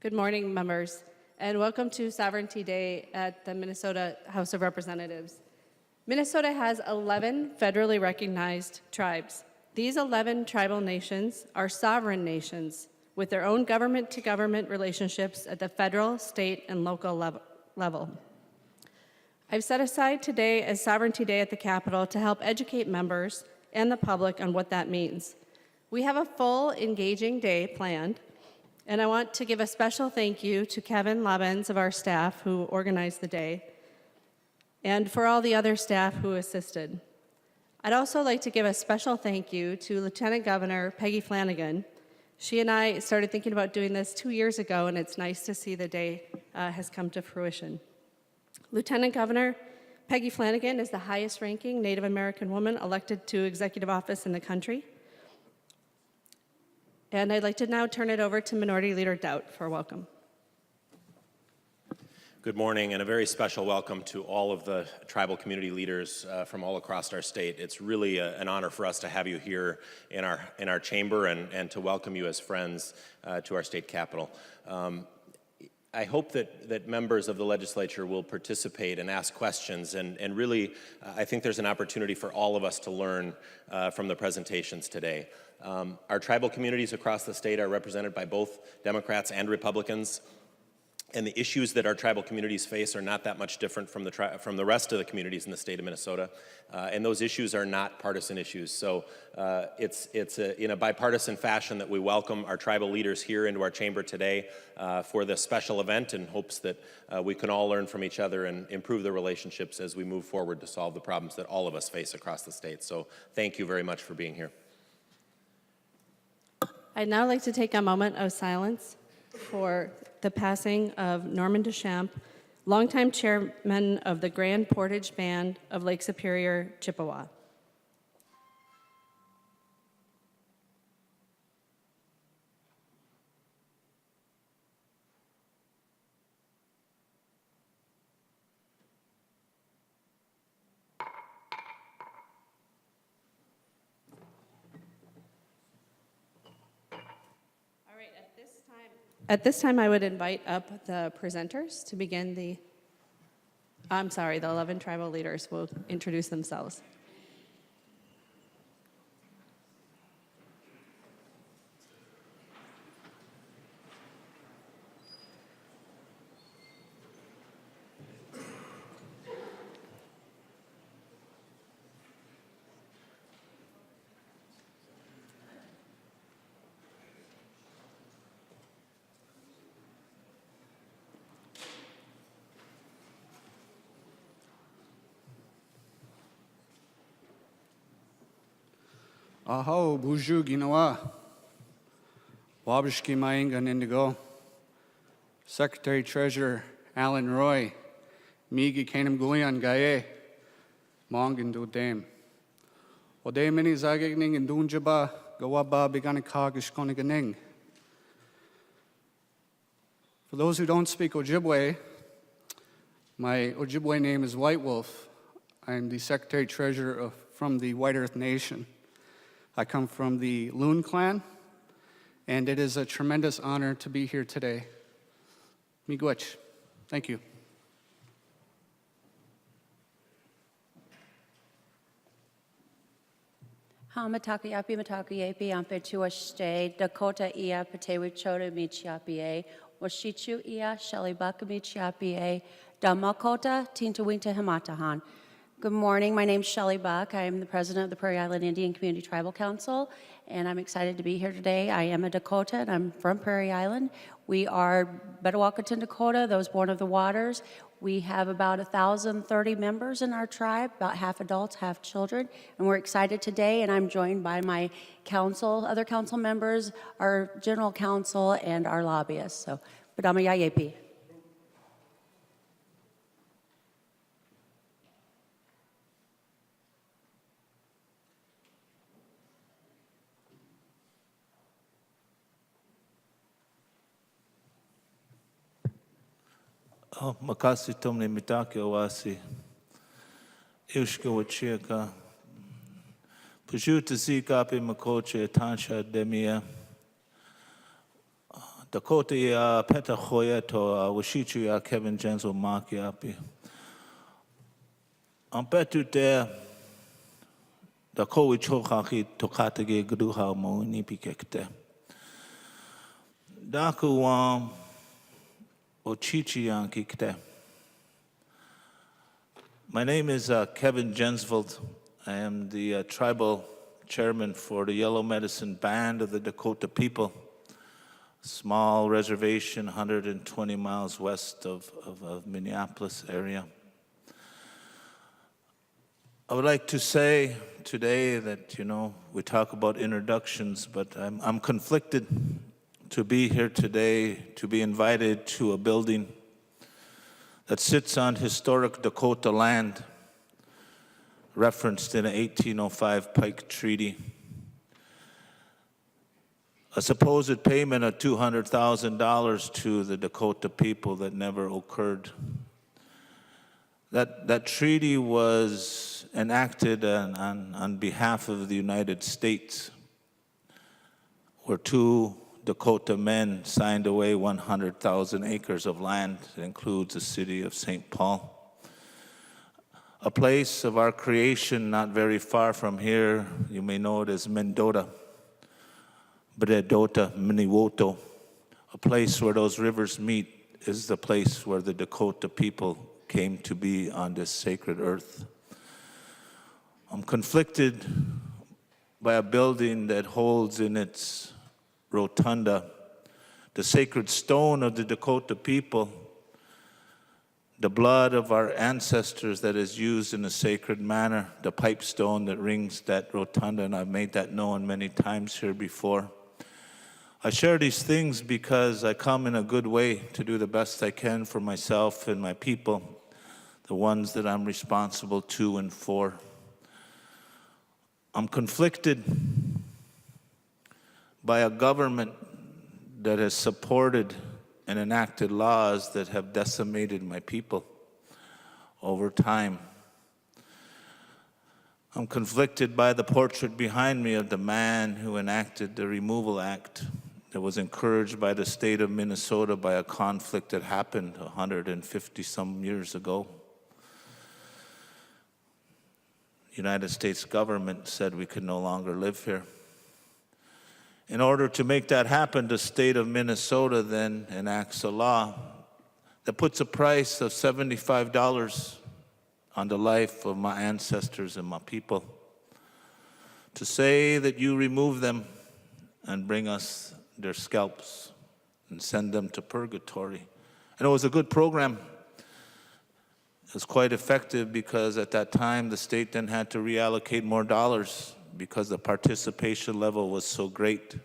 Good morning, members, and welcome to Sovereignty Day at the Minnesota House of Representatives. Minnesota has 11 federally recognized tribes. These 11 tribal nations are sovereign nations with their own government-to-government relationships at the federal, state, and local level. I've set aside today as Sovereignty Day at the Capitol to help educate members and the public on what that means. We have a full, engaging day planned, and I want to give a special thank you to Kevin Lobbins of our staff who organized the day, and for all the other staff who assisted. I'd also like to give a special thank you to Lieutenant Governor Peggy Flanagan. She and I started thinking about doing this 2 years ago, and it's nice to see the day has come to fruition. Lieutenant Governor Peggy Flanagan is the highest-ranking Native American woman elected to executive office in the country. And I'd like to now turn it over to Minority Leader Doubt for a welcome. Good morning, and a very special welcome to all of the tribal community leaders from all across our state. It's really an honor for us to have you here in our chamber and to welcome you as friends to our state capitol. I hope that members of the legislature will participate and ask questions, and really, I think there's an opportunity for all of us to learn from the presentations today. Our tribal communities across the state are represented by both Democrats and Republicans, and the issues that our tribal communities face are not that much different from the rest of the communities in the state of Minnesota, and those issues are not partisan issues. So it's in a bipartisan fashion that we welcome our tribal leaders here into our chamber today for this special event, in hopes that we can all learn from each other and improve the relationships as we move forward to solve the problems that all of us face across the state. So thank you very much for being here. I'd now like to take a moment of silence for the passing of Norman Deschamps, longtime chairman of the Grand Portage Band of Lake Superior, Chippewa. At this time, I would invite up the presenters to begin the 11 tribal leaders will introduce themselves. Aho, buju ginawa. Wabishki Maingan Indigo. Secretary Treasurer Alan Roy. Migi Kanam Gulian Gaye. Mongan do dame. Ode mini zagigning and dunjaba gawaba biganikagish. For those who don't speak Ojibwe, my Ojibwe name is White Wolf. I'm the Secretary Treasurer from the White Earth Nation. I come from the Loon clan, and it is a tremendous honor to be here today. Miigwech. Thank you. Matakayapi matakayapi ampetuashte Dakota ia patewichota michiapie washichu ia shalibaka michiapie damakota tintawinta hamatahan. Good morning. My name is Shelley Buck. I am the president of the Prairie Island Indian Community Tribal Council, and I'm excited to be here today. I am a Dakota, and I'm from Prairie Island. We are Betawakaton Dakota, those born of the waters. We have about 1,030 members in our tribe, about half adults, half children, and we're excited today, and I'm joined by my council, other council members, our general counsel, and our lobbyists. So, Badama Yayepi. Makasi tomne mitake oasi. Iushka wachiaka. Pujuta zikapi makoche tansha demia. Dakota ia peta hoya to washichu ia Kevin Jenso maki api. Am petu te da kowi chokaki tokatage gruha mo ni pikekte. Daku o chichi yanki kte. My name is Kevin Jensvold. I am the tribal chairman for the Yellow Medicine Band of the Dakota people, a small reservation 120 miles west of Minneapolis area. I would like to say today that, we talk about introductions, but I'm conflicted to be here today, to be invited to a building that sits on historic Dakota land, referenced in an 1805 Pike Treaty. A supposed payment of $200,000 to the Dakota people that never occurred. That treaty was enacted on behalf of the United States, where two Dakota men signed away 100,000 acres of land. It includes the city of St. Paul. A place of our creation not very far from here, you may know it as Mendota, Bredota, Minnewoto. A place where those rivers meet is the place where the Dakota people came to be on this sacred earth. I'm conflicted by a building that holds in its rotunda the sacred stone of the Dakota people, the blood of our ancestors that is used in a sacred manner, the pipestone that rings that rotunda, and I've made that known many times here before. I share these things because I come in a good way to do the best I can for myself and my people, the ones that I'm responsible to and for. I'm conflicted by a government that has supported and enacted laws that have decimated my people over time. I'm conflicted by the portrait behind me of the man who enacted the Removal Act that was encouraged by the state of Minnesota by a conflict that happened 150-some years ago. The United States government said we could no longer live here. In order to make that happen, the state of Minnesota then enacts a law that puts a price of $75 on the life of my ancestors and my people, to say that you remove them and bring us their scalps and send them to purgatory. And it was a good program. It was quite effective because at that time the state then had to reallocate more dollars because the participation level was so great.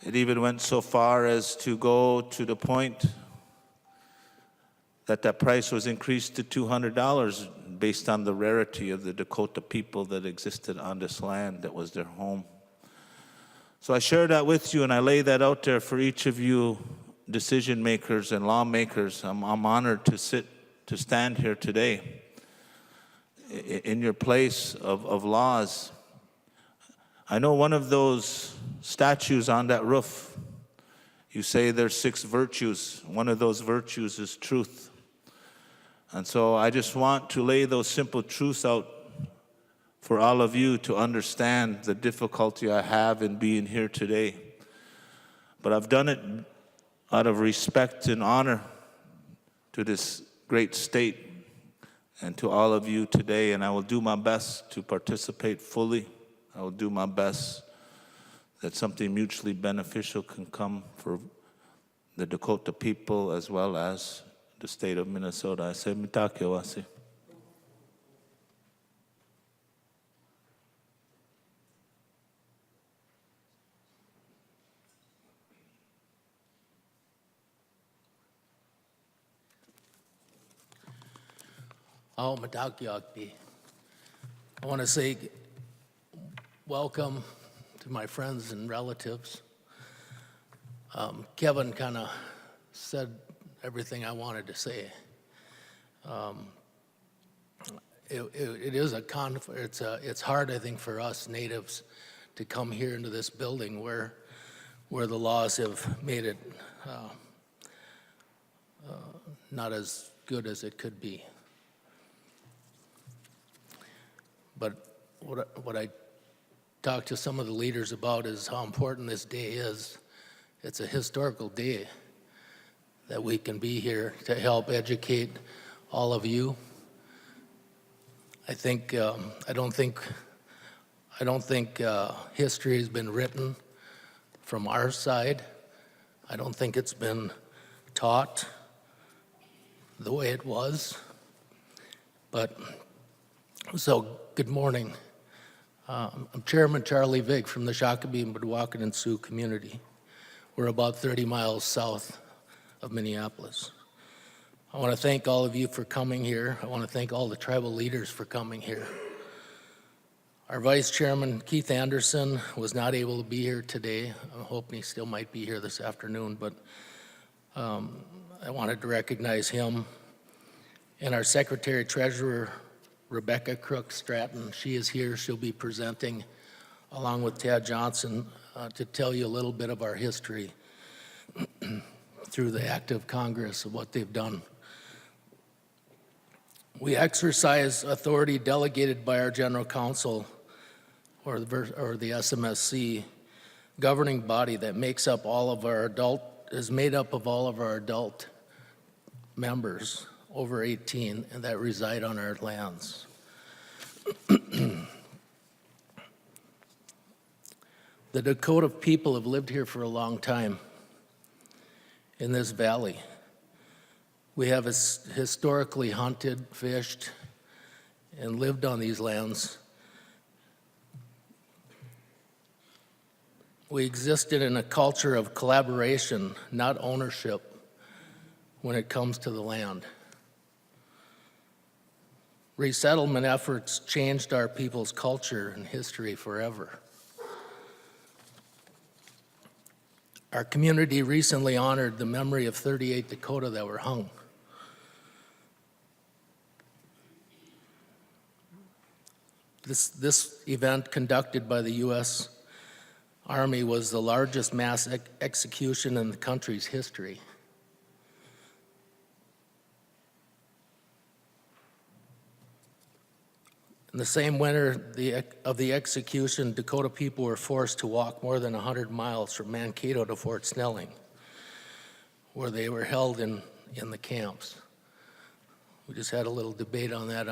It even went so far as to go to the point that price was increased to $200 based on the rarity of the Dakota people that existed on this land that was their home. So I share that with you and I lay that out there for each of you decision makers and lawmakers. I'm honored to stand here today in your place of laws. I know one of those statues on that roof, you say there's 6 virtues. One of those virtues is truth. And so I just want to lay those simple truths out for all of you to understand the difficulty I have in being here today. But I've done it out of respect and honor to this great state and to all of you today, and I will do my best to participate fully. I will do my best that something mutually beneficial can come for the Dakota people as well as the state of Minnesota. I say, mitake wasi. Oh, Madakiakbi. I want to say welcome to my friends and relatives. Kevin kind of said everything I wanted to say. It is a conflict. It's hard, I think, for us natives to come here into this building where where the laws have made it not as good as it could be. But what I talked to some of the leaders about is how important this day is. It's a historical day that we can be here to help educate all of you. I don't think history has been written from our side. I don't think it's been taught the way it was. But, so, good morning. I'm Chairman Charlie Vig from the Shakopee and Mdewakanton Sioux community. We're about 30 miles south of Minneapolis. I want to thank all of you for coming here. I want to thank all the tribal leaders for coming here. Our Vice Chairman, Keith Anderson, was not able to be here today. I'm hoping he still might be here this afternoon, but I wanted to recognize him. And our Secretary Treasurer, Rebecca Crook Stratton, she is here. She'll be presenting along with Tad Johnson to tell you a little bit of our history through the act of Congress of what they've done. We exercise authority delegated by our General Counsel or the SMSC governing body that makes up is made up of all of our adult members over 18 and that reside on our lands. The Dakota people have lived here for a long time in this valley. We have historically hunted, fished, and lived on these lands. We existed in a culture of collaboration, not ownership, when it comes to the land. Resettlement efforts changed our people's culture and history forever. Our community recently honored the memory of 38 Dakota that were hung. This event conducted by the U.S. Army was the largest mass execution in the country's history. In the same winter of the execution, Dakota people were forced to walk more than 100 miles from Mankato to Fort Snelling, where they were held in the camps. We just had a little debate on that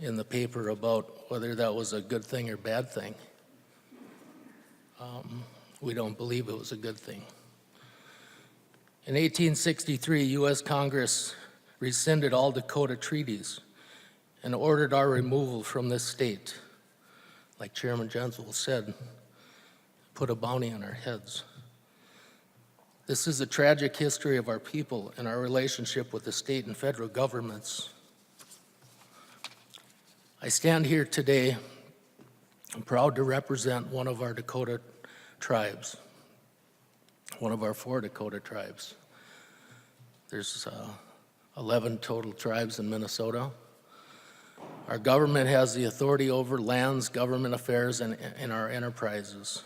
in the paper about whether that was a good thing or bad thing. We don't believe it was a good thing. In 1863, U.S. Congress rescinded all Dakota treaties and ordered our removal from this state. Like Chairman Jensel said, put a bounty on our heads. This is a tragic history of our people and our relationship with the state and federal governments. I stand here today, I'm proud to represent one of our Dakota tribes, one of our 4 Dakota tribes. There's 11 total tribes in Minnesota. Our government has the authority over lands, government affairs, and our enterprises.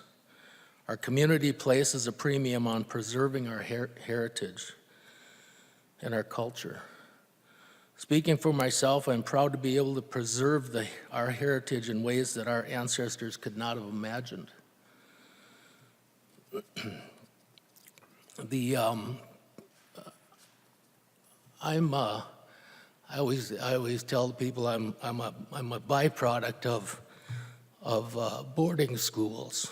Our community places a premium on preserving our heritage and our culture. Speaking for myself, I'm proud to be able to preserve our heritage in ways that our ancestors could not have imagined. I always tell people I'm a byproduct of boarding schools.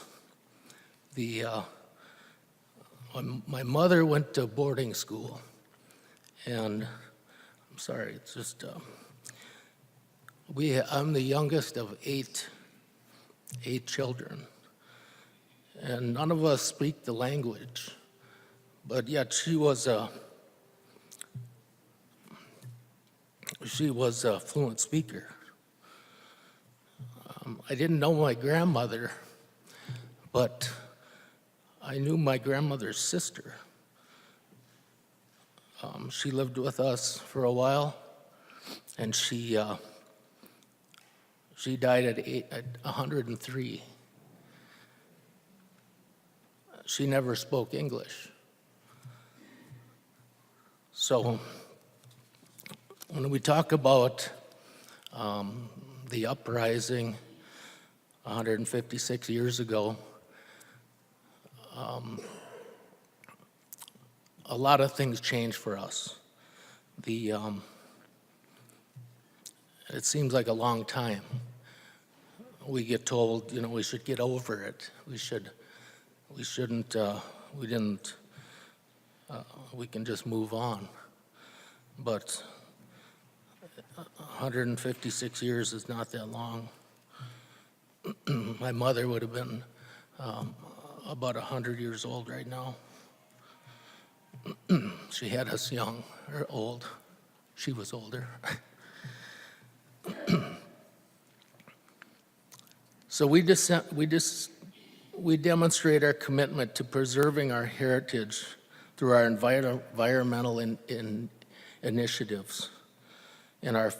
My mother went to boarding school, and I'm sorry, it's just I'm the youngest of eight children, and none of us speak the language, but yet she was a fluent speaker. I didn't know my grandmother, but I knew my grandmother's sister. She lived with us for a while, and she died at 103. she never spoke English. So when we talk about the uprising 156 years ago, a lot of things changed for us. It seems like a long time. We get told, we should get over it. We can just move on. But 156 years is not that long. My mother would have been about 100 years old right now. She had us young, or old. She was older. So we demonstrate our commitment to preserving our heritage through our environmental initiatives and our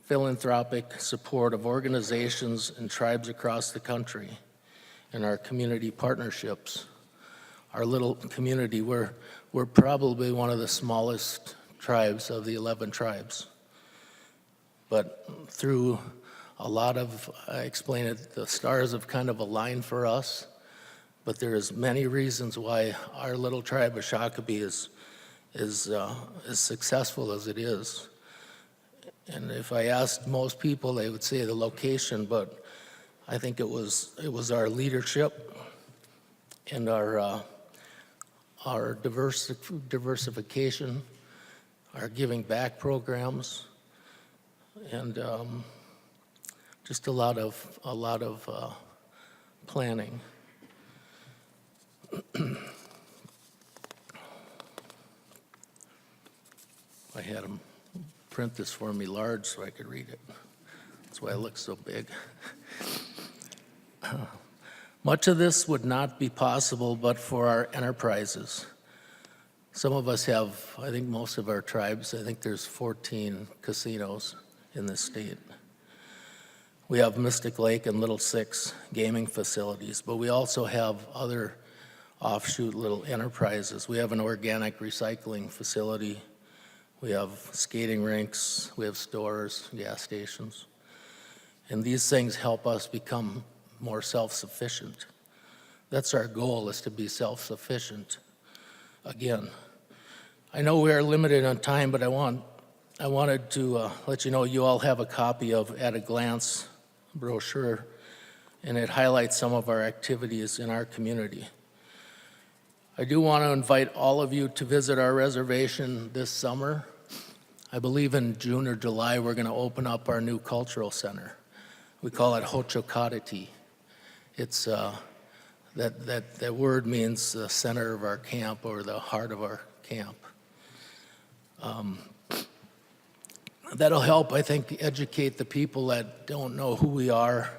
philanthropic support of organizations and tribes across the country, and our community partnerships. Our little community, we're probably one of the smallest tribes of the 11 tribes. But through a lot of, I explain it, the stars have kind of aligned for us, but there's many reasons why our little tribe of Shakopee is as successful as it is. And if I asked most people, they would say the location, but I think it was our leadership and our diversification, our giving back programs, and just a lot of planning. I had them print this for me large so I could read it. That's why it looks so big. Much of this would not be possible but for our enterprises. Some of us have, I think most of our tribes, I think there's 14 casinos in this state. We have Mystic Lake and Little Six gaming facilities, but we also have other offshoot little enterprises. We have an organic recycling facility. We have skating rinks, we have stores, gas stations. And these things help us become more self-sufficient. That's our goal, is to be self-sufficient. Again, I know we are limited on time, but I wanted to let you know you all have a copy of At a Glance brochure, and it highlights some of our activities in our community. I do want to invite all of you to visit our reservation this summer. I believe in June or July we're going to open up our new cultural center. We call it Hochokadati. It's that word means the center of our camp, or the heart of our camp. That'll help, I think, educate the people that don't know who we are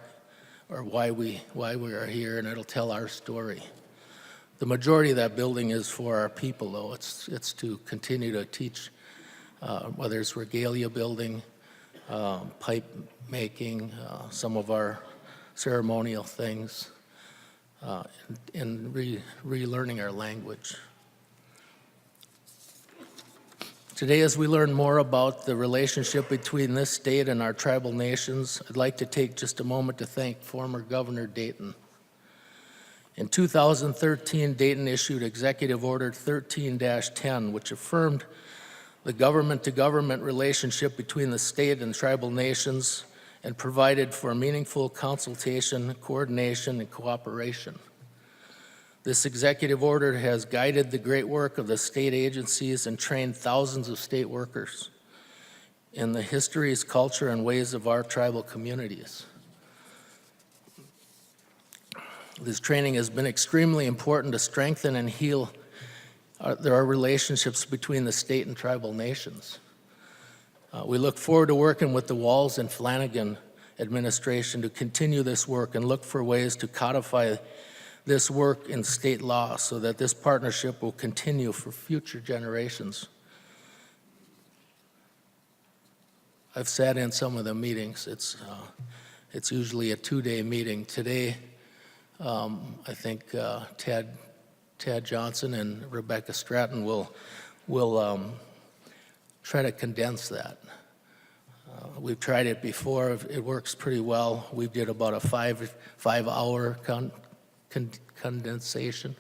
or why we are here, and it'll tell our story. The majority of that building is for our people, though. It's to continue to teach, whether it's regalia building, pipe making, some of our ceremonial things, and relearning our language. Today, as we learn more about the relationship between this state and our tribal nations, I'd like to take just a moment to thank former Governor Dayton. In 2013, Dayton issued Executive Order 13-10, which affirmed the government-to-government relationship between the state and tribal nations and provided for meaningful consultation, coordination, and cooperation. This executive order has guided the great work of the state agencies and trained thousands of state workers in the histories, culture, and ways of our tribal communities. This training has been extremely important to strengthen and heal our relationships between the state and tribal nations. We look forward to working with the Walls and Flanagan administration to continue this work and look for ways to codify this work in state law so that this partnership will continue for future generations. I've sat in some of the meetings. It's usually a 2-day meeting. Today, I think Tad Johnson and Rebecca Stratton will try to condense that. We've tried it before. It works pretty well. We did about a five-hour condensation,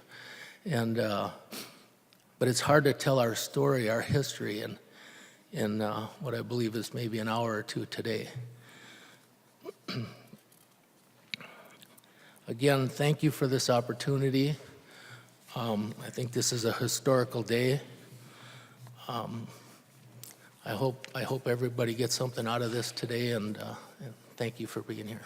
and but it's hard to tell our story, our history, in what I believe is maybe an hour or two today. Again, thank you for this opportunity. I think this is a historical day. I hope everybody gets something out of this today, and thank you for being here.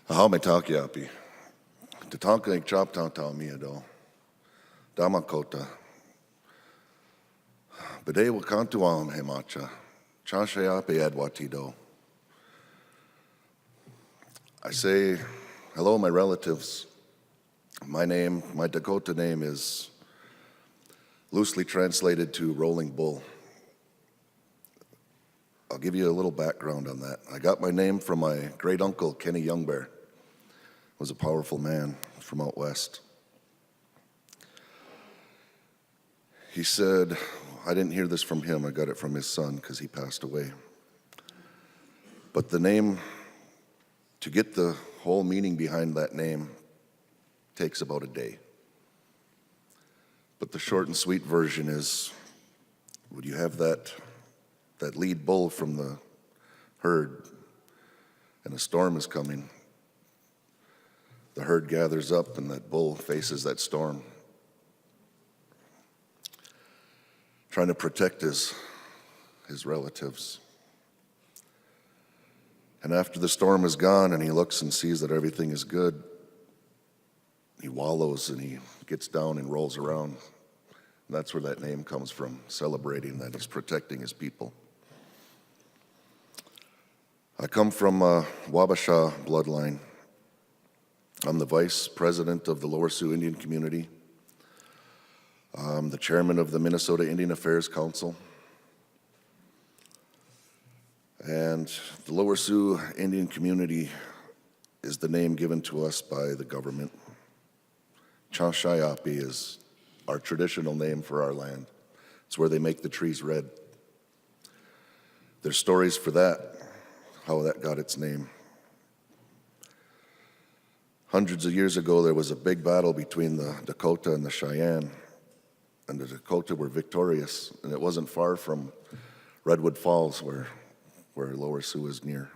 How me takiapi. Te tanka ik chop tanta mia do. Damakota. Bede wa kantu am hemacha. Chashayapi adwati do. I say, hello, my relatives. My Dakota name is loosely translated to Rolling Bull. I'll give you a little background on that. I got my name from my great uncle, Kenny Youngbear. Was a powerful man from out west. He said, I didn't hear this from him, I got it from his son because he passed away. But the name, to get the whole meaning behind that name, takes about a day. But the short and sweet version is, would you have that lead bull from the herd, and a storm is coming. The herd gathers up and that bull faces that storm, trying to protect his relatives. And after the storm is gone and he looks and sees that everything is good, he wallows and he gets down and rolls around. And that's where that name comes from, celebrating that he's protecting his people. I come from a Wabasha bloodline. I'm the vice president of the Lower Sioux Indian community. I'm the chairman of the Minnesota Indian Affairs Council. And the Lower Sioux Indian community is the name given to us by the government. Chashayapi is our traditional name for our land. It's where they make the trees red. There's stories for that, how that got its name. Hundreds of years ago, there was a big battle between the Dakota and the Cheyenne, and the Dakota were victorious, and it wasn't far from Redwood Falls, where Lower Sioux is near.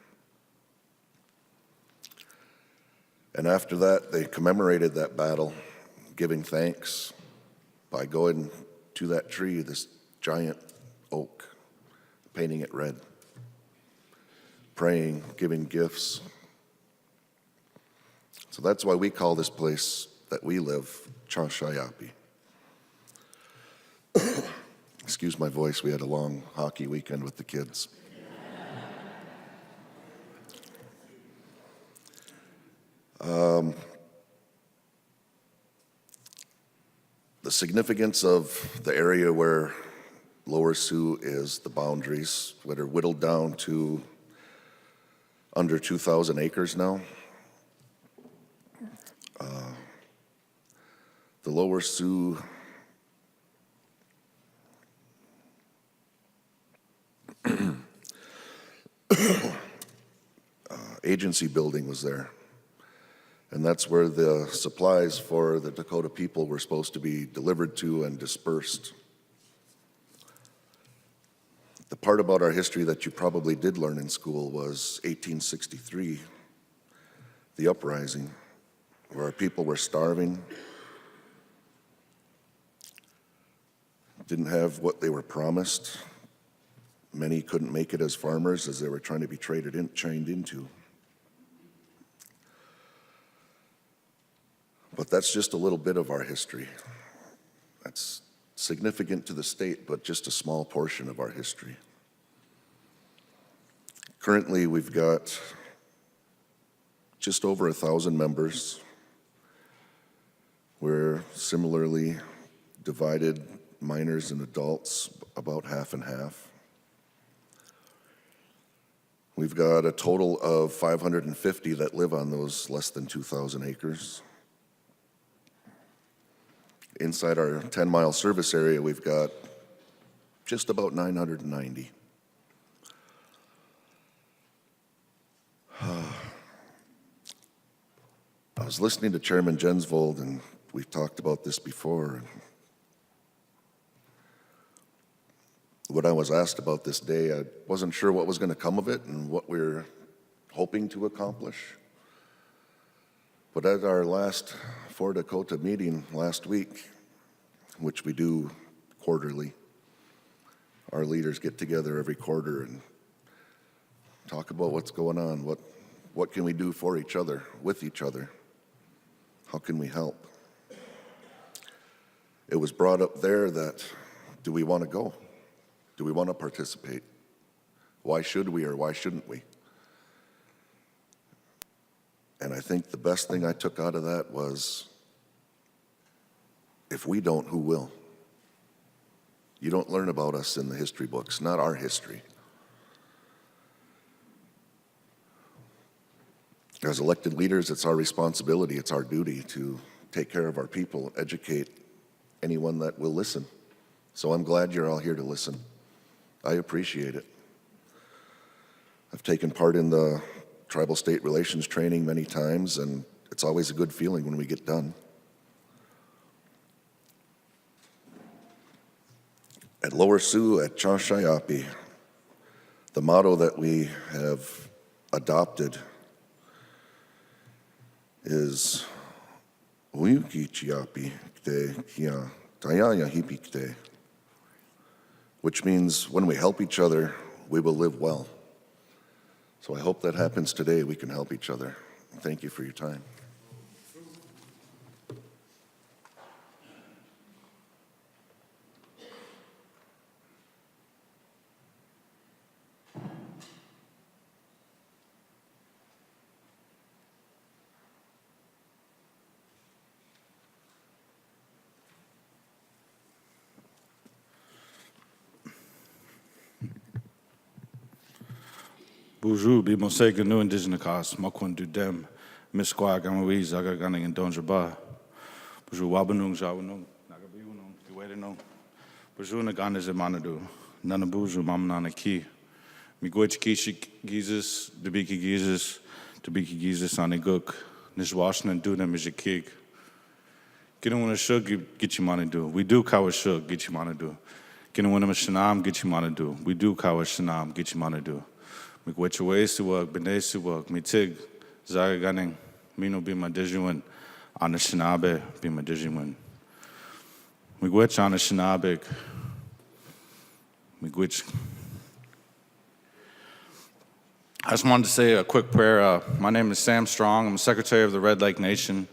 And after that, they commemorated that battle, giving thanks by going to that tree, this giant oak, painting it red, praying, giving gifts. So that's why we call this place that we live Chashayapi. Excuse my voice, we had a long hockey weekend with the kids. The significance of the area where Lower Sioux is, the boundaries that are whittled down to under 2,000 acres now. The Lower Sioux agency building was there. And that's where the supplies for the Dakota people were supposed to be delivered to and dispersed. The part about our history that you probably did learn in school was 1863, the uprising, where our people were starving, didn't have what they were promised. Many couldn't make it as farmers as they were trying to be trained into. But that's just a little bit of our history. That's significant to the state, but just a small portion of our history. Currently, we've got just over 1,000 members. We're similarly divided, minors and adults, about half and half. We've got a total of 550 that live on those less than 2,000 acres. Inside our 10-mile service area, we've got just about 990. I was listening to Chairman Jensvold, and we've talked about this before. When I was asked about this day, I wasn't sure what was going to come of it and what we were hoping to accomplish. But at our last 4 Dakota meeting last week, which we do quarterly, our leaders get together every quarter and talk about what's going on, what can we do for each other, with each other, how can we help? It was brought up there that, do we want to go? Do we want to participate? Why should we or why shouldn't we? And I think the best thing I took out of that was, if we don't, who will? You don't learn about us in the history books, not our history. As elected leaders, it's our responsibility, it's our duty to take care of our people, educate anyone that will listen. So I'm glad you're all here to listen. I appreciate it. I've taken part in the tribal state relations training many times, and it's always a good feeling when we get done. At Lower Sioux, at Chashayapi, the motto that we have adopted is Uyuki te kia tayaya hipikte, which means when we help each other, we will live well. So I hope that happens today. We can help each other. Thank you for your time. Bonjour, bi mosega no indigenous makon du dem misqua gamawi zaga gunning and donjaba. Bonjour wabanung jawanung nagabiunung duedenung. Bonjour naganas emanadu nanabuju mamnanaki. Miguich kishi gizis debiki gizis aniguk nishwashnan duna mijikig. Kinuna shug gichimanadu. We do kawashug gichimanadu. Kinuna shanam gichimanadu. We do kawashanam gichimanadu. Miigwechawesiwag, Benesiwag, Mitig, Zagaganning, Mino Bimadijuan, Anishinabe, Bimadijuan. Miigwech Anishinabeg, Miigwech. I just wanted to say a quick prayer. My name is Sam Strong. I'm Secretary of the Red Lake Nation.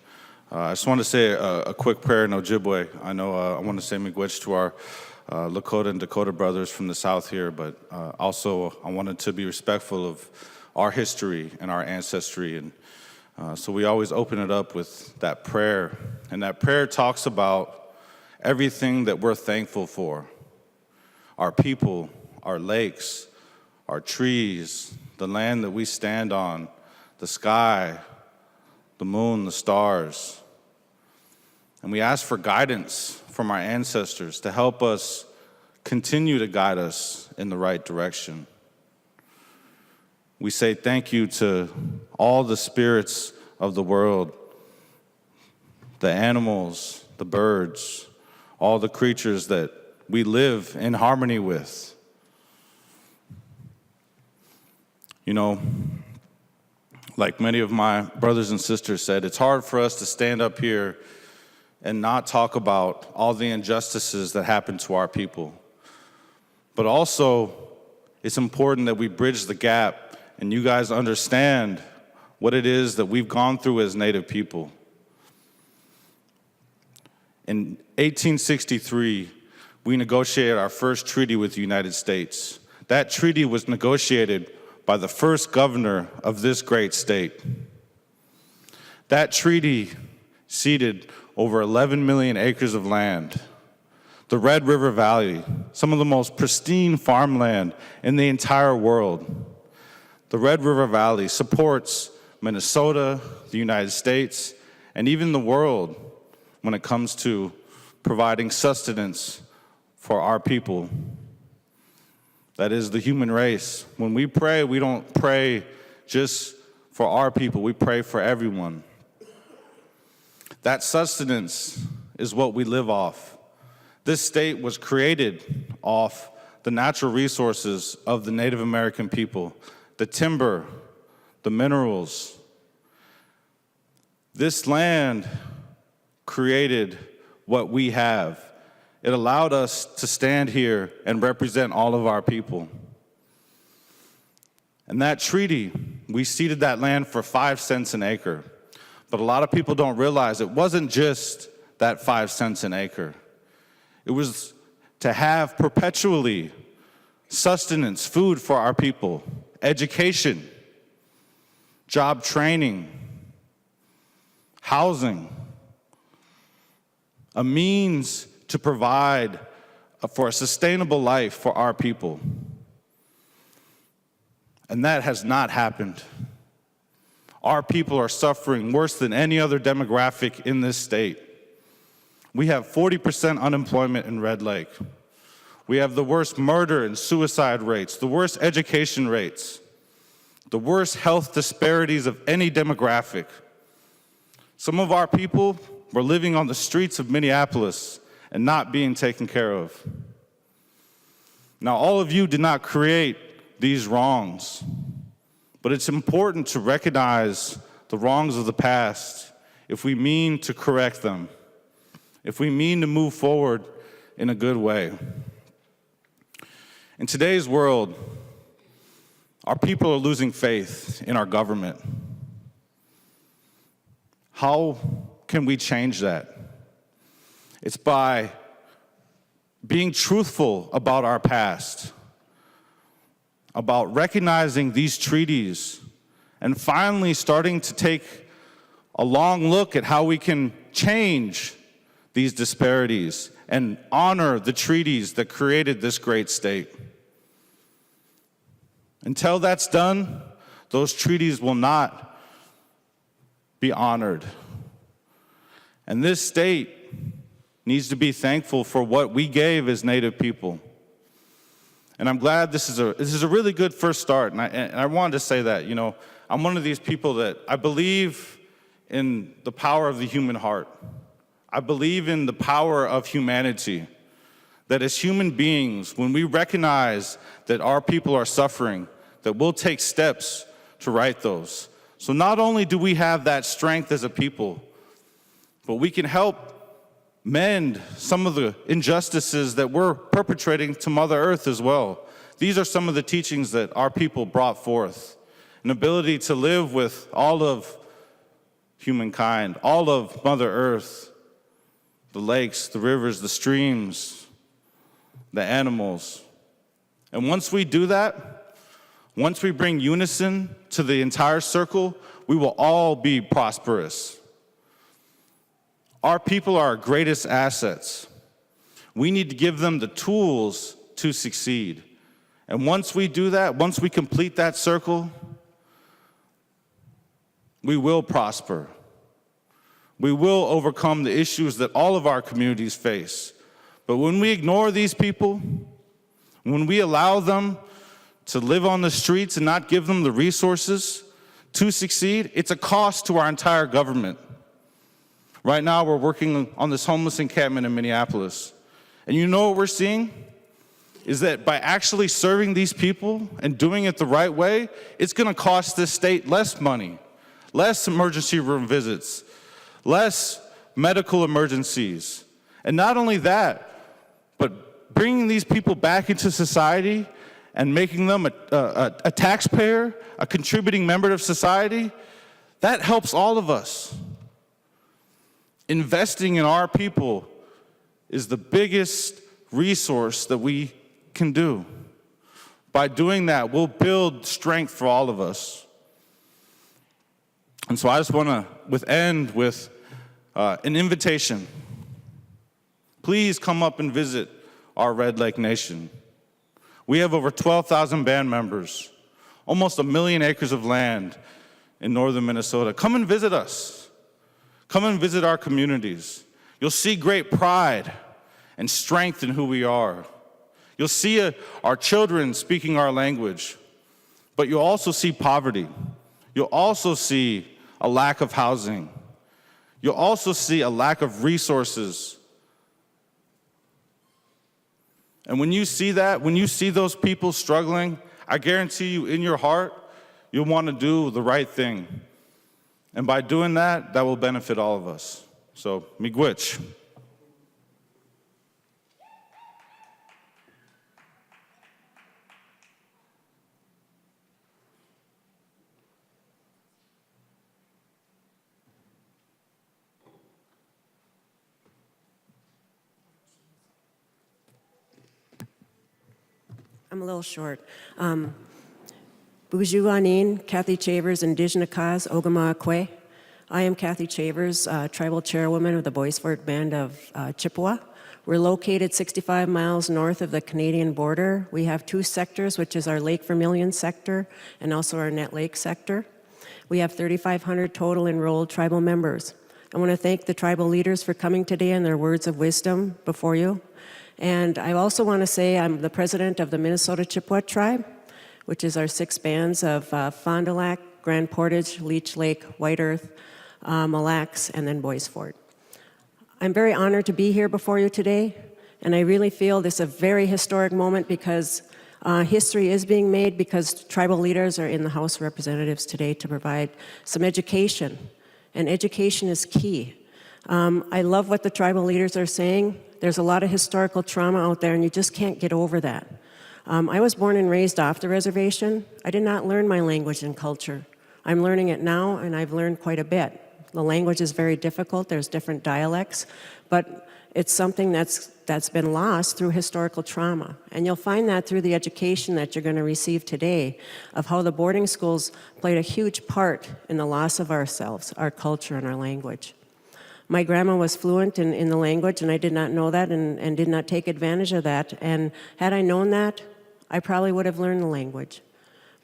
I just want to say a quick prayer in Ojibwe. I know I want to say miigwech to our Lakota and Dakota brothers from the south here, but also I wanted to be respectful of our history and our ancestry. And so we always open it up with that prayer. And that prayer talks about everything that we're thankful for. Our people, our lakes, our trees, the land that we stand on, the sky, the moon, the stars. And we ask for guidance from our ancestors to help us continue to guide us in the right direction. We say thank you to all the spirits of the world, the animals, the birds, all the creatures that we live in harmony with. You know, like many of my brothers and sisters said, it's hard for us to stand up here and not talk about all the injustices that happen to our people. But also, it's important that we bridge the gap and you guys understand what it is that we've gone through as Native people. In 1863, we negotiated our first treaty with the United States. That treaty was negotiated by the first governor of this great state. That treaty ceded over 11 million acres of land. The Red River Valley, some of the most pristine farmland in the entire world. The Red River Valley supports Minnesota, the United States, and even the world when it comes to providing sustenance for our people. That is the human race. When we pray, we don't pray just for our people, we pray for everyone. That sustenance is what we live off. This state was created off the natural resources of the Native American people, the timber, the minerals. This land created what we have. It allowed us to stand here and represent all of our people. And that treaty, we ceded that land for 5 cents an acre. But a lot of people don't realize it wasn't just that 5 cents an acre. It was to have perpetually sustenance, food for our people, education, job training, housing, a means to provide for a sustainable life for our people. And that has not happened. Our people are suffering worse than any other demographic in this state. We have 40% unemployment in Red Lake. We have the worst murder and suicide rates, the worst education rates, the worst health disparities of any demographic. Some of our people were living on the streets of Minneapolis and not being taken care of. Now, all of you did not create these wrongs, but it's important to recognize the wrongs of the past if we mean to correct them, if we mean to move forward in a good way. In today's world, our people are losing faith in our government. How can we change that? It's by being truthful about our past, about recognizing these treaties, and finally starting to take a long look at how we can change these disparities and honor the treaties that created this great state. Until that's done, those treaties will not be honored. And this state needs to be thankful for what we gave as Native people. And I'm glad this is a really good first start. And I wanted to say that, I'm one of these people that I believe in the power of the human heart. I believe in the power of humanity. That as human beings, when we recognize that our people are suffering, that we'll take steps to right those. So not only do we have that strength as a people, but we can help mend some of the injustices that we're perpetrating to Mother Earth as well. These are some of the teachings that our people brought forth. An ability to live with all of humankind, all of Mother Earth, the lakes, the rivers, the streams, the animals. And once we do that, once we bring unison to the entire circle, we will all be prosperous. Our people are our greatest assets. We need to give them the tools to succeed. And once we do that, once we complete that circle, we will prosper. We will overcome the issues that all of our communities face. But when we ignore these people, when we allow them to live on the streets and not give them the resources to succeed, it's a cost to our entire government. Right now, we're working on this homeless encampment in Minneapolis. And you know what we're seeing? Is that by actually serving these people and doing it the right way, it's going to cost this state less money, less emergency room visits, less medical emergencies. And not only that, but bringing these people back into society and making them a taxpayer, a contributing member of society, that helps all of us. Investing in our people is the biggest resource that we can do. By doing that, we'll build strength for all of us. And so I just want to end with an invitation. Please come up and visit our Red Lake Nation. We have over 12,000 band members, almost 1 million acres of land in northern Minnesota. Come and visit us. Come and visit our communities. You'll see great pride and strength in who we are. You'll see our children speaking our language, but you'll also see poverty. You'll also see a lack of housing. You'll also see a lack of resources. And when you see that, when you see those people struggling, I guarantee you in your heart, you'll want to do the right thing. And by doing that, that will benefit all of us. So, miigwech. I'm a little short. Buju Anin, Kathy Chavers, Indigenous Cause, Ogama Akwe. I am Kathy Chavers, tribal chairwoman of the Boys Fort Band of Chippewa. We're located 65 miles north of the Canadian border. We have 2 sectors, which is our Lake Vermilion sector and also our Net Lake sector. We have 3,500 total enrolled tribal members. I want to thank the tribal leaders for coming today and their words of wisdom before you. And I also want to say I'm the president of the Minnesota Chippewa Tribe, which is our 6 bands of Fond du Lac, Grand Portage, Leech Lake, White Earth, Mille Lacs, and then Bois Forte. I'm very honored to be here before you today, and I really feel this is a very historic moment because history is being made because tribal leaders are in the House of Representatives today to provide some education, and education is key. I love what the tribal leaders are saying. There's a lot of historical trauma out there, and you just can't get over that. I was born and raised off the reservation. I did not learn my language and culture. I'm learning it now, and I've learned quite a bit. The language is very difficult. There's different dialects, but it's something that's been lost through historical trauma. And you'll find that through the education that you're going to receive today of how the boarding schools played a huge part in the loss of ourselves, our culture, and our language. My grandma was fluent in the language, and I did not know that and did not take advantage of that. And had I known that, I probably would have learned the language.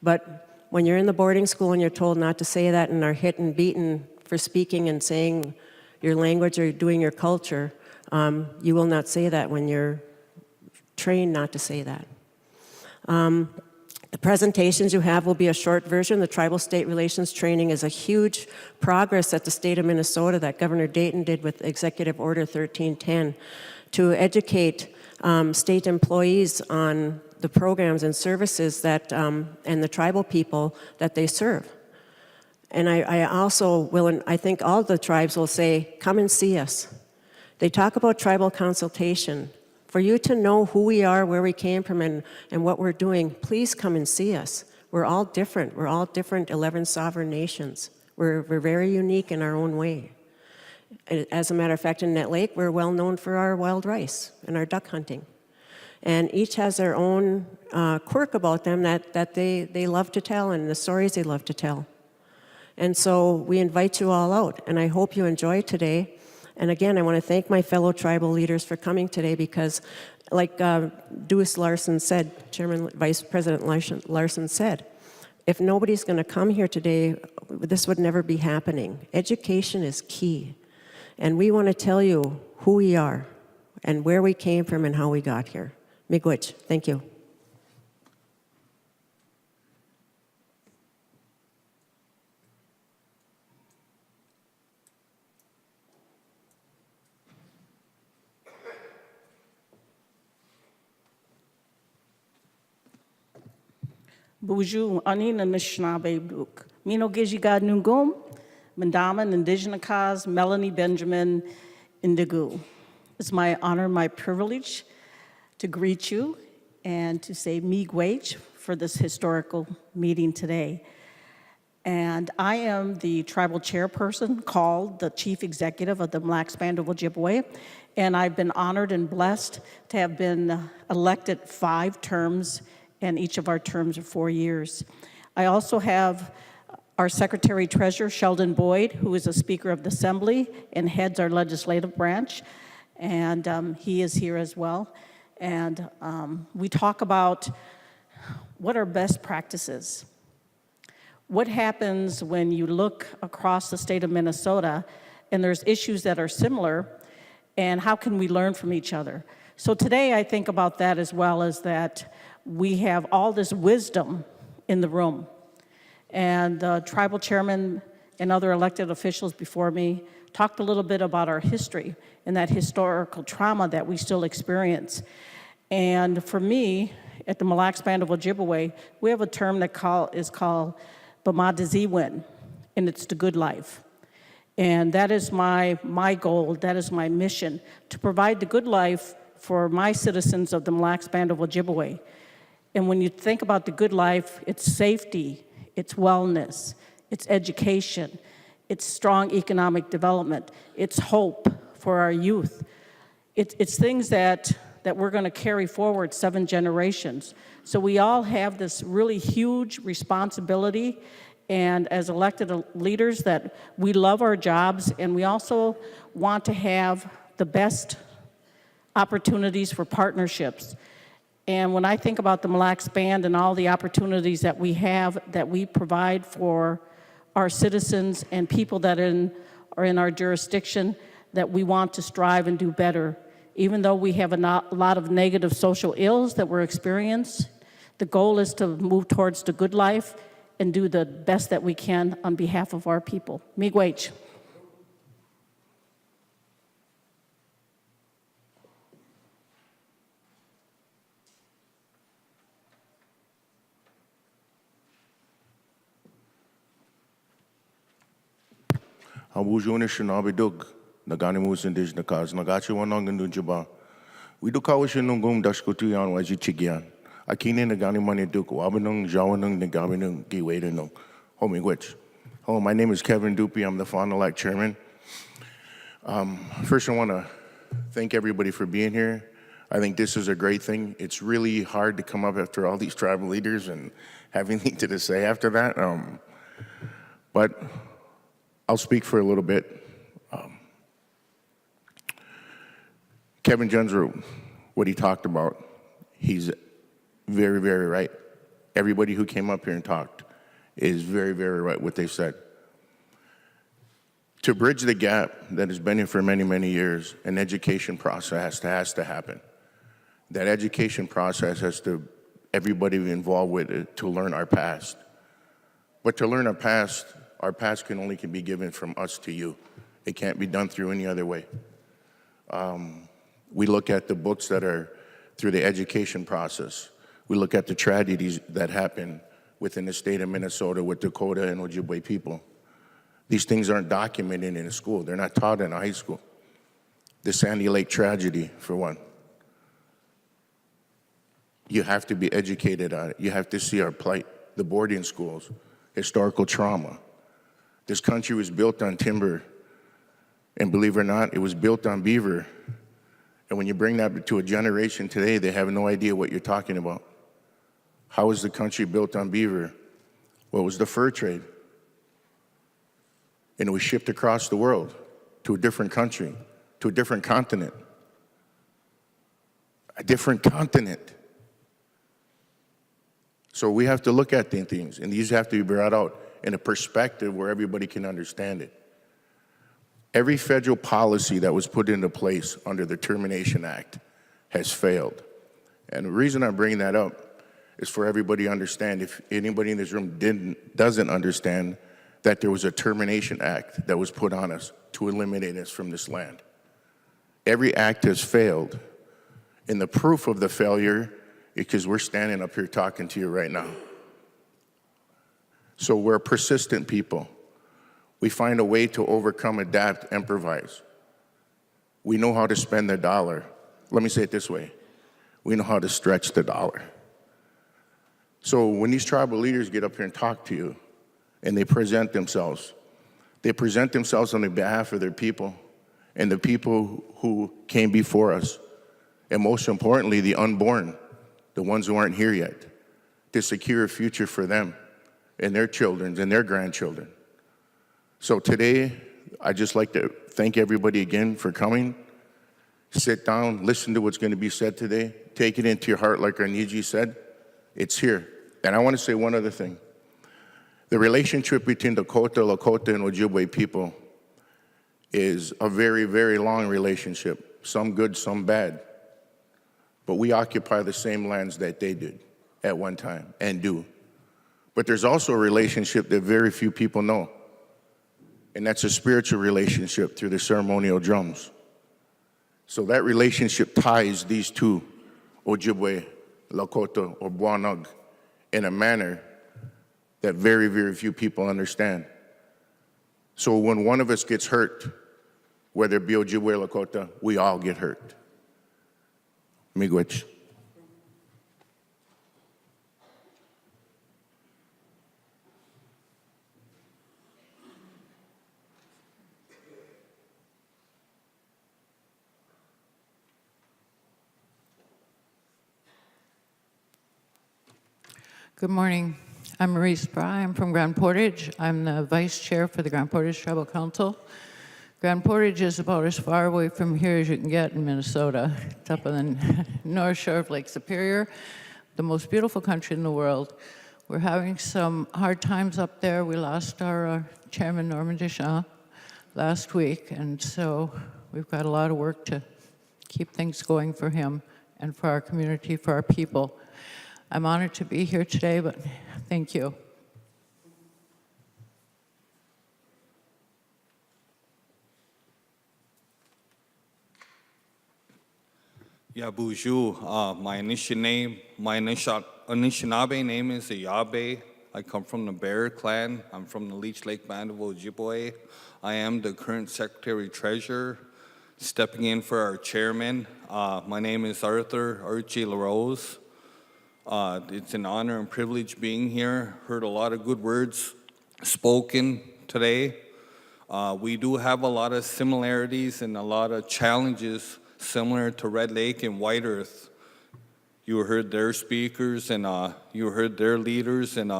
But when you're in the boarding school and you're told not to say that and are hit and beaten for speaking and saying your language or doing your culture, you will not say that when you're trained not to say that. The presentations you have will be a short version. The Tribal State Relations Training is a huge progress at the state of Minnesota that Governor Dayton did with Executive Order 1310 to educate state employees on the programs and services that, and the tribal people that they serve. And I also will, and I think all the tribes will say, come and see us. They talk about tribal consultation. For you to know who we are, where we came from, and what we're doing, please come and see us. We're all different. We're all different 11 sovereign nations. We're very unique in our own way. As a matter of fact, in Net Lake, we're well known for our wild rice and our duck hunting. And each has their own quirk about them that they love to tell and the stories they love to tell. And so we invite you all out, and I hope you enjoy today. And again, I want to thank my fellow tribal leaders for coming today because, like Deuce Larson said, Chairman Vice President Larson said, if nobody's going to come here today, this would never be happening. Education is key. And we want to tell you who we are and where we came from and how we got here. Miigwech, thank you. Buju Anin and Anishinaabe Brook. Mino Gijigad Nungum, Mandaman, Indigenous Cause, Melanie Benjamin, Indigo. It's my honor, my privilege to greet you and to say miigwech for this historical meeting today. And I am the tribal chairperson called the chief executive of the Mille Lacs Band of Ojibwe. And I've been honored and blessed to have been elected 5 terms and each of our terms are 4 years. I also have our Secretary-Treasurer, Sheldon Boyd, who is a Speaker of the Assembly and heads our legislative branch, and he is here as well. And we talk about what are best practices. What happens when you look across the state of Minnesota and there's issues that are similar, and how can we learn from each other? So today I think about that as well, as that we have all this wisdom in the room. And the tribal chairman and other elected officials before me talked a little bit about our history and that historical trauma that we still experience. And for me, at the Mille Lacs Band of Ojibwe, we have a term that is called Bamadaziwin, and it's the good life. And that is my goal, that is my mission, to provide the good life for my citizens of the Mille Lacs Band of Ojibwe. And when you think about the good life, it's safety, it's wellness, it's education, it's strong economic development, it's hope for our youth. It's things that we're going to carry forward 7 generations. So we all have this really huge responsibility, and as elected leaders, that we love our jobs, and we also want to have the best opportunities for partnerships. And when I think about the Mille Lacs Band and all the opportunities that we have, that we provide for our citizens and people that are in our jurisdiction, that we want to strive and do better. Even though we have a lot of negative social ills that we're experiencing, the goal is to move towards the good life and do the best that we can on behalf of our people. Miigwech. Abujune shinabi dug nagani mus indigenous cause nagachi wanong ndunjaba. We do kawishin nungum dashkutu yan waji chigian. Akine nagani mani duk wabanung jawanung nagabinung giwadenung. Homingwich. Oh, my name is Kevin Dupe. I'm the Fond du Lac chairman. First, I want to thank everybody for being here. I think this is a great thing. It's really hard to come up after all these tribal leaders and have anything to say after that. But I'll speak for a little bit. Kevin Jensrud, what he talked about, he's very, very right. Everybody who came up here and talked is very, very right what they said. To bridge the gap that has been here for many, many years, an education process has to happen. That education process has to, everybody involved with it, to learn our past. But to learn our past can only be given from us to you. It can't be done through any other way. We look at the books that are through the education process. We look at the tragedies that happen within the state of Minnesota with Dakota and Ojibwe people. These things aren't documented in a school. They're not taught in a high school. The Sandy Lake tragedy, for one. You have to be educated on it. You have to see our plight, the boarding schools, historical trauma. This country was built on timber, and believe it or not, it was built on beaver. And when you bring that to a generation today, they have no idea what you're talking about. How was the country built on beaver? Well, it was the fur trade. And it was shipped across the world to a different country, to a different continent. A different continent. So we have to look at these things, and these have to be brought out in a perspective where everybody can understand it. Every federal policy that was put into place under the Termination Act has failed. And the reason I'm bringing that up is for everybody to understand, if anybody in this room doesn't understand, that there was a Termination Act that was put on us to eliminate us from this land. Every act has failed. And the proof of the failure is because we're standing up here talking to you right now. So we're a persistent people. We find a way to overcome, adapt, improvise. We know how to spend the dollar. Let me say it this way. We know how to stretch the dollar. So when these tribal leaders get up here and talk to you, and they present themselves on the behalf of their people and the people who came before us, and most importantly, the unborn, the ones who aren't here yet. to secure a future for them and their children and their grandchildren. So today, I'd just like to thank everybody again for coming. Sit down, listen to what's going to be said today. Take it into your heart like Arniji said. It's here. And I want to say one other thing. The relationship between Dakota, Lakota, and Ojibwe people is a very, very long relationship. Some good, some bad. But we occupy the same lands that they did at one time and do. But there's also a relationship that very few people know. And that's a spiritual relationship through the ceremonial drums. So that relationship ties these two, Ojibwe, Lakota, or Buanag, in a manner that very, very few people understand. So when one of us gets hurt, whether it be Ojibwe or Lakota, we all get hurt. Miigwech. Good morning. I'm Marie Spry. I'm from Grand Portage. I'm the vice chair for the Grand Portage Tribal Council. Grand Portage is about as far away from here as you can get in Minnesota. It's up on the north shore of Lake Superior, the most beautiful country in the world. We're having some hard times up there. We lost our chairman, Norman Deschamps, last week, and so we've got a lot of work to keep things going for him and for our community, for our people. I'm honored to be here today, but thank you. Yeah, bonjour. My Anishinaabe name is Ayabe. I come from the Bear Clan. I'm from the Leech Lake Band of Ojibwe. I am the current Secretary Treasurer, stepping in for our chairman. My name is Arthur Archie LaRose. It's an honor and privilege being here. Heard a lot of good words spoken today. We do have a lot of similarities and a lot of challenges similar to Red Lake and White Earth. You heard their speakers and you heard their leaders, and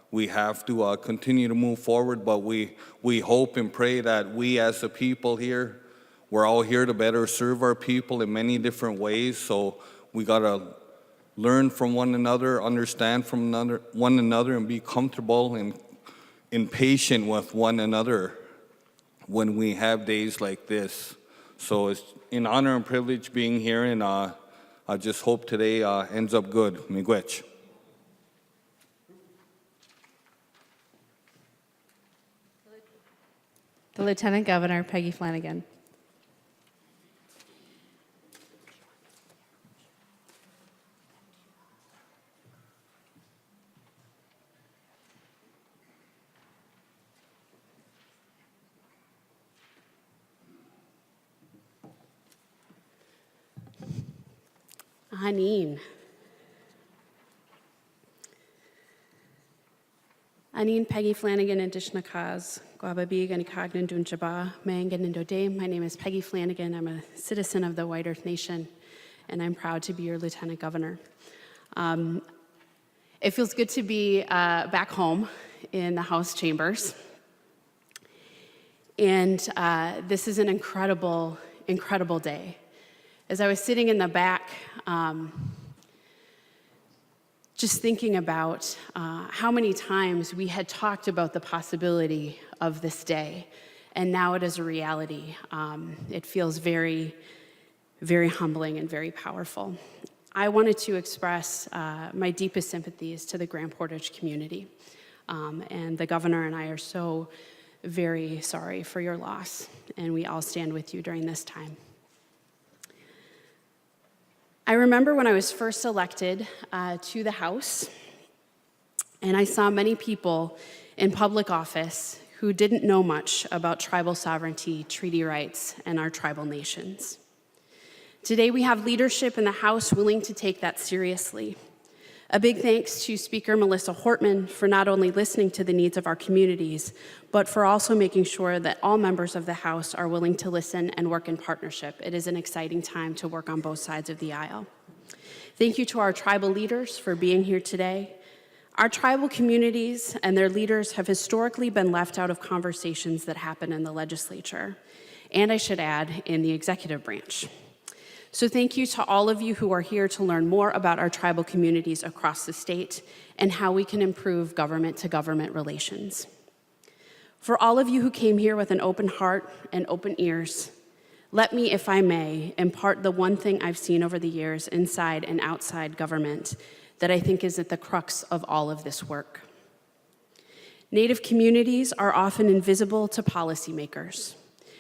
we have to continue to move forward, but we hope and pray that we as a people here, we're all here to better serve our people in many different ways, so we gotta learn from one another, understand from one another, and be comfortable and patient with one another when we have days like this. So it's an honor and privilege being here, and I just hope today ends up good. Miigwech. The Lieutenant Governor Peggy Flanagan. Aneen Peggy Flanagan and Dishnakaz, Gwababig and Cognan Dunjaba, Mangan and Dode. My name is Peggy Flanagan. I'm a citizen of the White Earth Nation, and I'm proud to be your Lieutenant Governor. It feels good to be back home in the House chambers. And this is an incredible, incredible day. As I was sitting in the back, just thinking about how many times we had talked about the possibility of this day, and now it is a reality. It feels very, very humbling and very powerful. I wanted to express my deepest sympathies to the Grand Portage community, and the governor and I are so very sorry for your loss, and we all stand with you during this time. I remember when I was first elected to the House, and I saw many people in public office who didn't know much about tribal sovereignty, treaty rights, and our tribal nations. Today we have leadership in the House willing to take that seriously. A big thanks to Speaker Melissa Hortman for not only listening to the needs of our communities, but for also making sure that all members of the House are willing to listen and work in partnership. It is an exciting time to work on both sides of the aisle. Thank you to our tribal leaders for being here today, Our tribal communities and their leaders have historically been left out of conversations that happen in the legislature, and I should add, in the executive branch. So thank you to all of you who are here to learn more about our tribal communities across the state and how we can improve government-to-government relations. For all of you who came here with an open heart and open ears, let me, if I may, impart the one thing I've seen over the years inside and outside government that I think is at the crux of all of this work. Native communities are often invisible to policymakers,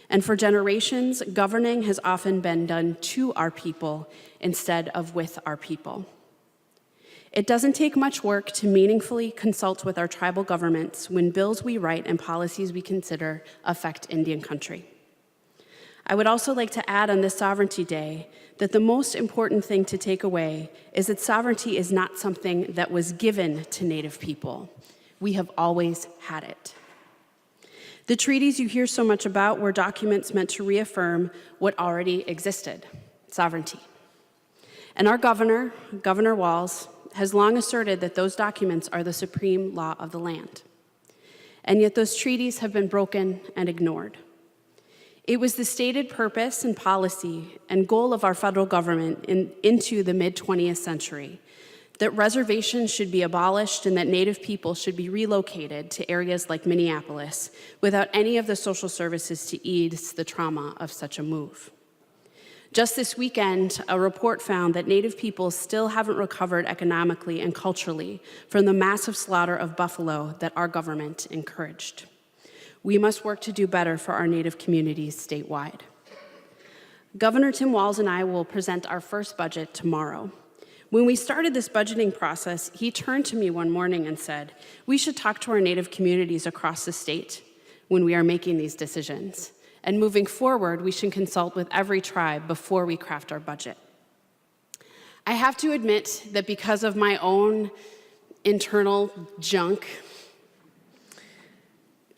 and for generations, governing has often been done to our people instead of with our people. It doesn't take much work to meaningfully consult with our tribal governments when bills we write and policies we consider affect Indian country. I would also like to add on this Sovereignty Day that the most important thing to take away is that sovereignty is not something that was given to Native people. We have always had it. The treaties you hear so much about were documents meant to reaffirm what already existed, sovereignty. And our governor, Governor Walz, has long asserted that those documents are the supreme law of the land. And yet those treaties have been broken and ignored. It was the stated purpose and policy and goal of our federal government into the mid-20th century that reservations should be abolished and that Native people should be relocated to areas like Minneapolis without any of the social services to ease the trauma of such a move. Just this weekend, a report found that Native people still haven't recovered economically and culturally from the massive slaughter of buffalo that our government encouraged. We must work to do better for our Native communities statewide. Governor Tim Walz and I will present our first budget tomorrow. When we started this budgeting process, he turned to me one morning and said, "We should talk to our Native communities across the state when we are making these decisions. And moving forward, we should consult with every tribe before we craft our budget." I have to admit that because of my own internal junk,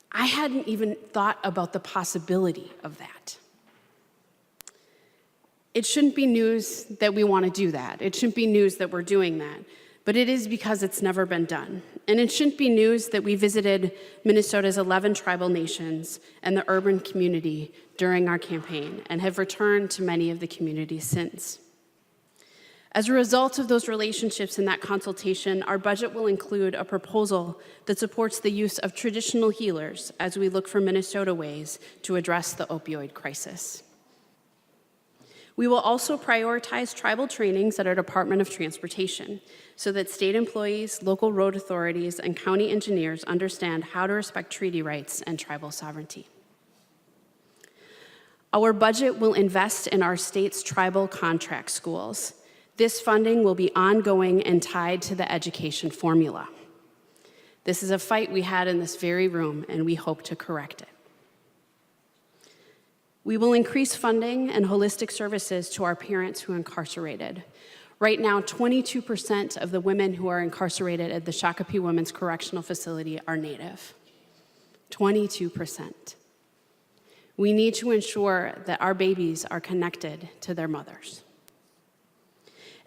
I hadn't even thought about the possibility of that. It shouldn't be news that we want to do that. It shouldn't be news that we're doing that. But it is because it's never been done. And it shouldn't be news that we visited Minnesota's 11 tribal nations and the urban community during our campaign and have returned to many of the communities since. As a result of those relationships and that consultation, our budget will include a proposal that supports the use of traditional healers as we look for Minnesota ways to address the opioid crisis. We will also prioritize tribal trainings at our Department of Transportation so that state employees, local road authorities, and county engineers understand how to respect treaty rights and tribal sovereignty. Our budget will invest in our state's tribal contract schools. This funding will be ongoing and tied to the education formula. This is a fight we had in this very room, and we hope to correct it. We will increase funding and holistic services to our parents who are incarcerated. Right now, 22% of the women who are incarcerated at the Shakopee Women's Correctional Facility are Native. 22%. We need to ensure that our babies are connected to their mothers.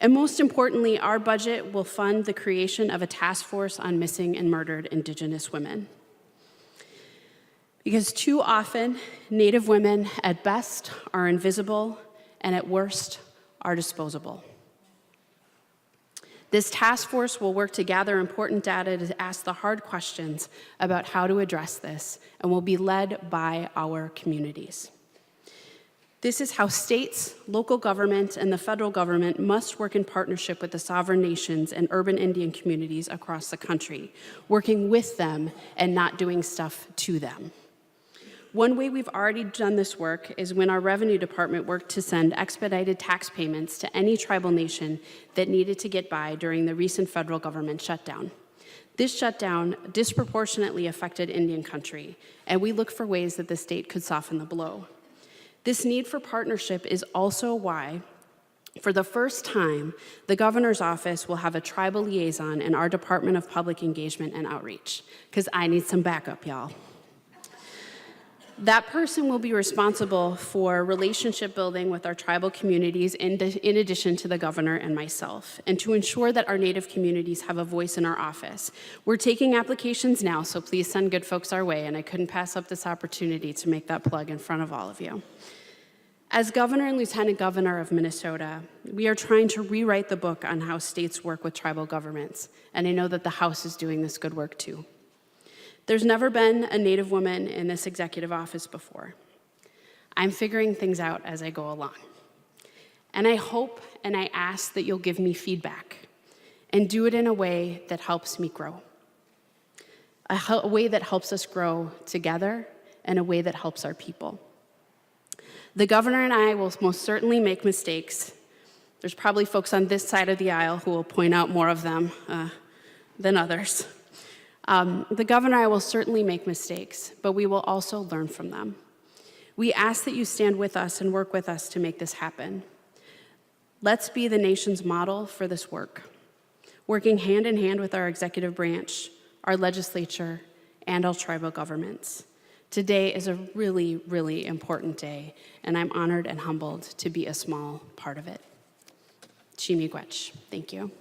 And most importantly, our budget will fund the creation of a task force on missing and murdered Indigenous women. Because too often, Native women at best are invisible and at worst are disposable. This task force will work to gather important data to ask the hard questions about how to address this and will be led by our communities. This is how states, local government, and the federal government must work in partnership with the sovereign nations and urban Indian communities across the country, working with them and not doing stuff to them. One way we've already done this work is when our revenue department worked to send expedited tax payments to any tribal nation that needed to get by during the recent federal government shutdown. This shutdown disproportionately affected Indian country, and we look for ways that the state could soften the blow. This need for partnership is also why, for the first time, the governor's office will have a tribal liaison in our Department of Public Engagement and Outreach, because I need some backup, y'all. That person will be responsible for relationship building with our tribal communities in addition to the governor and myself, and to ensure that our Native communities have a voice in our office. We're taking applications now, so please send good folks our way, and I couldn't pass up this opportunity to make that plug in front of all of you. As Governor and Lieutenant Governor of Minnesota, we are trying to rewrite the book on how states work with tribal governments, and I know that the House is doing this good work too. There's never been a Native woman in this executive office before. I'm figuring things out as I go along. And I hope and I ask that you'll give me feedback and do it in a way that helps me grow. A way that helps us grow together and a way that helps our people. The governor and I will most certainly make mistakes. There's probably folks on this side of the aisle who will point out more of them than others. The governor and I will certainly make mistakes, but we will also learn from them. We ask that you stand with us and work with us to make this happen. Let's be the nation's model for this work, working hand in hand with our executive branch, our legislature, and our tribal governments. Today is a really, really important day, and I'm honored and humbled to be a small part of it. Chimigwech, thank you.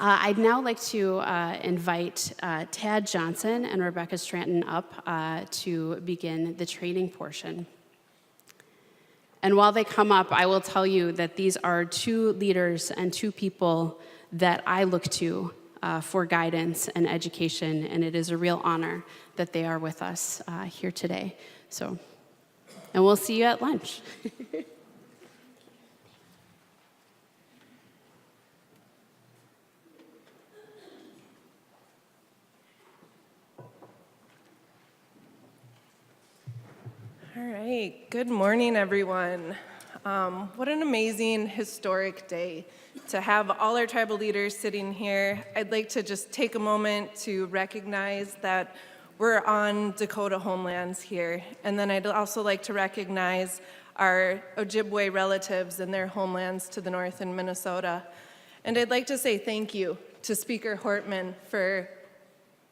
I'd now like to invite Tad Johnson and Rebecca Stranton up to begin the training portion. And while they come up, I will tell you that these are two leaders and two people that I look to for guidance and education, and it is a real honor that they are with us here today. And we'll see you at lunch. All right, good morning, everyone. What an amazing, historic day to have all our tribal leaders sitting here. I'd like to just take a moment to recognize that we're on Dakota homelands here. And then I'd also like to recognize our Ojibwe relatives and their homelands to the north in Minnesota. And I'd like to say thank you to Speaker Hortman for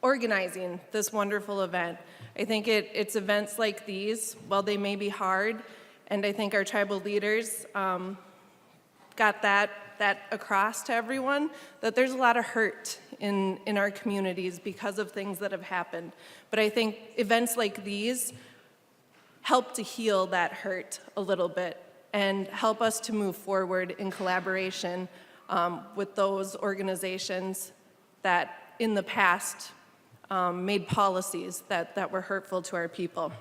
organizing this wonderful event. I think it's events like these, while they may be hard, and I think our tribal leaders got that across to everyone, that there's a lot of hurt in our communities because of things that have happened. But I think events like these help to heal that hurt a little bit and help us to move forward in collaboration with those organizations that in the past made policies that were hurtful to our people.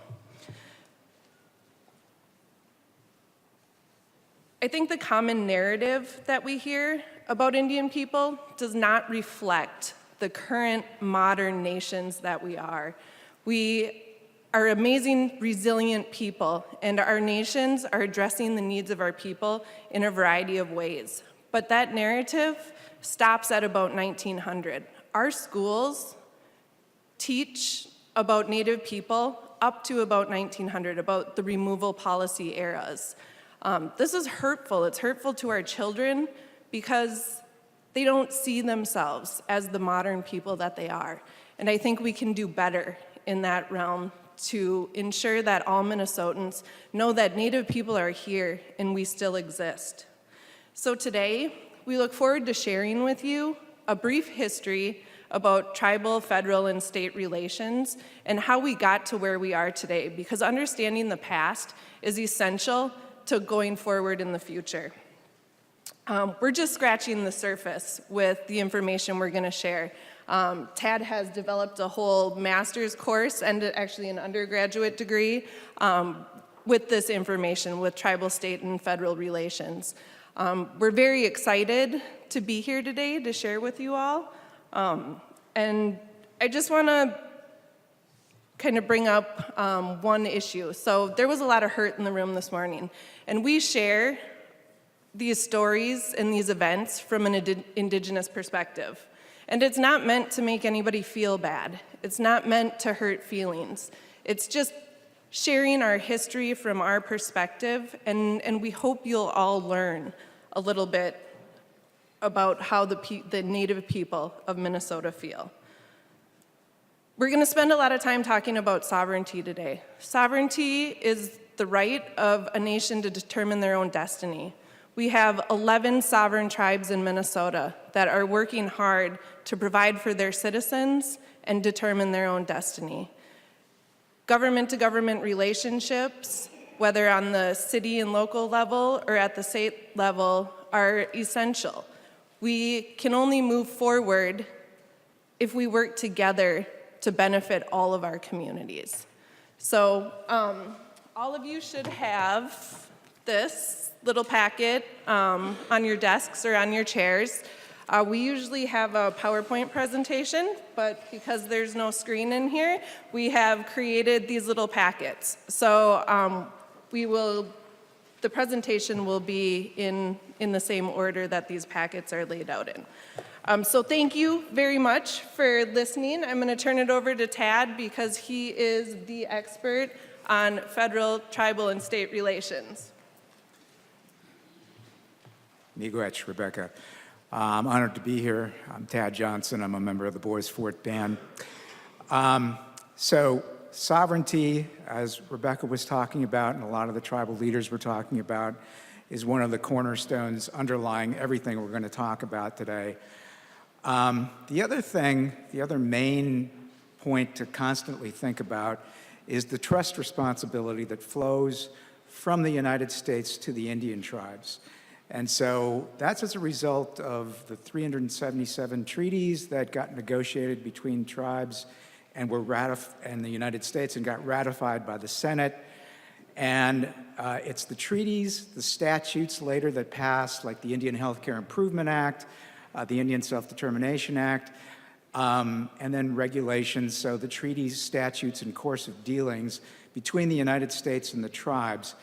I think the common narrative that we hear about Indian people does not reflect the current modern nations that we are. We are amazing, resilient people, and our nations are addressing the needs of our people in a variety of ways. But that narrative stops at about 1900. Our schools teach about Native people up to about 1900, about the removal policy eras. This is hurtful. It's hurtful to our children because they don't see themselves as the modern people that they are. And I think we can do better in that realm to ensure that all Minnesotans know that Native people are here and we still exist. So today, we look forward to sharing with you a brief history about tribal, federal, and state relations and how we got to where we are today, because understanding the past is essential to going forward in the future. We're just scratching the surface with the information we're gonna share. Tad has developed a whole master's course and actually an undergraduate degree with this information, with tribal, state, and federal relations. We're very excited to be here today to share with you all. And I just want to kind of bring up one issue. So there was a lot of hurt in the room this morning, and we share these stories and these events from an Indigenous perspective. And it's not meant to make anybody feel bad. It's not meant to hurt feelings. It's just sharing our history from our perspective, and we hope you'll all learn a little bit about how the Native people of Minnesota feel. We're going to spend a lot of time talking about sovereignty today. Sovereignty is the right of a nation to determine their own destiny. We have 11 sovereign tribes in Minnesota that are working hard to provide for their citizens and determine their own destiny. Government-to-government relationships, whether on the city and local level or at the state level, are essential. We can only move forward if we work together to benefit all of our communities. So all of you should have this little packet on your desks or on your chairs. We usually have a PowerPoint presentation, but because there's no screen in here, we have created these little packets. So the presentation will be in the same order that these packets are laid out in. So thank you very much for listening. I'm going to turn it over to Tad because he is the expert on federal, tribal, and state relations. Miigwech, Rebecca. I'm honored to be here. I'm Tad Johnson. I'm a member of the Boys Fort Band. So sovereignty, as Rebecca was talking about and a lot of the tribal leaders were talking about, is one of the cornerstones underlying everything we're going to talk about today. The other main point to constantly think about is the trust responsibility that flows from the United States to the Indian tribes. And so that's as a result of the 377 treaties that got negotiated between tribes and were ratified in the United States and got ratified by the Senate. And it's the treaties, the statutes later that passed, like the Indian Healthcare Improvement Act, the Indian Self-Determination Act, and then regulations, so the treaties, statutes, and course of dealings between the United States and the tribes.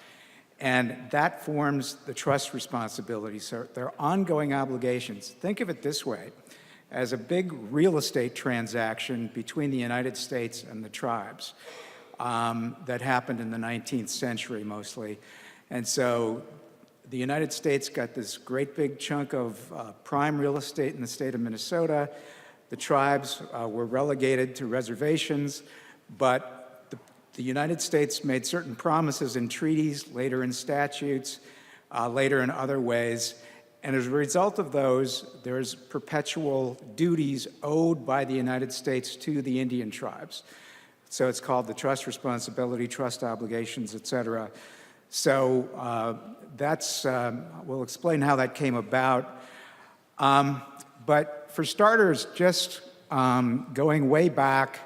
And that forms the trust responsibility. So there are ongoing obligations. Think of it this way, as a big real estate transaction between the United States and the tribes that happened in the 19th century mostly. And so the United States got this great big chunk of prime real estate in the state of Minnesota. The tribes were relegated to reservations, but the United States made certain promises in treaties, later in statutes, later in other ways. And as a result of those, there's perpetual duties owed by the United States to the Indian tribes. So it's called the trust responsibility, trust obligations, et cetera. So we'll explain how that came about. But for starters, just going way back,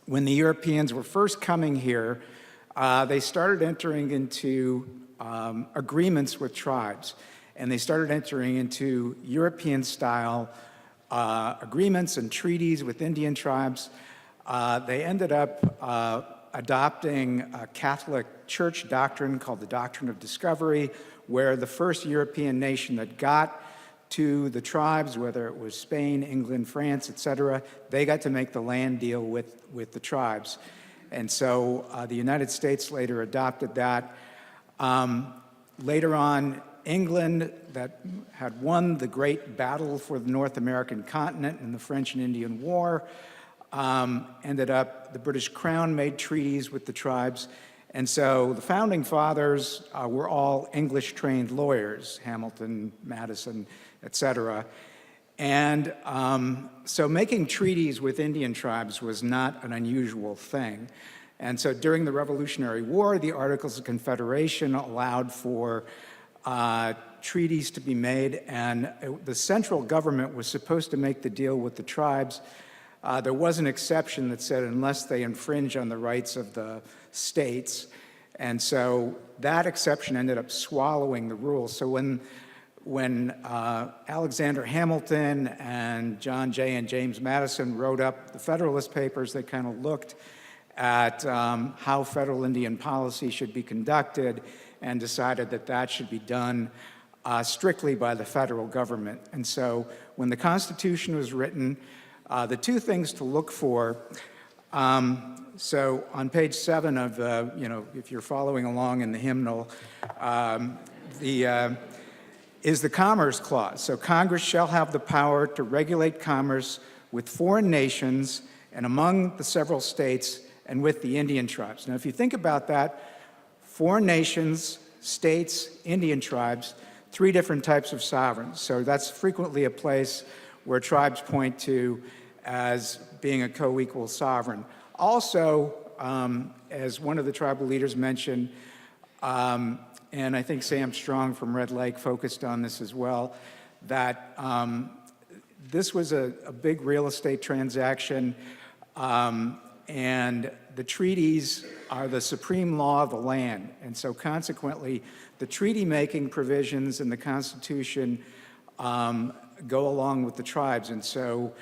when the Europeans were first coming here, they started entering into agreements with tribes. And they started entering into European-style agreements and treaties with Indian tribes. They ended up adopting a Catholic Church doctrine called the Doctrine of Discovery, where the first European nation that got to the tribes, whether it was Spain, England, France, et cetera, they got to make the land deal with the tribes. And so the United States later adopted that. Later on, England, that had won the great battle for the North American continent in the French and Indian War, ended up, the British Crown made treaties with the tribes. And so the founding fathers were all English-trained lawyers, Hamilton, Madison, et cetera. And so making treaties with Indian tribes was not an unusual thing. And so during the Revolutionary War, the Articles of Confederation allowed for treaties to be made, and the central government was supposed to make the deal with the tribes. There was an exception that said unless they infringe on the rights of the states. And so that exception ended up swallowing the rule. So when Alexander Hamilton and John Jay and James Madison wrote up the Federalist Papers, they kind of looked at how federal Indian policy should be conducted and decided that that should be done strictly by the federal government. And so when the Constitution was written, the two things to look for, so on page 7 of the, if you're following along in the hymnal, is the Commerce Clause. So Congress shall have the power to regulate commerce with foreign nations and among the several states and with the Indian tribes. Now, if you think about that, 4 nations, states, Indian tribes, 3 different types of sovereigns. So that's frequently a place where tribes point to as being a co-equal sovereign. Also, as one of the tribal leaders mentioned, and I think Sam Strong from Red Lake focused on this as well, that this was a big real estate transaction, and the treaties are the supreme law of the land. And so consequently, the treaty-making provisions in the Constitution go along with the tribes. And so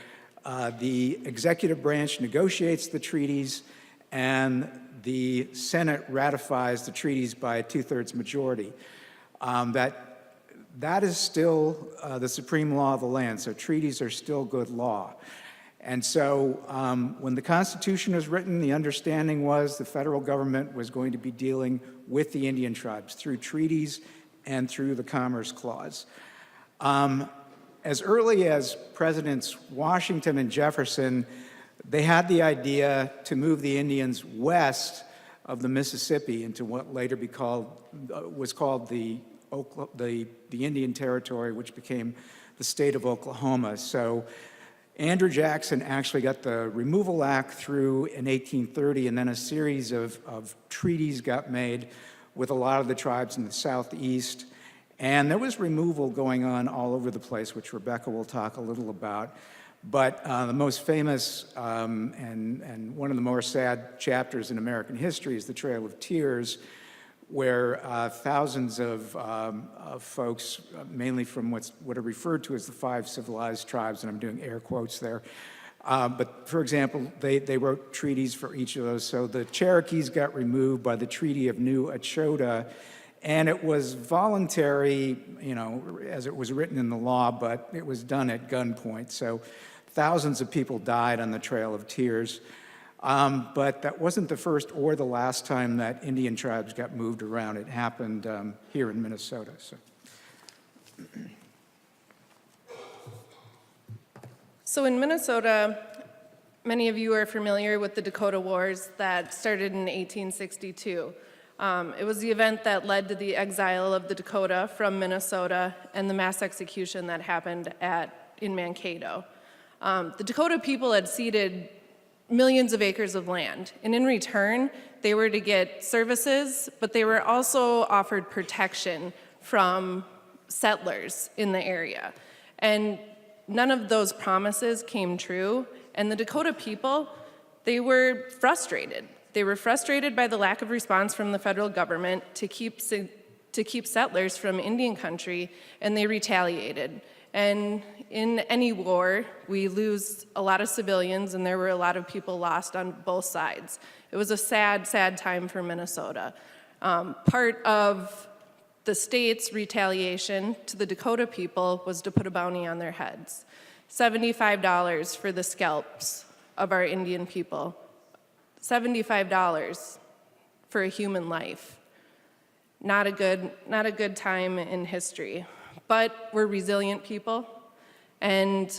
the executive branch negotiates the treaties, and the Senate ratifies the treaties by a 2/3 majority. That is still the supreme law of the land, so treaties are still good law. And so when the Constitution was written, the understanding was the federal government was going to be dealing with the Indian tribes through treaties and through the Commerce Clause. As early as Presidents Washington and Jefferson, they had the idea to move the Indians west of the Mississippi into what later was called the Indian Territory, which became the state of Oklahoma. So Andrew Jackson actually got the Removal Act through in 1830, and then a series of treaties got made with a lot of the tribes in the southeast. And there was removal going on all over the place, which Rebecca will talk a little about. But the most famous and one of the more sad chapters in American history is the Trail of Tears, where thousands of folks, mainly from what are referred to as the 5 civilized tribes, and I'm doing air quotes there, but for example, they wrote treaties for each of those. So the Cherokees got removed by the Treaty of New Echota, and it was voluntary, as it was written in the law, but it was done at gunpoint. So thousands of people died on the Trail of Tears. But that wasn't the first or the last time that Indian tribes got moved around. It happened here in Minnesota. So in Minnesota, many of you are familiar with the Dakota Wars that started in 1862. It was the event that led to the exile of the Dakota from Minnesota and the mass execution that happened in Mankato. The Dakota people had ceded millions of acres of land, and in return, they were to get services, but they were also offered protection from settlers in the area. And none of those promises came true, and the Dakota people, they were frustrated. They were frustrated by the lack of response from the federal government to keep settlers from Indian country, and they retaliated. And in any war, we lose a lot of civilians, and there were a lot of people lost on both sides. It was a sad, sad time for Minnesota. Part of the state's retaliation to the Dakota people was to put a bounty on their heads. $75 for the scalps of our Indian people. $75 for a human life. Not a good time in history. But we're resilient people, and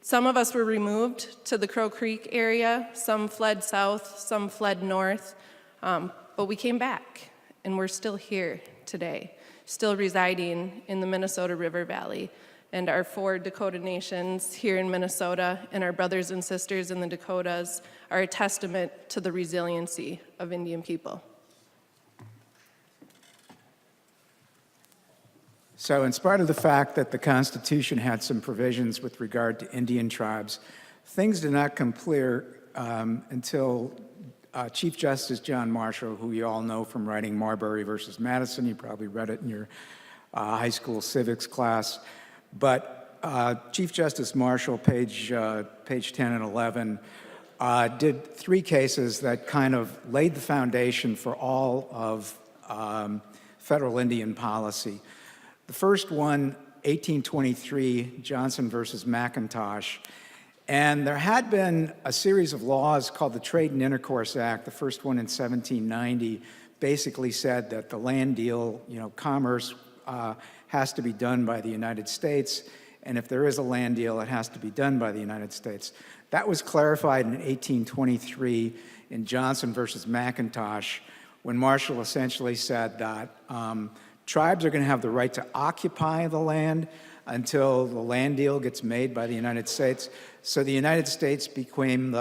some of us were removed to the Crow Creek area, some fled south, some fled north, but we came back, and we're still here today, still residing in the Minnesota River Valley. And our 4 Dakota nations here in Minnesota and our brothers and sisters in the Dakotas are a testament to the resiliency of Indian people. So in spite of the fact that the Constitution had some provisions with regard to Indian tribes, things did not come clear until Chief Justice John Marshall, who you all know from writing Marbury versus Madison. You probably read it in your high school civics class. But Chief Justice Marshall, page 10 and 11, did 3 cases that kind of laid the foundation for all of federal Indian policy. The first one, 1823, Johnson versus McIntosh. And there had been a series of laws called the Trade and Intercourse Act. The first one in 1790 basically said that the land deal, commerce has to be done by the United States. and if there is a land deal, it has to be done by the United States. That was clarified in 1823 in Johnson versus McIntosh, when Marshall essentially said that tribes are going to have the right to occupy the land until the land deal gets made by the United States. So the United States became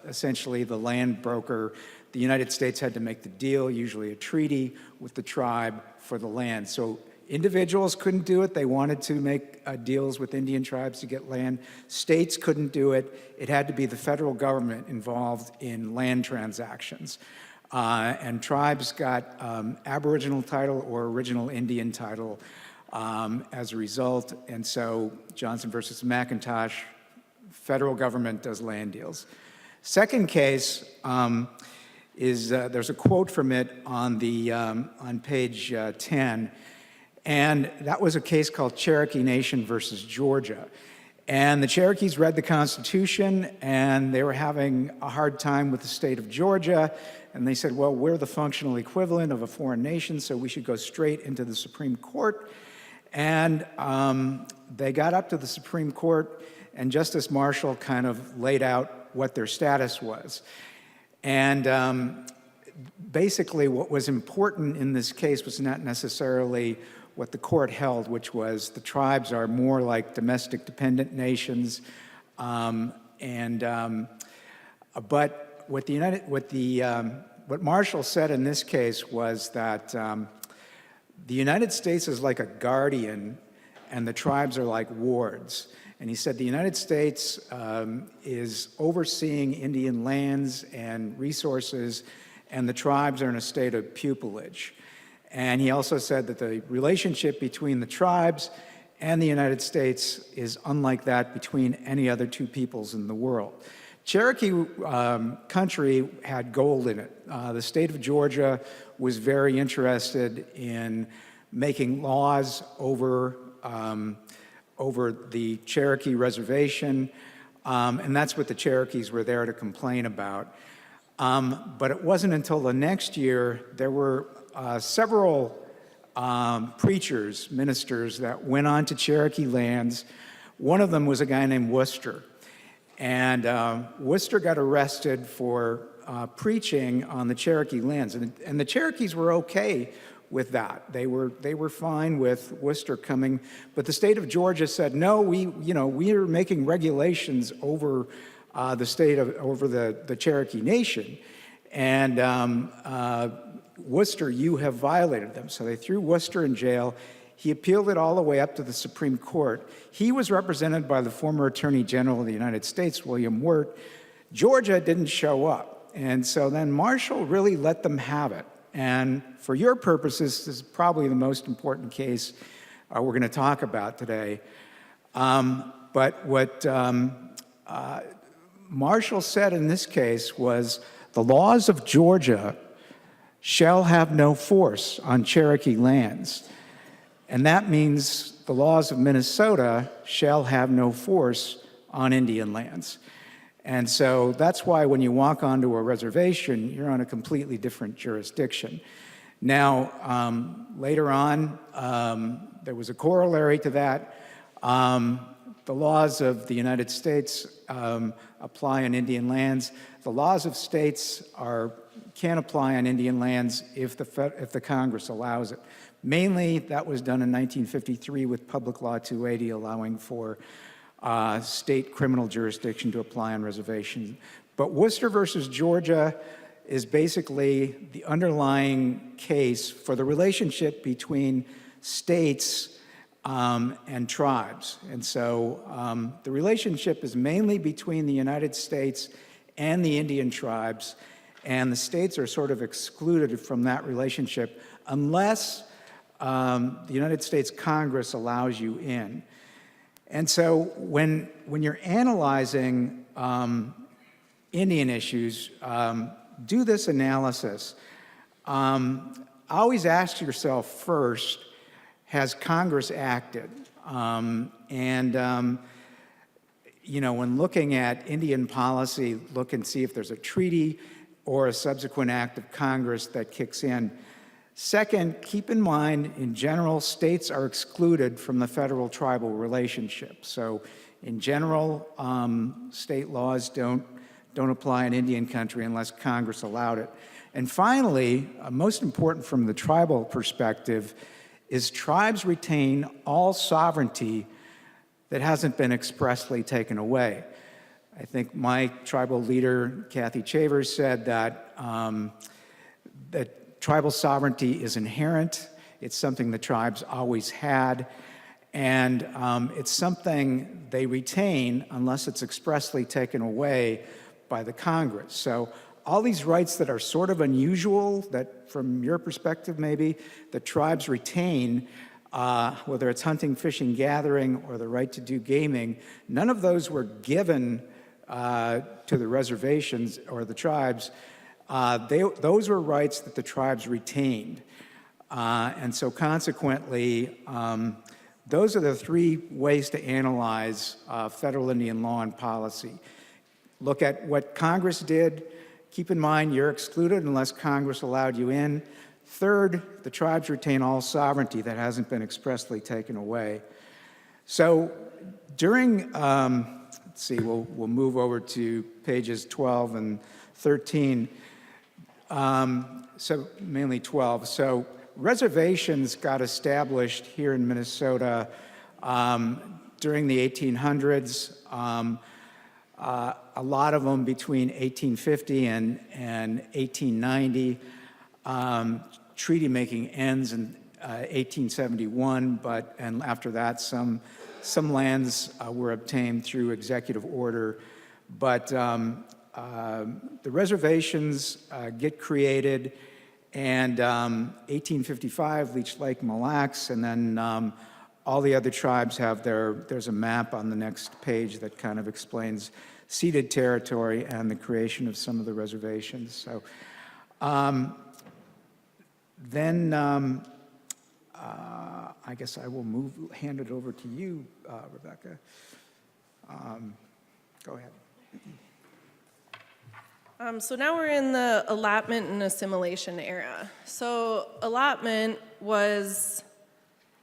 essentially the land broker. The United States had to make the deal, usually a treaty, with the tribe for the land. So individuals couldn't do it. They wanted to make deals with Indian tribes to get land. States couldn't do it. It had to be the federal government involved in land transactions. And tribes got Aboriginal title or original Indian title as a result. And so Johnson versus McIntosh, federal government does land deals. Second case is there's a quote from it on page 10, and that was a case called Cherokee Nation versus Georgia. And the Cherokees read the Constitution, and they were having a hard time with the state of Georgia, and they said, well, we're the functional equivalent of a foreign nation, so we should go straight into the Supreme Court. And they got up to the Supreme Court, and Justice Marshall kind of laid out what their status was. And basically what was important in this case was not necessarily what the court held, which was the tribes are more like domestic dependent nations. But what Marshall said in this case was that the United States is like a guardian and the tribes are like wards. And he said the United States is overseeing Indian lands and resources, and the tribes are in a state of pupillage. And he also said that the relationship between the tribes and the United States is unlike that between any other two peoples in the world. Cherokee country had gold in it. The state of Georgia was very interested in making laws over the Cherokee reservation, and that's what the Cherokees were there to complain about. But it wasn't until the next year there were several preachers, ministers that went on to Cherokee lands. One of them was a guy named Worcester. And Worcester got arrested for preaching on the Cherokee lands. And the Cherokees were okay with that. They were fine with Worcester coming. But the state of Georgia said, no, we are making regulations over the Cherokee Nation. And Worcester, you have violated them. So they threw Worcester in jail. He appealed it all the way up to the Supreme Court. He was represented by the former Attorney General of the United States, William Wirt. Georgia didn't show up. And so then Marshall really let them have it. And for your purposes, this is probably the most important case we're going to talk about today. But what Marshall said in this case was, the laws of Georgia shall have no force on Cherokee lands. And that means the laws of Minnesota shall have no force on Indian lands. And so that's why when you walk onto a reservation, you're on a completely different jurisdiction. Now, later on, there was a corollary to that. The laws of the United States apply on Indian lands. The laws of states can't apply on Indian lands if the Congress allows it. Mainly, that was done in 1953 with Public Law 280, allowing for state criminal jurisdiction to apply on reservations. But Worcester versus Georgia is basically the underlying case for the relationship between states and tribes. And so the relationship is mainly between the United States and the Indian tribes, and the states are sort of excluded from that relationship unless the United States Congress allows you in. And so when you're analyzing Indian issues, do this analysis. Always ask yourself first, has Congress acted? When looking at Indian policy, look and see if there's a treaty or a subsequent act of Congress that kicks in. Second, keep in mind, in general, states are excluded from the federal tribal relationship. So in general, state laws don't apply in Indian country unless Congress allowed it. And finally, most important from the tribal perspective, is tribes retain all sovereignty that hasn't been expressly taken away. I think my tribal leader, Kathy Chavers, said that tribal sovereignty is inherent. It's something the tribes always had, and it's something they retain unless it's expressly taken away by the Congress. So all these rights that are sort of unusual, that from your perspective maybe, the tribes retain, whether it's hunting, fishing, gathering, or the right to do gaming, none of those were given to the reservations or the tribes. Those were rights that the tribes retained. And so consequently, those are the three ways to analyze federal Indian law and policy. Look at what Congress did. Keep in mind, you're excluded unless Congress allowed you in. Third, the tribes retain all sovereignty that hasn't been expressly taken away. So during, let's see, we'll move over to pages 12 and 13. So mainly 12. So reservations got established here in Minnesota during the 1800s. A lot of them between 1850 and 1890. Treaty making ends in 1871, and after that, some lands were obtained through executive order. But the reservations get created, and 1855, Leech Lake, Mille Lacs, and then all the other tribes have there's a map on the next page that kind of explains ceded territory and the creation of some of the reservations. So then I guess I will hand it over to you, Rebecca. Go ahead. So now we're in the allotment and assimilation era. So allotment was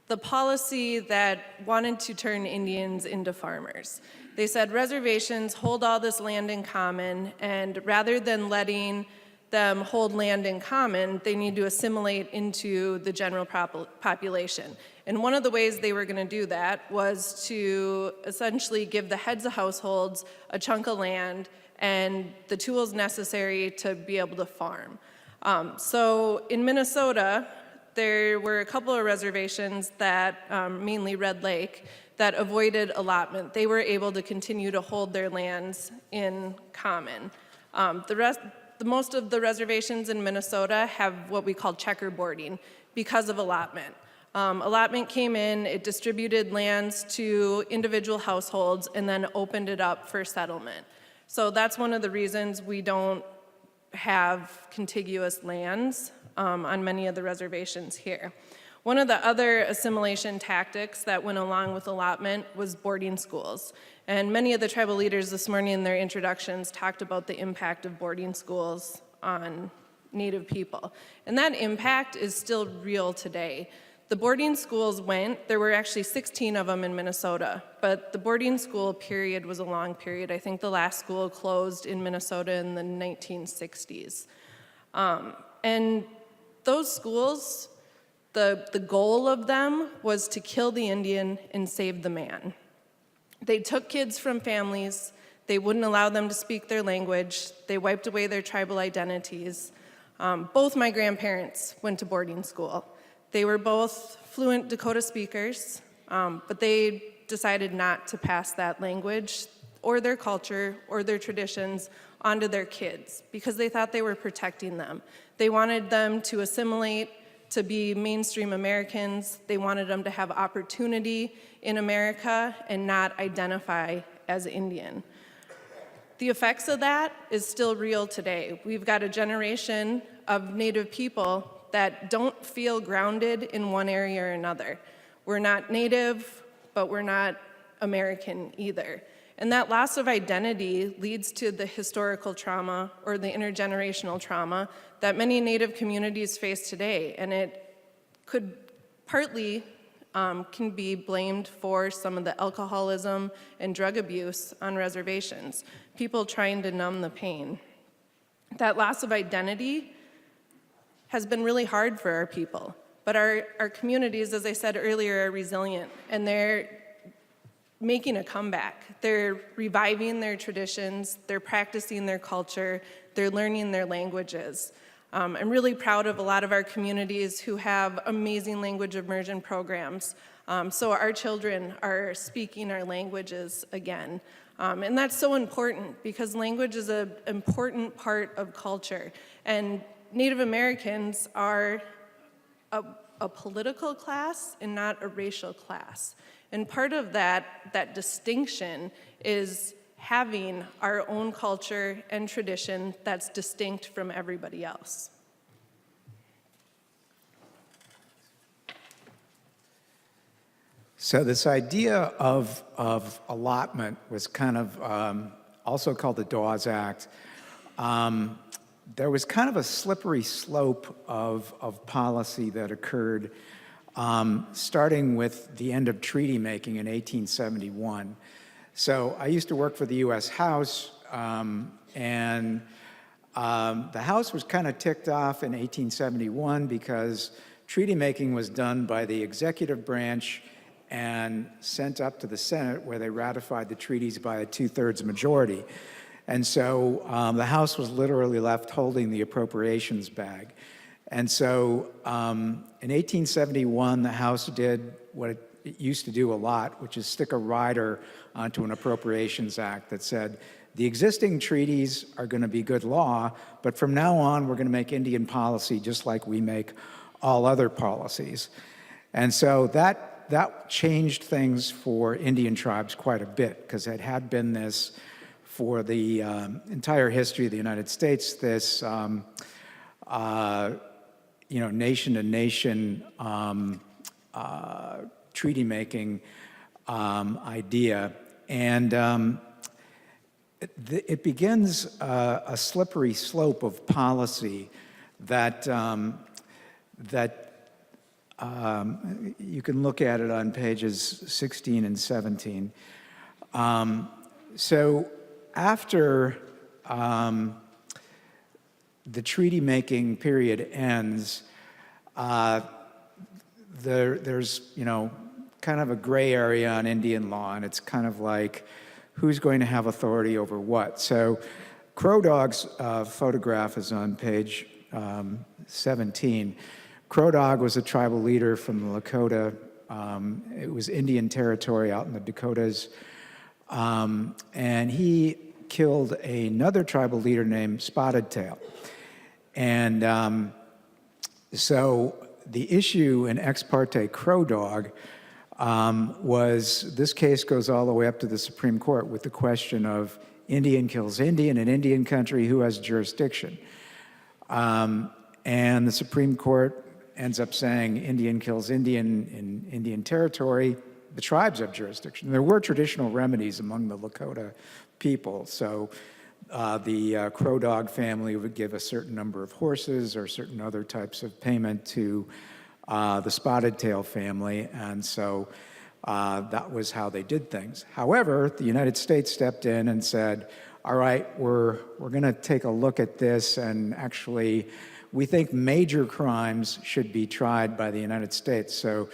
the policy that wanted to turn Indians into farmers. They said reservations hold all this land in common, and rather than letting them hold land in common, they need to assimilate into the general population. And one of the ways they were going to do that was to essentially give the heads of households a chunk of land and the tools necessary to be able to farm. So in Minnesota, there were a couple of reservations that, mainly Red Lake, that avoided allotment. They were able to continue to hold their lands in common. Most of the reservations in Minnesota have what we call checkerboarding because of allotment. Allotment came in, it distributed lands to individual households, and then opened it up for settlement. So that's one of the reasons we don't have contiguous lands on many of the reservations here. One of the other assimilation tactics that went along with allotment was boarding schools. And many of the tribal leaders this morning in their introductions talked about the impact of boarding schools on Native people. And that impact is still real today. The boarding schools there were actually 16 of them in Minnesota, but the boarding school period was a long period. I think the last school closed in Minnesota in the 1960s. And those schools, the goal of them was to kill the Indian and save the man. They took kids from families, they wouldn't allow them to speak their language, they wiped away their tribal identities. Both my grandparents went to boarding school. They were both fluent Dakota speakers, but they decided not to pass that language or their culture or their traditions onto their kids because they thought they were protecting them. They wanted them to assimilate, to be mainstream Americans. They wanted them to have opportunity in America and not identify as Indian. The effects of that is still real today. We've got a generation of Native people that don't feel grounded in one area or another. We're not Native, but we're not American either. And that loss of identity leads to the historical trauma or the intergenerational trauma that many Native communities face today. And it could partly can be blamed for some of the alcoholism and drug abuse on reservations, people trying to numb the pain. That loss of identity has been really hard for our people, but our communities, as I said earlier, are resilient, and they're making a comeback. They're reviving their traditions, they're practicing their culture, they're learning their languages. I'm really proud of a lot of our communities who have amazing language immersion programs. So our children are speaking our languages again. And that's so important because language is an important part of culture. And Native Americans are a political class and not a racial class. And part of that distinction is having our own culture and tradition that's distinct from everybody else. So this idea of allotment was kind of also called the Dawes Act. There was kind of a slippery slope of policy that occurred starting with the end of treaty making in 1871. So I used to work for the U.S. House, and the House was kind of ticked off in 1871 because treaty making was done by the executive branch and sent up to the Senate, where they ratified the treaties by a 2/3 majority. And so the House was literally left holding the appropriations bag. And so in 1871, the House did what it used to do a lot, which is stick a rider onto an Appropriations Act that said, the existing treaties are going to be good law, but from now on, we're going to make Indian policy just like we make all other policies. And so that changed things for Indian tribes quite a bit, because it had been this, for the entire history of the United States, this nation-to-nation treaty-making idea. And it begins a slippery slope of policy that you can look at it on pages 16 and 17. So after the treaty-making period ends, there's kind of a gray area on Indian law, and it's kind of like who's going to have authority over what. So Crow Dog's photograph is on page 17. Crow Dog was a tribal leader from the Lakota. It was Indian territory out in the Dakotas. And he killed another tribal leader named Spotted Tail. And so the issue in Ex parte Crow Dog was, this case goes all the way up to the Supreme Court with the question of Indian kills Indian in Indian country, who has jurisdiction? And the Supreme Court ends up saying Indian kills Indian in Indian territory, the tribes have jurisdiction. There were traditional remedies among the Lakota people. So the Crow Dog family would give a certain number of horses or certain other types of payment to the Spotted Tail family. And so that was how they did things. However, the United States stepped in and said, all right, we're going to take a look at this, and actually we think major crimes should be tried by the United States. So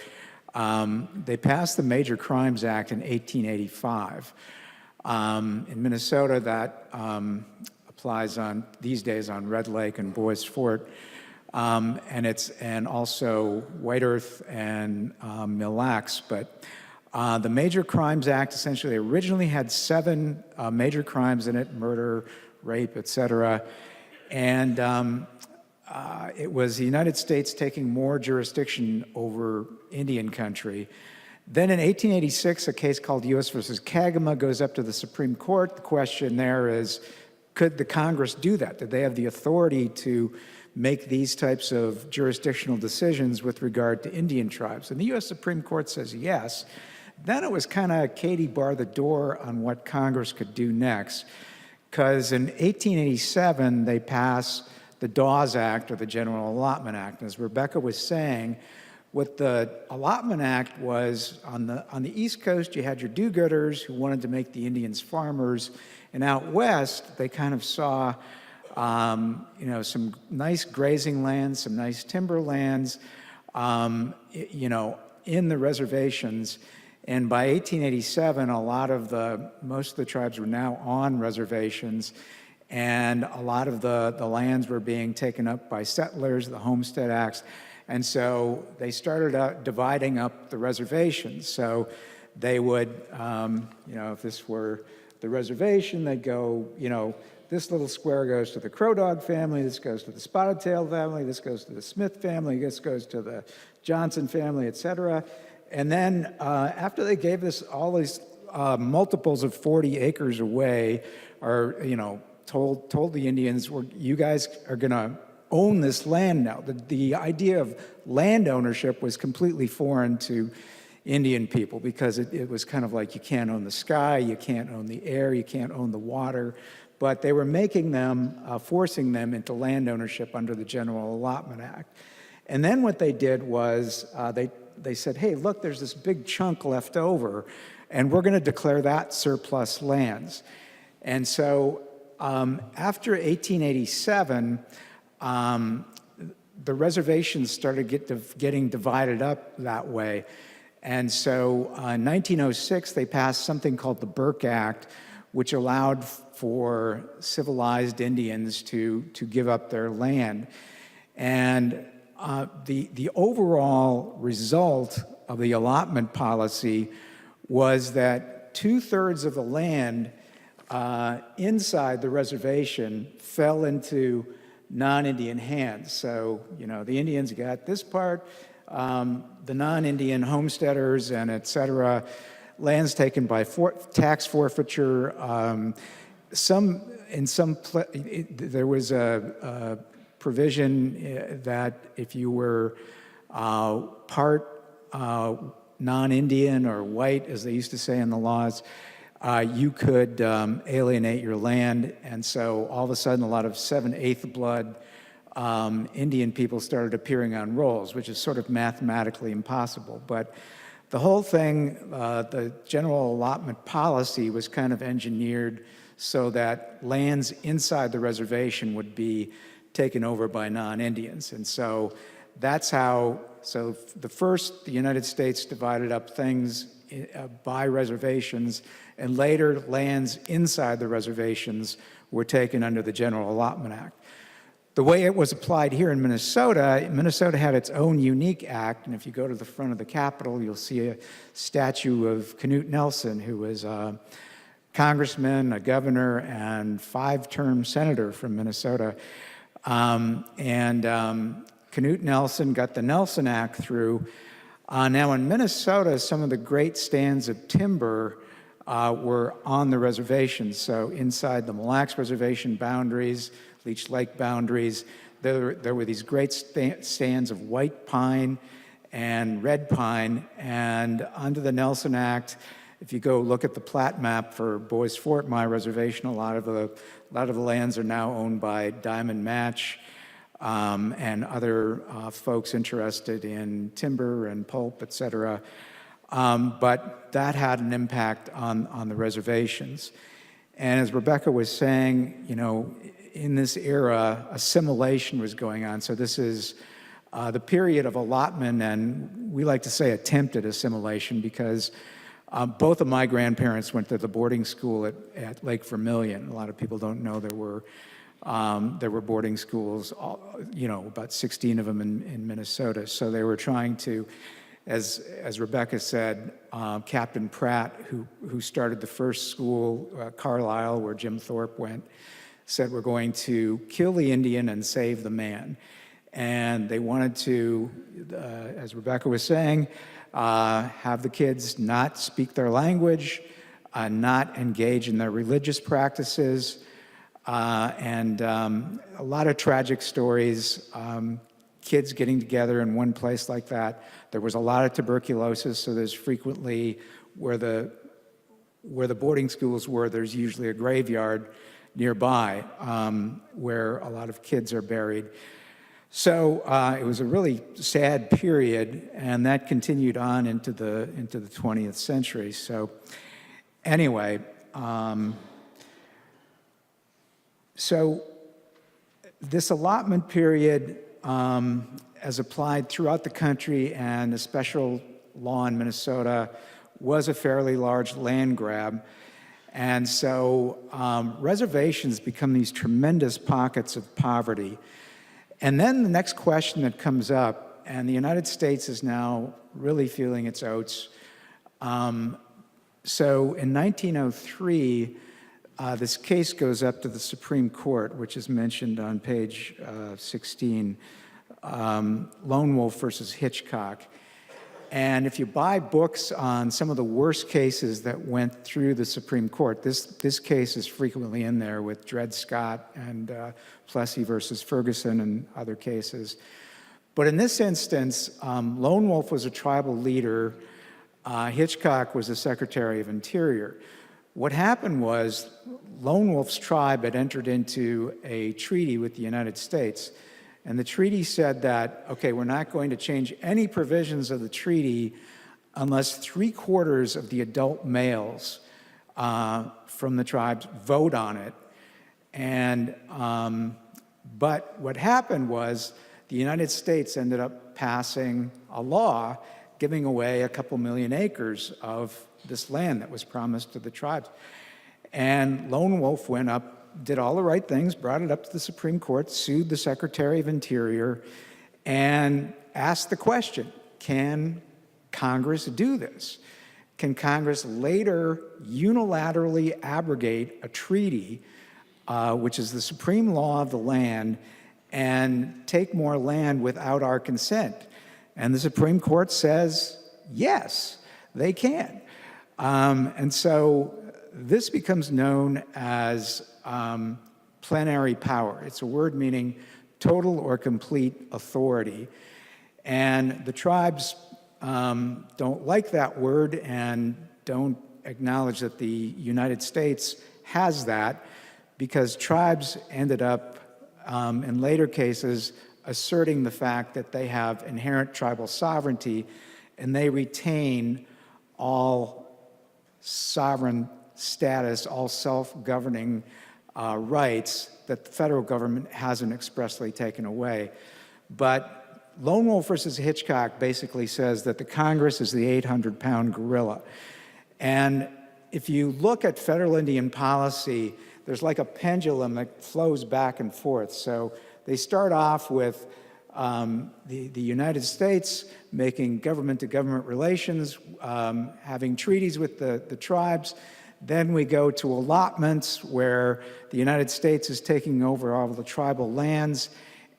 they passed the Major Crimes Act in 1885. In Minnesota, that applies on these days on Red Lake and Bois Fort, and also White Earth and Mille Lacs. But the Major Crimes Act essentially originally had 7 major crimes in it: murder, rape, etc. And it was the United States taking more jurisdiction over Indian country. Then in 1886, a case called U.S. versus Kagama goes up to the Supreme Court. The question there is, could the Congress do that? Did they have the authority to make these types of jurisdictional decisions with regard to Indian tribes? And the U.S. Supreme Court says yes. Then it was kind of Katie bar the door on what Congress could do next, because in 1887 they passed the Dawes Act, or the General Allotment Act. As Rebecca was saying, what the Allotment Act was, on the East Coast, you had your do-gooders who wanted to make the Indians farmers, and out west, they kind of saw some nice grazing lands, some nice timber lands, in the reservations. And by 1887, most of the tribes were now on reservations, and a lot of the lands were being taken up by settlers, the Homestead Acts. And so they started dividing up the reservations. So they would, if this were the reservation, they'd go, this little square goes to the Crow Dog family, this goes to the Spotted Tail family, this goes to the Smith family, this goes to the Johnson family, et cetera. And then after they gave all these multiples of 40 acres away, or, told the Indians, you guys are going to own this land now. The idea of land ownership was completely foreign to Indian people, because it was kind of like, you can't own the sky, you can't own the air, you can't own the water. But they were making them, forcing them into land ownership under the General Allotment Act. And then what they did was they said, hey, look, there's this big chunk left over, and we're going to declare that surplus lands. And so after 1887, the reservations started getting divided up that way. And so in 1906, they passed something called the Burke Act, which allowed for civilized Indians to give up their land. And the overall result of the allotment policy was that 2/3 of the land inside the reservation fell into non-Indian hands. So, the Indians got this part, the non-Indian homesteaders and et cetera, lands taken by tax forfeiture. There was a provision that if you were part non-Indian or white, as they used to say in the laws, you could alienate your land. And so all of a sudden, a lot of 7/8 blood Indian people started appearing on rolls, which is sort of mathematically impossible. But the whole thing, the general allotment policy, was kind of engineered so that lands inside the reservation would be taken over by non-Indians. And so that's how, the United States divided up things by reservations, and later lands inside the reservations were taken under the General Allotment Act. The way it was applied here in Minnesota, Minnesota had its own unique act, and if you go to the front of the Capitol, you'll see a statue of Knute Nelson, who was a congressman, a governor, and 5-term senator from Minnesota. Knute Nelson got the Nelson Act through. Now in Minnesota, some of the great stands of timber were on the reservations. So inside the Mille Lacs Reservation boundaries, Leech Lake boundaries, there were these great stands of white pine and red pine. And under the Nelson Act, if you go look at the plat map for Boys Fort, my reservation, a lot of the lands are now owned by Diamond Match and other folks interested in timber and pulp, et cetera. But that had an impact on the reservations. And as Rebecca was saying, in this era, assimilation was going on. So this is the period of allotment, and we like to say attempted assimilation, because both of my grandparents went to the boarding school at Lake Vermilion. A lot of people don't know there were boarding schools, about 16 of them in Minnesota. So they were trying to, as Rebecca said, Captain Pratt, who started the first school, Carlisle, where Jim Thorpe went, said, we're going to kill the Indian and save the man. And they wanted to, as Rebecca was saying, have the kids not speak their language, not engage in their religious practices, and a lot of tragic stories. kids getting together in one place like that. There was a lot of tuberculosis, so there's frequently where the boarding schools were, there's usually a graveyard nearby where a lot of kids are buried. So it was a really sad period, and that continued on into the 20th century. So anyway, so this allotment period, as applied throughout the country and a special law in Minnesota, was a fairly large land grab. And so reservations become these tremendous pockets of poverty. And then the next question that comes up, and the United States is now really feeling its oats. So in 1903, this case goes up to the Supreme Court, which is mentioned on page 16, Lone Wolf versus Hitchcock. And if you buy books on some of the worst cases that went through the Supreme Court, this case is frequently in there with Dred Scott and Plessy versus Ferguson and other cases. But in this instance, Lone Wolf was a tribal leader. Hitchcock was the Secretary of Interior. What happened was Lone Wolf's tribe had entered into a treaty with the United States. And the treaty said that, okay, we're not going to change any provisions of the treaty unless 3/4 of the adult males from the tribes vote on it. And, but what happened was the United States ended up passing a law giving away a couple million acres of this land that was promised to the tribes. And Lone Wolf went up, did all the right things, brought it up to the Supreme Court, sued the Secretary of Interior, and asked the question, can Congress do this? Can Congress later unilaterally abrogate a treaty, which is the supreme law of the land, and take more land without our consent? And the Supreme Court says, yes, they can. And so this becomes known as plenary power. It's a word meaning total or complete authority. And the tribes don't like that word and don't acknowledge that the United States has that, because tribes ended up, in later cases, asserting the fact that they have inherent tribal sovereignty and they retain all sovereign status, all self-governing rights that the federal government hasn't expressly taken away. But Lone Wolf versus Hitchcock basically says that the Congress is the 800-pound gorilla. And if you look at federal Indian policy, there's like a pendulum that flows back and forth. So they start off with the United States making government-to-government relations, having treaties with the tribes. Then we go to allotments where the United States is taking over all of the tribal lands,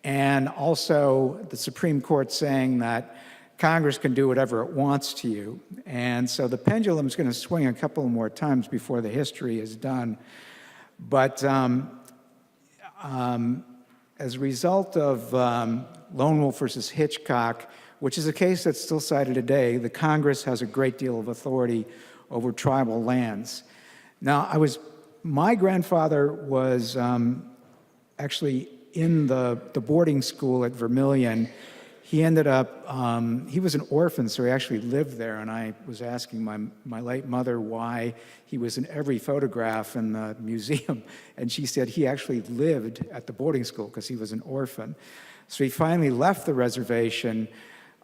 and also the Supreme Court saying that Congress can do whatever it wants to you. And so the pendulum is going to swing a couple more times before the history is done. But as a result of Lone Wolf versus Hitchcock, which is a case that's still cited today, the Congress has a great deal of authority over tribal lands. Now, my grandfather was actually in the boarding school at Vermilion. He ended up, he was an orphan, so he actually lived there, and I was asking my late mother why he was in every photograph in the museum, and she said he actually lived at the boarding school because he was an orphan. So he finally left the reservation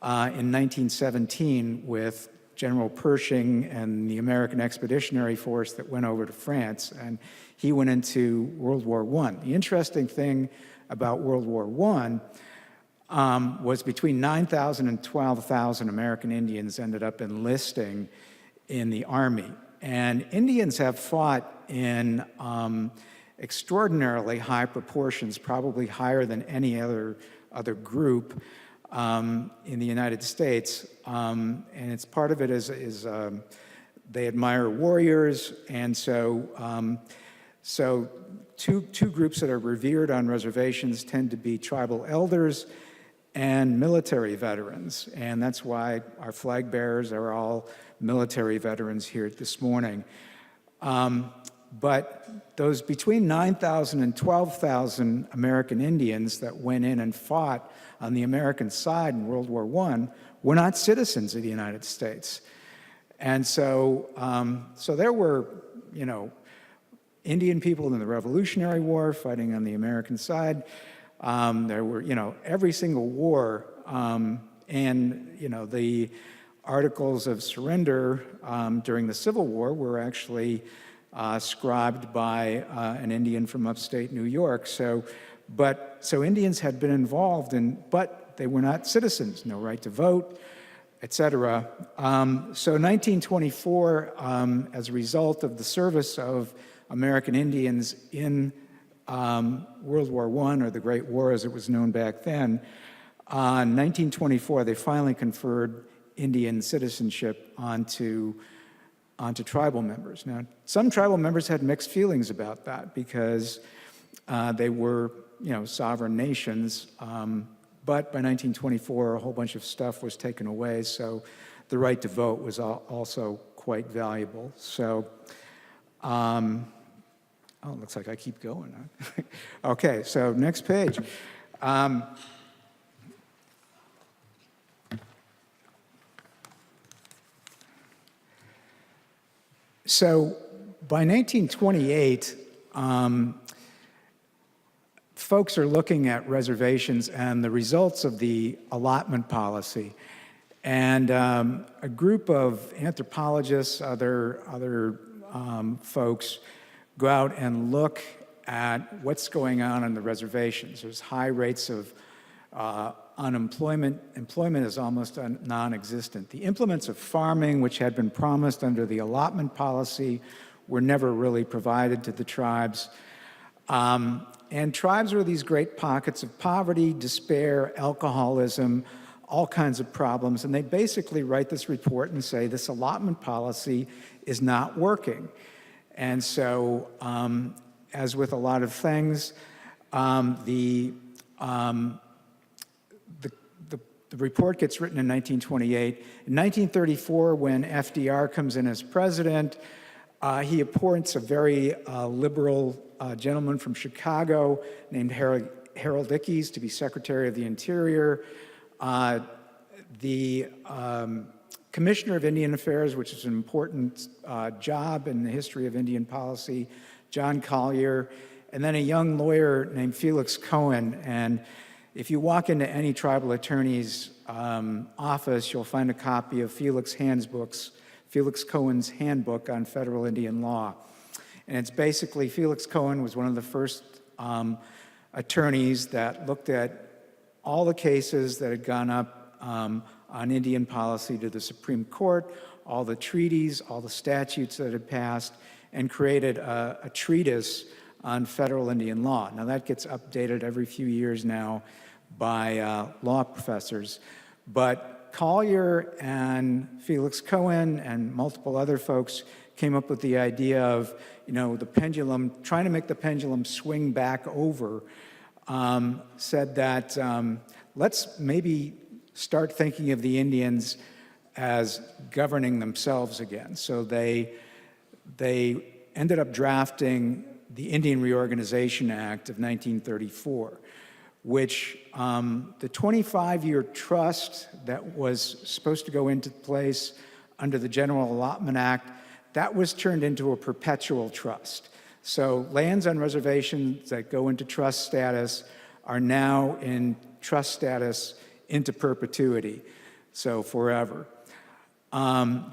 in 1917 with General Pershing and the American Expeditionary Force that went over to France, and he went into World War I. The interesting thing about World War I was between 9,000 and 12,000 American Indians ended up enlisting in the Army. And Indians have fought in extraordinarily high proportions, probably higher than any other group in the United States. And it's part of it is they admire warriors, and so two groups that are revered on reservations tend to be tribal elders and military veterans. And that's why our flag bearers are all military veterans here this morning. But those between 9,000 and 12,000 American Indians that went in and fought on the American side in World War I were not citizens of the United States. And so, so there were, you know, Indian people in the Revolutionary War fighting on the American side. There were, you know, every single war, and, you know, the Articles of Surrender during the Civil War were actually scribed by an Indian from upstate New York. So Indians had been involved in, but they were not citizens, no right to vote, et cetera. So 1924, as a result of the service of American Indians in World War I, or the Great War as it was known back then, in 1924, they finally conferred Indian citizenship onto tribal members. Now, some tribal members had mixed feelings about that because they were, you know, sovereign nations, but by 1924, a whole bunch of stuff was taken away, so the right to vote was also quite valuable. So, oh, it looks like I keep going. Huh? Okay, so next page. So by 1928, folks are looking at reservations and the results of the allotment policy. And a group of anthropologists, other folks, go out and look at what's going on the reservations. There's high rates of unemployment. Employment is almost non-existent. The implements of farming, which had been promised under the allotment policy, were never really provided to the tribes. And tribes were these great pockets of poverty, despair, alcoholism, all kinds of problems. And they basically write this report and say this allotment policy is not working. And so, as with a lot of things, the report gets written in 1928. In 1934, when FDR comes in as president, he appoints a very liberal gentleman from Chicago named Harold Ickes to be Secretary of the Interior. The Commissioner of Indian Affairs, which is an important job in the history of Indian policy, John Collier, and then a young lawyer named Felix Cohen. And if you walk into any tribal attorney's office, you'll find a copy of Felix Cohen's Handbook on Federal Indian Law. And it's basically, Felix Cohen was one of the first attorneys that looked at all the cases that had gone up on Indian policy to the Supreme Court, all the treaties, all the statutes that had passed, and created a treatise on federal Indian law. Now that gets updated every few years now by law professors. But Collier and Felix Cohen and multiple other folks came up with the idea of, you know, the pendulum, trying to make the pendulum swing back over, said that let's maybe start thinking of the Indians as governing themselves again. So they ended up drafting the Indian Reorganization Act of 1934, which the 25-year trust that was supposed to go into place under the General Allotment Act, that was turned into a perpetual trust. So lands on reservations that go into trust status are now in trust status into perpetuity, so forever.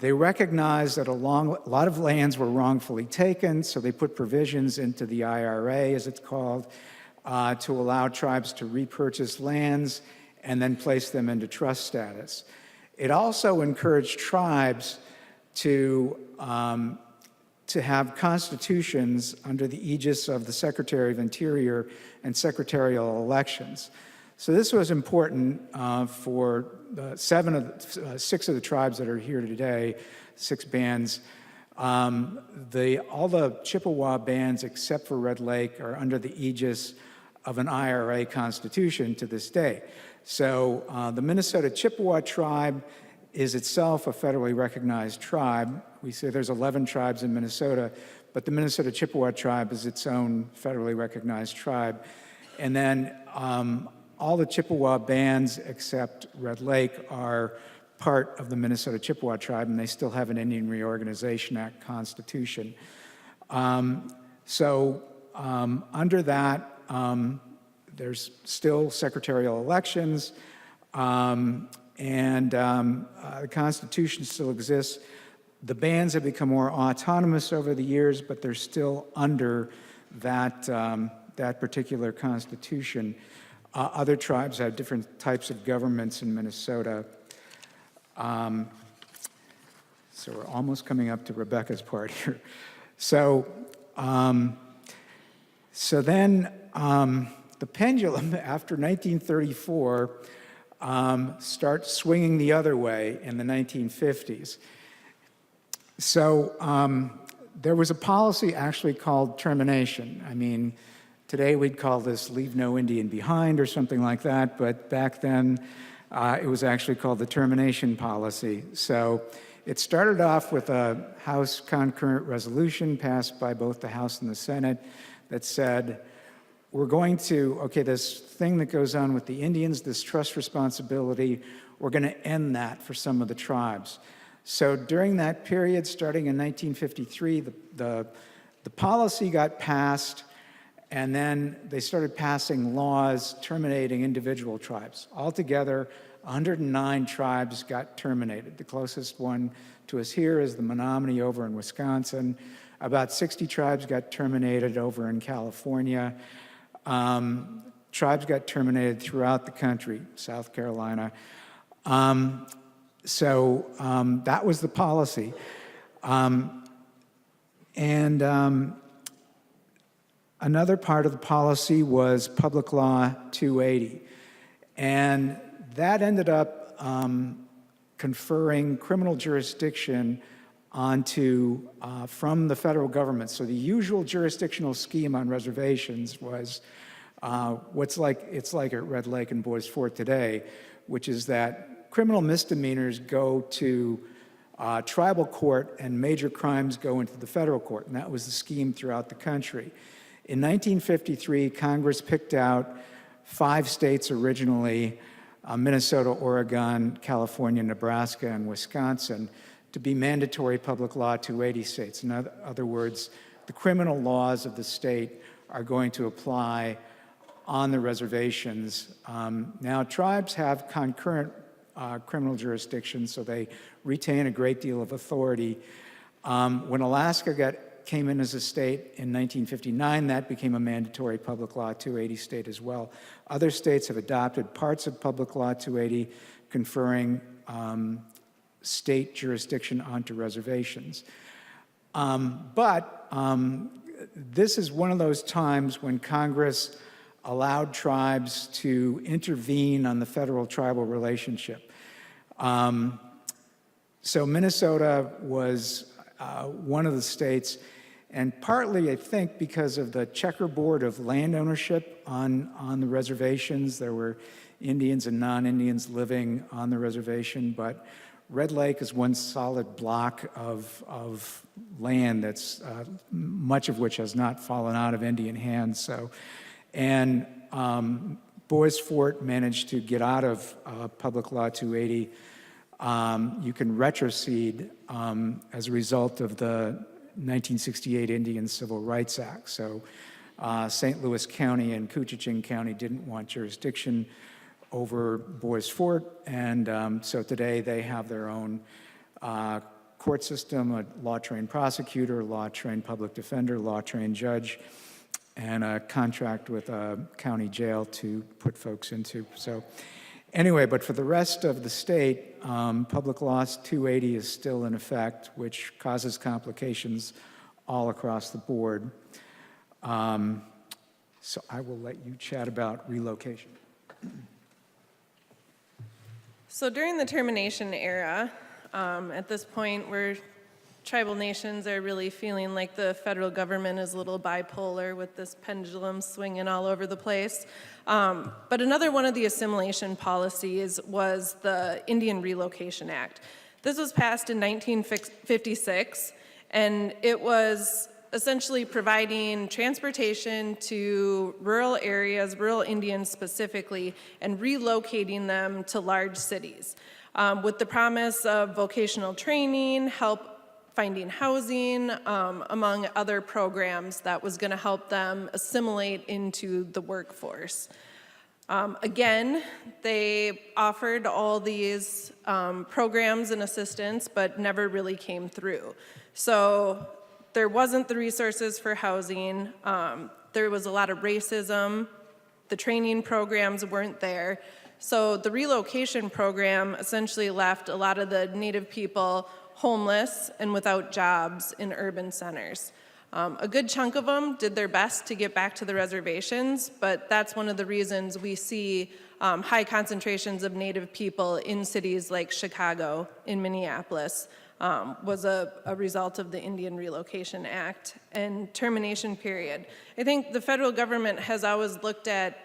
They recognized that a lot of lands were wrongfully taken, so they put provisions into the IRA, as it's called, to allow tribes to repurchase lands and then place them into trust status. It also encouraged tribes to have constitutions under the aegis of the Secretary of Interior and secretarial elections. So this was important for 6 of the tribes that are here today, 6 bands. All the Chippewa bands, except for Red Lake, are under the aegis of an IRA constitution to this day. So the Minnesota Chippewa tribe is itself a federally recognized tribe. We say there's 11 tribes in Minnesota, but the Minnesota Chippewa tribe is its own federally recognized tribe. And then all the Chippewa bands except Red Lake are part of the Minnesota Chippewa tribe, and they still have an Indian Reorganization Act constitution. Under that, there's still secretarial elections, and the Constitution still exists. The bands have become more autonomous over the years, but they're still under that, that particular Constitution. Other tribes have different types of governments in Minnesota. So we're almost coming up to Rebecca's part here. So then the pendulum, after 1934, starts swinging the other way in the 1950s. So there was a policy actually called termination. I mean, today we'd call this leave no Indian behind or something like that, but back then it was actually called the termination policy. So it started off with a House concurrent resolution passed by both the House and the Senate that said, we're going to, okay, this thing that goes on with the Indians, this trust responsibility, we're going to end that for some of the tribes. So during that period, starting in 1953, the policy got passed, and then they started passing laws terminating individual tribes. Altogether, 109 tribes got terminated. The closest one to us here is the Menominee over in Wisconsin. About 60 tribes got terminated over in California. Tribes got terminated throughout the country, South Carolina. That was the policy. Another part of the policy was Public Law 280. And that ended up conferring criminal jurisdiction onto, from the federal government. So the usual jurisdictional scheme on reservations was it's like at Red Lake and Boys Fort today, which is that criminal misdemeanors go to tribal court and major crimes go into the federal court. And that was the scheme throughout the country. In 1953, Congress picked out 5 states originally, Minnesota, Oregon, California, Nebraska, and Wisconsin, to be mandatory Public Law 280 states. In other words, the criminal laws of the state are going to apply on the reservations. Now, tribes have concurrent criminal jurisdiction, so they retain a great deal of authority. When Alaska came in as a state in 1959, that became a mandatory Public Law 280 state as well. Other states have adopted parts of Public Law 280, conferring state jurisdiction onto reservations. But this is one of those times when Congress allowed tribes to intervene on the federal-tribal relationship. So Minnesota was one of the states, and partly, I think, because of the checkerboard of land ownership on the reservations. There were Indians and non-Indians living on the reservation, but Red Lake is one solid block of land that's much of which has not fallen out of Indian hands. So, and Boys Fort managed to get out of Public Law 280. You can retrocede as a result of the 1968 Indian Civil Rights Act. So St. Louis County and Coochin County didn't want jurisdiction over Boys Fort, and so today they have their own court system, a law-trained prosecutor, law-trained public defender, law-trained judge, and a contract with a county jail to put folks into. So anyway, but for the rest of the state, Public Law 280 is still in effect, which causes complications all across the board. So I will let you chat about relocation. So during the termination era, at this point, we're tribal nations are really feeling like the federal government is a little bipolar with this pendulum swinging all over the place. But another one of the assimilation policies was the Indian Relocation Act. This was passed in 1956, and it was essentially providing transportation to rural areas, rural Indians specifically, and relocating them to large cities with the promise of vocational training, help finding housing, among other programs that was going to help them assimilate into the workforce. Again, they offered all these programs and assistance, but never really came through. So there wasn't the resources for housing. There was a lot of racism. The training programs weren't there. So the relocation program essentially left a lot of the Native people homeless and without jobs in urban centers. A good chunk of them did their best to get back to the reservations, but that's one of the reasons we see high concentrations of Native people in cities like Chicago, in Minneapolis, was a result of the Indian Relocation Act and termination period. I think the federal government has always looked at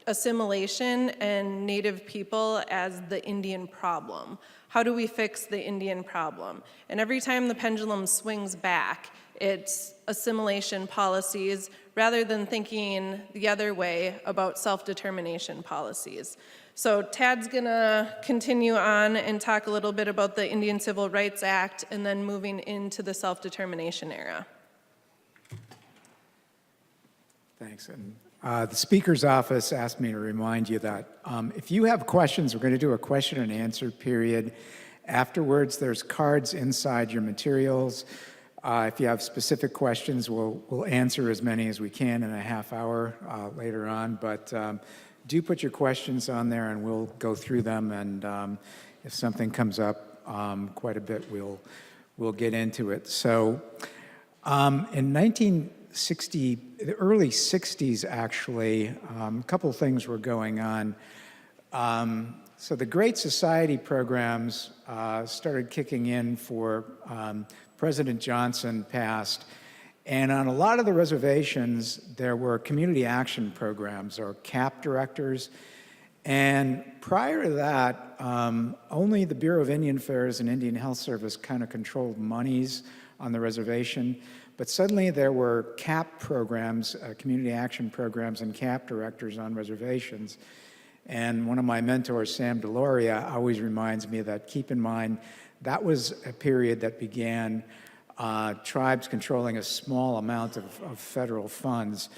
assimilation and Native people as the Indian problem. How do we fix the Indian problem? And every time the pendulum swings back, it's assimilation policies rather than thinking the other way about self-determination policies. So Tad's gonna continue on and talk a little bit about the Indian Civil Rights Act and then moving into the self-determination era. Thanks. And the Speaker's office asked me to remind you that if you have questions, we're going to do a question and answer period. Afterwards, there's cards inside your materials. If you have specific questions, we'll answer as many as we can in a half hour later on. But do put your questions on there, and we'll go through them. And if something comes up quite a bit, we'll get into it. So in 1960, the early 60s, actually, a couple things were going on. So the Great Society programs started kicking in for President Johnson passed. And on a lot of the reservations, there were community action programs or CAP directors. And prior to that, only the Bureau of Indian Affairs and Indian Health Service kind of controlled monies on the reservation. But suddenly there were CAP programs, community action programs, and CAP directors on reservations. And one of my mentors, Sam Deloria, always reminds me that, keep in mind, that was a period that began tribes controlling a small amount of federal funds.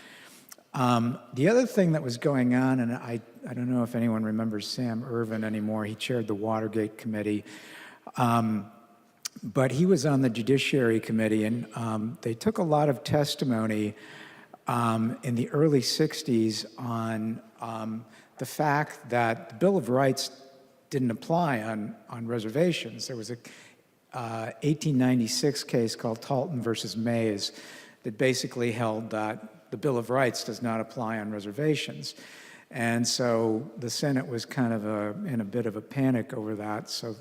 The other thing that was going on, and I don't know if anyone remembers Sam Ervin anymore, he chaired the Watergate Committee, but he was on the Judiciary Committee, and they took a lot of testimony in the early 60s on the fact that the Bill of Rights didn't apply on reservations. There was a 1896 case called Talton versus Mays that basically held that the Bill of Rights does not apply on reservations. And so the Senate was kind of in a bit of a panic over that. So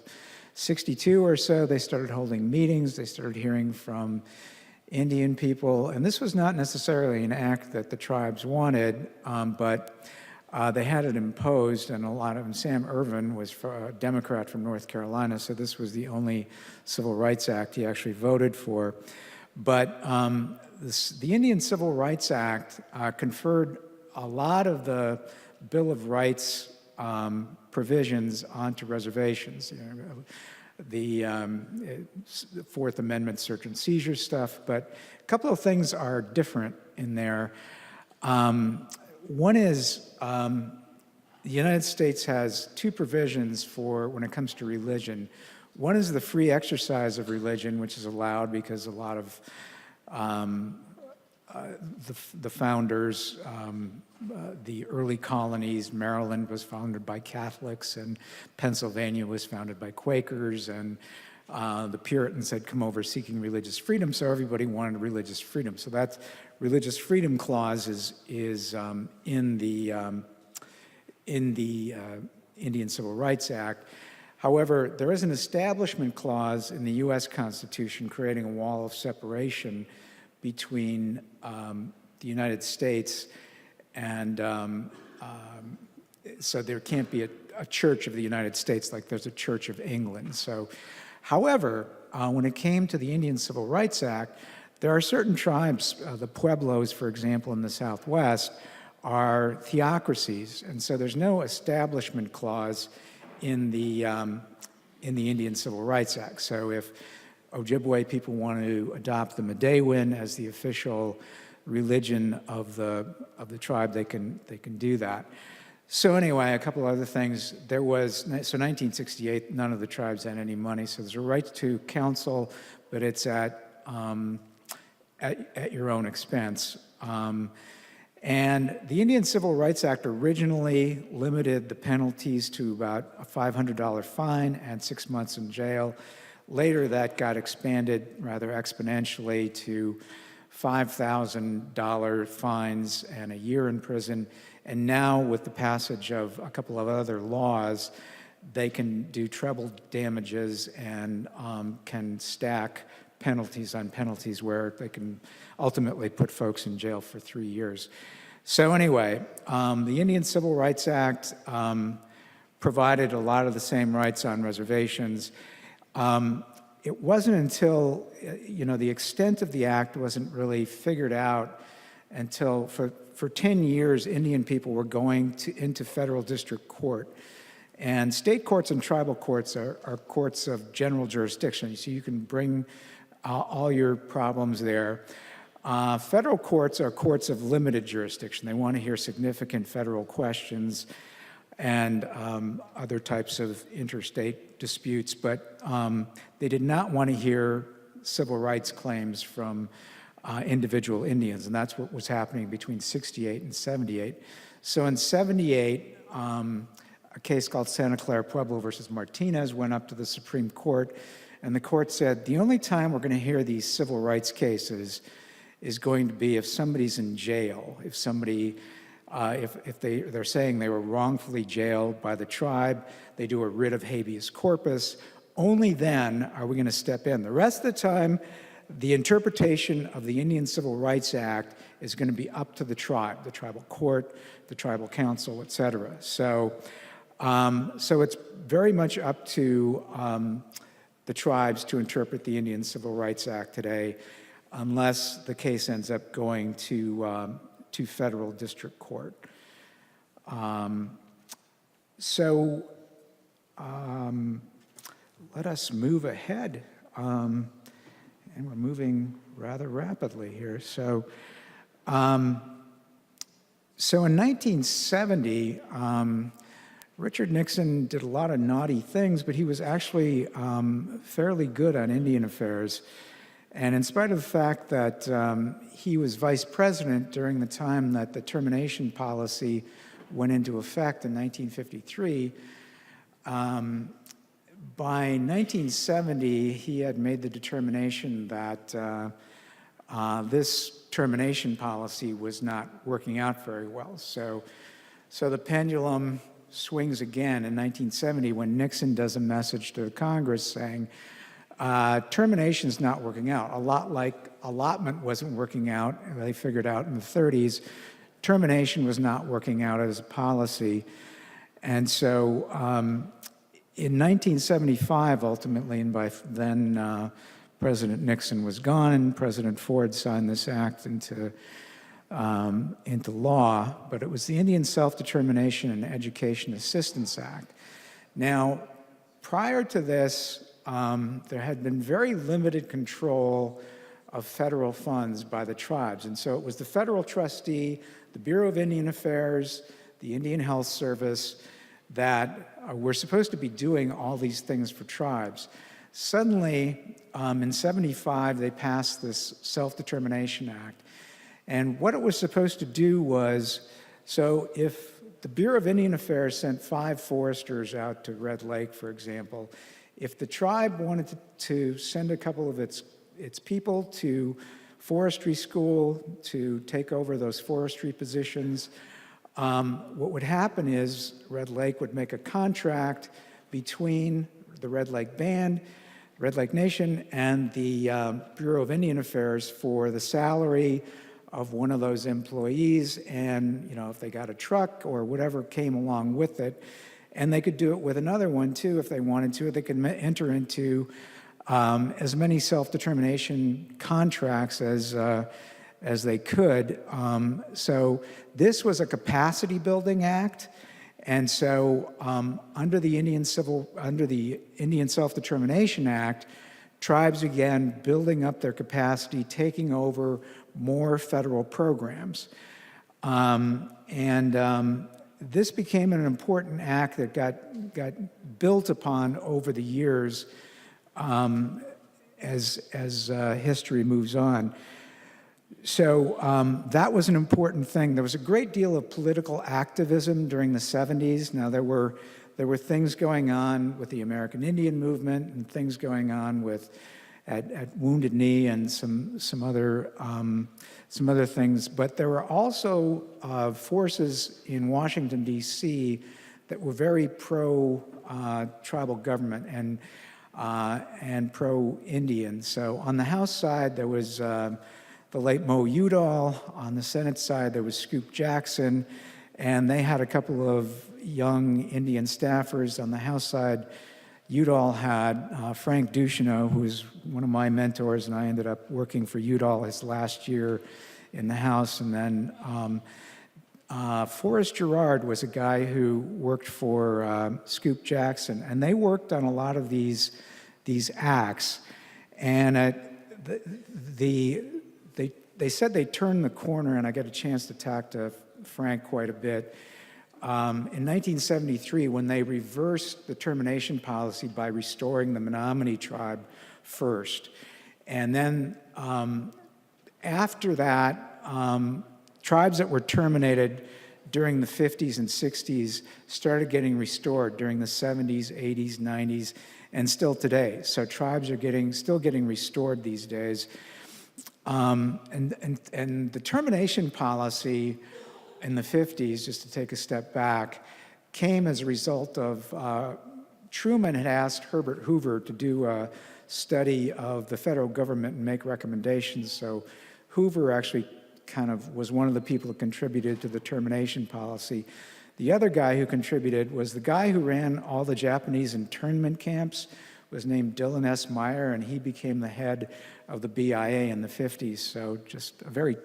62 or so, they started holding meetings, they started hearing from Indian people, and this was not necessarily an act that the tribes wanted, but they had it imposed, and a lot of them. Sam Ervin was a Democrat from North Carolina, so this was the only Civil Rights Act he actually voted for. But the Indian Civil Rights Act conferred a lot of the Bill of Rights provisions onto reservations. You know, the Fourth Amendment search and seizure stuff, but a couple of things are different in there. One is the United States has two provisions for when it comes to religion. One is the free exercise of religion, which is allowed because a lot of the founders, the early colonies, Maryland was founded by Catholics, and Pennsylvania was founded by Quakers, and the Puritans had come over seeking religious freedom, so everybody wanted religious freedom. So that religious freedom clause is in the Indian Civil Rights Act. However, there is an establishment clause in the U.S. Constitution creating a wall of separation between the United States and so there can't be a Church of the United States like there's a Church of England. So, however, when it came to the Indian Civil Rights Act, there are certain tribes, the Pueblos, for example, in the Southwest, are theocracies, and so there's no establishment clause in the Indian Civil Rights Act. So if Ojibwe people want to adopt the Medewin as the official religion of the tribe, they can do that. So anyway, a couple other things. There was, so 1968, none of the tribes had any money, so there's a right to counsel, but it's at your own expense. And the Indian Civil Rights Act originally limited the penalties to about a $500 fine and 6 months in jail. Later, that got expanded rather exponentially to $5,000 fines and a year in prison. And now, with the passage of a couple of other laws, they can do treble damages and can stack penalties on penalties where they can ultimately put folks in jail for 3 years. So anyway, the Indian Civil Rights Act provided a lot of the same rights on reservations. It wasn't until, the extent of the act wasn't really figured out until for 10 years, Indian people were going into federal district court. And state courts and tribal courts are courts of general jurisdiction, so you can bring all your problems there. Federal courts are courts of limited jurisdiction. They want to hear significant federal questions and other types of interstate disputes, but they did not want to hear civil rights claims from individual Indians, and that's what was happening between 68 and 78. So in 78, a case called Santa Clara Pueblo versus Martinez went up to the Supreme Court, and the court said, the only time we're going to hear these civil rights cases is going to be if somebody's in jail, if somebody, if they're saying they were wrongfully jailed by the tribe, they do a writ of habeas corpus, only then are we going to step in. The rest of the time, the interpretation of the Indian Civil Rights Act is going to be up to the tribe, the tribal court, the tribal council, et cetera. So it's very much up to the tribes to interpret the Indian Civil Rights Act today, unless the case ends up going to federal district court. Let us move ahead. And we're moving rather rapidly here. So in 1970, Richard Nixon did a lot of naughty things, but he was actually fairly good on Indian affairs. And in spite of the fact that he was vice president during the time that the termination policy went into effect in 1953, by 1970, he had made the determination that this termination policy was not working out very well. So the pendulum swings again in 1970 when Nixon does a message to Congress saying, termination's not working out. A lot like allotment wasn't working out, they figured out in the 30s, termination was not working out as a policy. And so in 1975, ultimately, and by then President Nixon was gone, and President Ford signed this act into law, but it was the Indian Self-Determination and Education Assistance Act. Now, prior to this, there had been very limited control of federal funds by the tribes, and so it was the federal trustee, the Bureau of Indian Affairs, the Indian Health Service, that were supposed to be doing all these things for tribes. Suddenly, in 75, they passed this Self-Determination Act. And what it was supposed to do was, so if the Bureau of Indian Affairs sent 5 foresters out to Red Lake, for example, if the tribe wanted to send a couple of its people to forestry school to take over those forestry positions, what would happen is Red Lake would make a contract between the Red Lake Band, Red Lake Nation, and the Bureau of Indian Affairs for the salary of one of those employees, and if they got a truck or whatever came along with it. And they could do it with another one too if they wanted to. They could enter into as many self-determination contracts as they could. So this was a capacity building act, and so under the Indian Self-Determination Act, tribes began building up their capacity, taking over more federal programs, this became an important act that got built upon over the years as history moves on. So that was an important thing. There was a great deal of political activism during the 70s. Now there were things going on with the American Indian movement and things going on at Wounded Knee and some other things, but there were also forces in Washington, D.C. that were very pro-tribal government and pro-Indian. So on the House side, there was the late Mo Udall. On the Senate side, there was Scoop Jackson, and they had a couple of young Indian staffers. On the House side, Udall had Frank Ducheneau, who was one of my mentors, and I ended up working for Udall his last year in the House. And then Forrest Girard was a guy who worked for Scoop Jackson, and they worked on a lot of these acts. And they said they turned the corner, and I got a chance to talk to Frank quite a bit. In 1973, when they reversed the termination policy by restoring the Menominee tribe first. And then after that, tribes that were terminated during the 50s and 60s started getting restored during the 70s, 80s, 90s, and still today. So tribes are still getting restored these days. And the termination policy in the 50s, just to take a step back, came as a result of Truman had asked Herbert Hoover to do a study of the federal government and make recommendations. So Hoover actually kind of was one of the people who contributed to the termination policy. The other guy who contributed was the guy who ran all the Japanese internment camps, was named Dillon S. Meyer, and he became the head of the BIA in the 50s. So just a very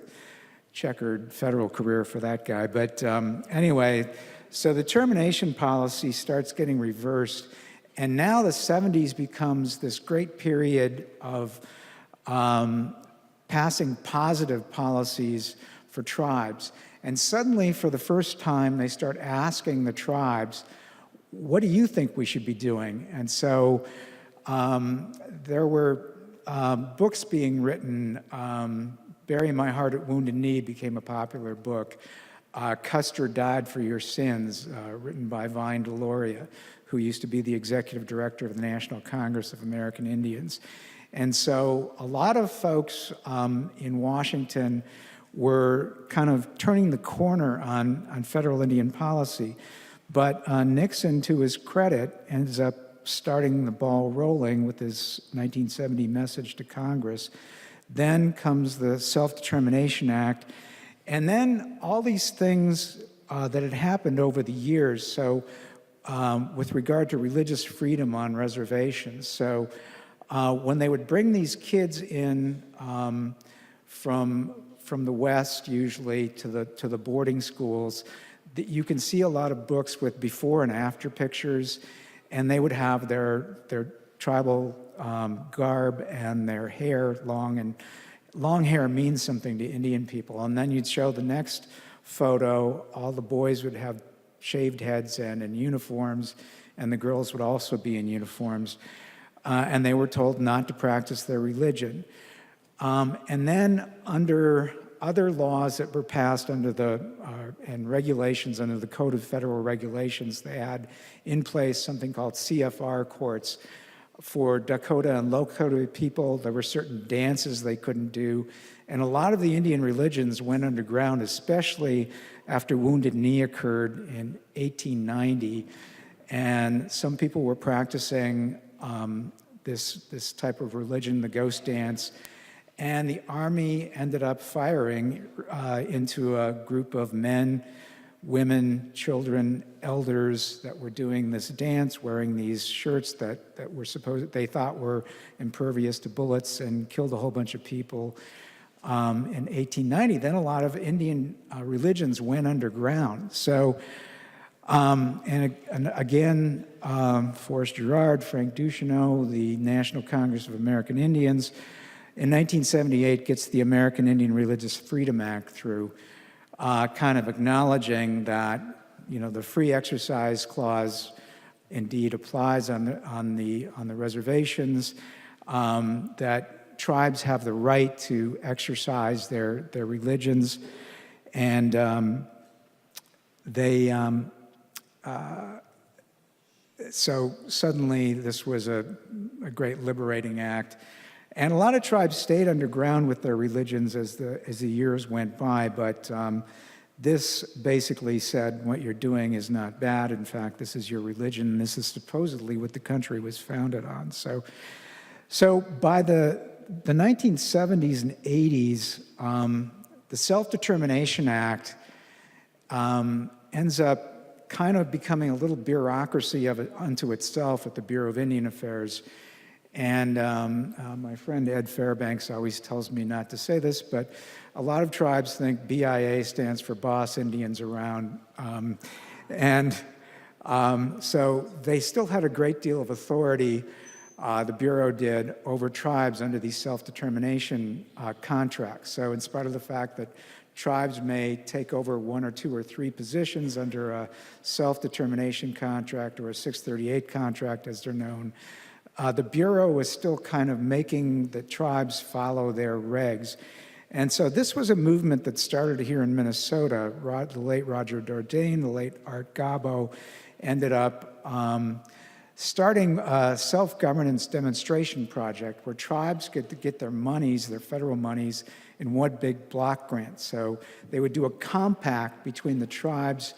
checkered federal career for that guy. But anyway, so the termination policy starts getting reversed, and now the 70s becomes this great period of passing positive policies for tribes. And suddenly, for the first time, they start asking the tribes, what do you think we should be doing? And so there were books being written. Bury My Heart at Wounded Knee became a popular book. Custer Died for Your Sins, written by Vine Deloria, who used to be the executive director of the National Congress of American Indians. And so a lot of folks in Washington were kind of turning the corner on federal Indian policy. But Nixon, to his credit, ends up starting the ball rolling with his 1970 message to Congress. Then comes the Self-Determination Act, and then all these things that had happened over the years. So with regard to religious freedom on reservations. So when they would bring these kids in from the West, usually to the boarding schools, you can see a lot of books with before and after pictures, and they would have their tribal garb and their hair long, and long hair means something to Indian people. And then you'd show the next photo, all the boys would have shaved heads and in uniforms, and the girls would also be in uniforms. And they were told not to practice their religion. And then under other laws that were passed under and regulations under the Code of Federal Regulations, they had in place something called CFR courts. For Dakota and Lakota people, there were certain dances they couldn't do. And a lot of the Indian religions went underground, especially after Wounded Knee occurred in 1890. and some people were practicing this type of religion, the ghost dance, and the Army ended up firing into a group of men, women, children, elders that were doing this dance, wearing these shirts that were they thought were impervious to bullets, and killed a whole bunch of people. In 1890, then a lot of Indian religions went underground. So, and again, Forrest Girard, Frank Duchesneau, the National Congress of American Indians, in 1978 gets the American Indian Religious Freedom Act through, kind of acknowledging that, you know, the free exercise clause indeed applies on the reservations, that tribes have the right to exercise their religions, and so suddenly this was a great liberating act. And a lot of tribes stayed underground with their religions as the years went by, but this basically said what you're doing is not bad. In fact, this is your religion, and this is supposedly what the country was founded on. So by the 1970s and 80s, the Self-Determination Act ends up kind of becoming a little bureaucracy unto itself at the Bureau of Indian Affairs. And my friend Ed Fairbanks always tells me not to say this, but a lot of tribes think BIA stands for Boss Indians Around. So they still had a great deal of authority, the Bureau did, over tribes under these self-determination contracts. So in spite of the fact that tribes may take over 1 or 2 or 3 positions under a self-determination contract or a 638 contract, as they're known, the Bureau was still kind of making the tribes follow their regs. And so this was a movement that started here in Minnesota. The late Roger Dordain, the late Art Gabo ended up starting a self-governance demonstration project where tribes could get their monies, their federal monies, in one big block grant. So they would do a compact between the tribes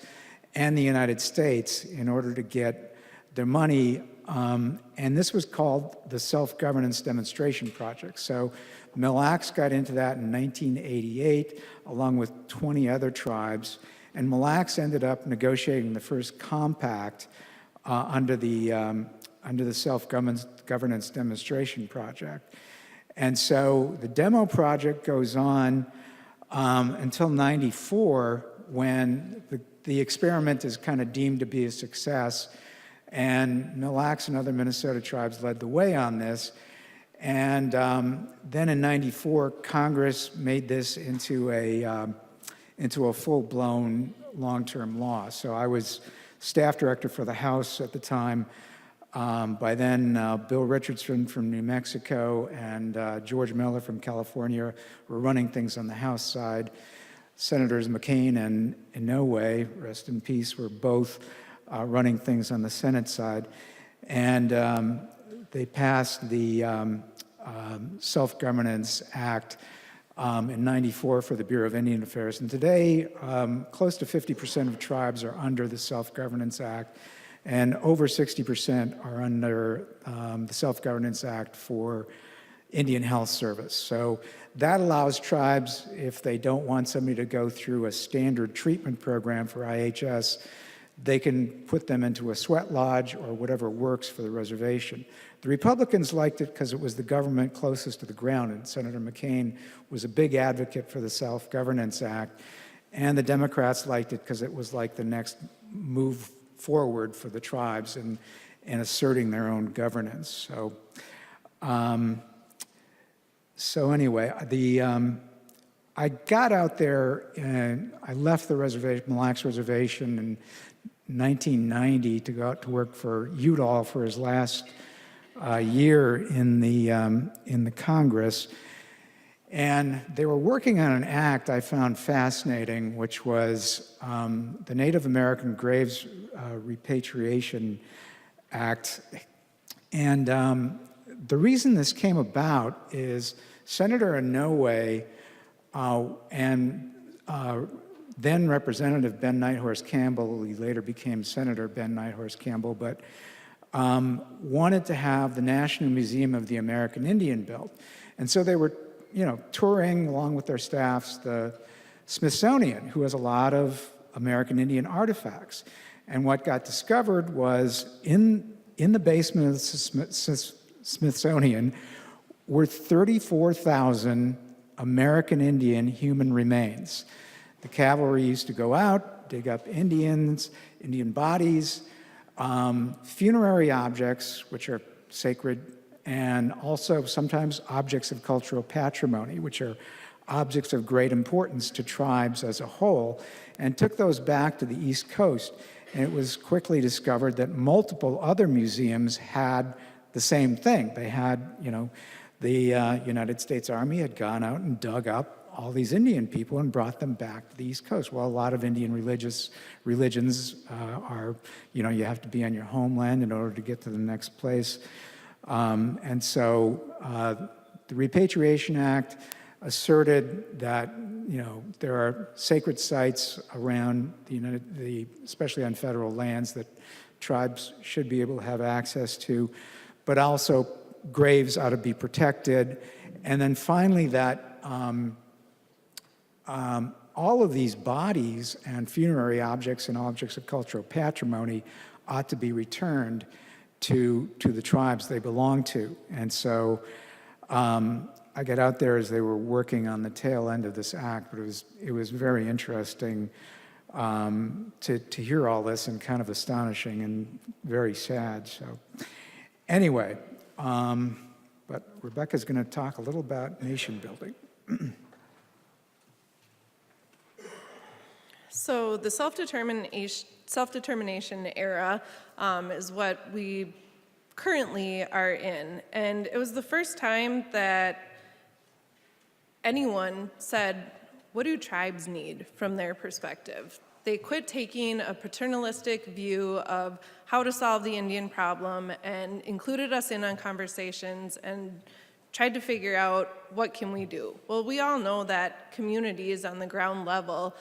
and the United States in order to get their money. And this was called the Self-Governance Demonstration Project. So Mille Lacs got into that in 1988, along with 20 other tribes. And Mille Lacs ended up negotiating the first compact under the Self-Governance Demonstration Project. And so the demo project goes on until 94, when the experiment is kind of deemed to be a success. And Mille Lacs and other Minnesota tribes led the way on this. And then in 94, Congress made this into a full-blown long-term law. So I was staff director for the House at the time. By then, Bill Richardson from New Mexico and George Miller from California were running things on the House side. Senators McCain and Inouye, rest in peace, were both running things on the Senate side. And they passed the Self-Governance Act in 94 for the Bureau of Indian Affairs. And today, close to 50% of tribes are under the Self-Governance Act, and over 60% are under the Self-Governance Act for Indian Health Service. So that allows tribes, if they don't want somebody to go through a standard treatment program for IHS, they can put them into a sweat lodge or whatever works for the reservation. The Republicans liked it because it was the government closest to the ground, and Senator McCain was a big advocate for the Self-Governance Act. And the Democrats liked it because it was like the next move forward for the tribes and asserting their own governance. So anyway, I got out there and I left the reservation, Mille Lacs Reservation, in 1990 to go out to work for Udall for his last year in the Congress. And they were working on an act I found fascinating, which was the Native American Graves Repatriation Act. And the reason this came about is Senator Inouye and then Representative Ben Nighthorse Campbell, he later became Senator Ben Nighthorse Campbell, but wanted to have the National Museum of the American Indian built. And so they were, touring along with their staffs the Smithsonian, who has a lot of American Indian artifacts. And what got discovered was in the basement of the Smithsonian were 34,000 American Indian human remains. The cavalry used to go out, dig up Indian bodies, funerary objects, which are sacred, and also sometimes objects of cultural patrimony, which are objects of great importance to tribes as a whole, and took those back to the East Coast. And it was quickly discovered that multiple other museums had the same thing. They had, the United States Army had gone out and dug up all these Indian people and brought them back to the East Coast. Well, a lot of Indian religions are, you have to be on your homeland in order to get to the next place. And so the Repatriation Act asserted that, there are sacred sites around especially on federal lands that tribes should be able to have access to, but also graves ought to be protected. And then finally that all of these bodies and funerary objects and objects of cultural patrimony ought to be returned to the tribes they belong to. And so I got out there as they were working on the tail end of this act, but it was very interesting to hear all this, and kind of astonishing and very sad. So anyway, but Rebecca's going to talk a little about nation building. So the self-determination era is what we currently are in. And it was the first time that anyone said, what do tribes need from their perspective? They quit taking a paternalistic view of how to solve the Indian problem and included us in on conversations and tried to figure out, what can we do? Well, we all know that communities on the ground level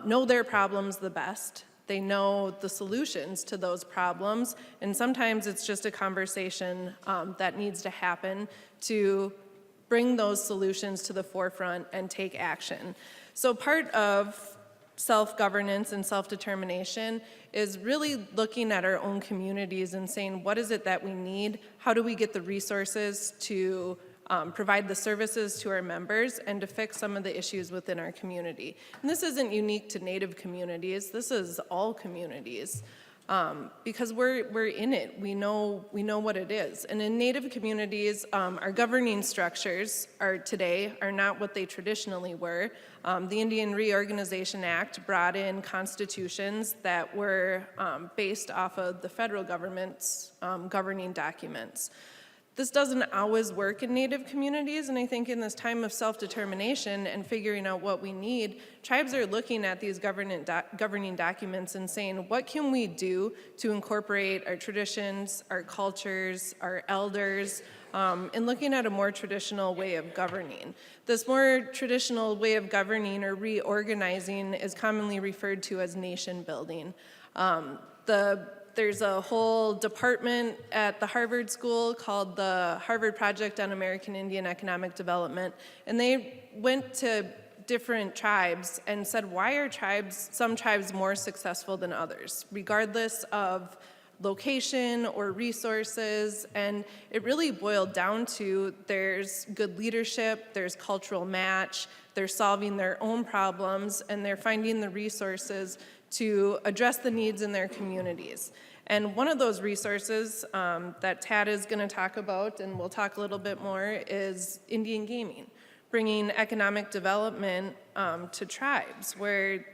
know their problems the best. They know the solutions to those problems, and sometimes it's just a conversation that needs to happen to bring those solutions to the forefront and take action. So part of self-governance and self-determination is really looking at our own communities and saying, what is it that we need? How do we get the resources to provide the services to our members and to fix some of the issues within our community? And this isn't unique to Native communities. This is all communities. Because we're in it. We know what it is. And in Native communities, our governing structures today are not what they traditionally were. The Indian Reorganization Act brought in constitutions that were based off of the federal government's governing documents. This doesn't always work in Native communities, and I think in this time of self-determination and figuring out what we need, tribes are looking at these governing documents and saying, what can we do to incorporate our traditions, our cultures, our elders, and looking at a more traditional way of governing. This more traditional way of governing or reorganizing is commonly referred to as nation building. There's a whole department at the Harvard School called the Harvard Project on American Indian Economic Development, and they went to different tribes and said, why are some tribes more successful than others, regardless of location or resources? And it really boiled down to there's good leadership, there's cultural match, they're solving their own problems, and they're finding the resources to address the needs in their communities. And one of those resources that Tad is going to talk about, and we'll talk a little bit more, is Indian gaming, bringing economic development to tribes where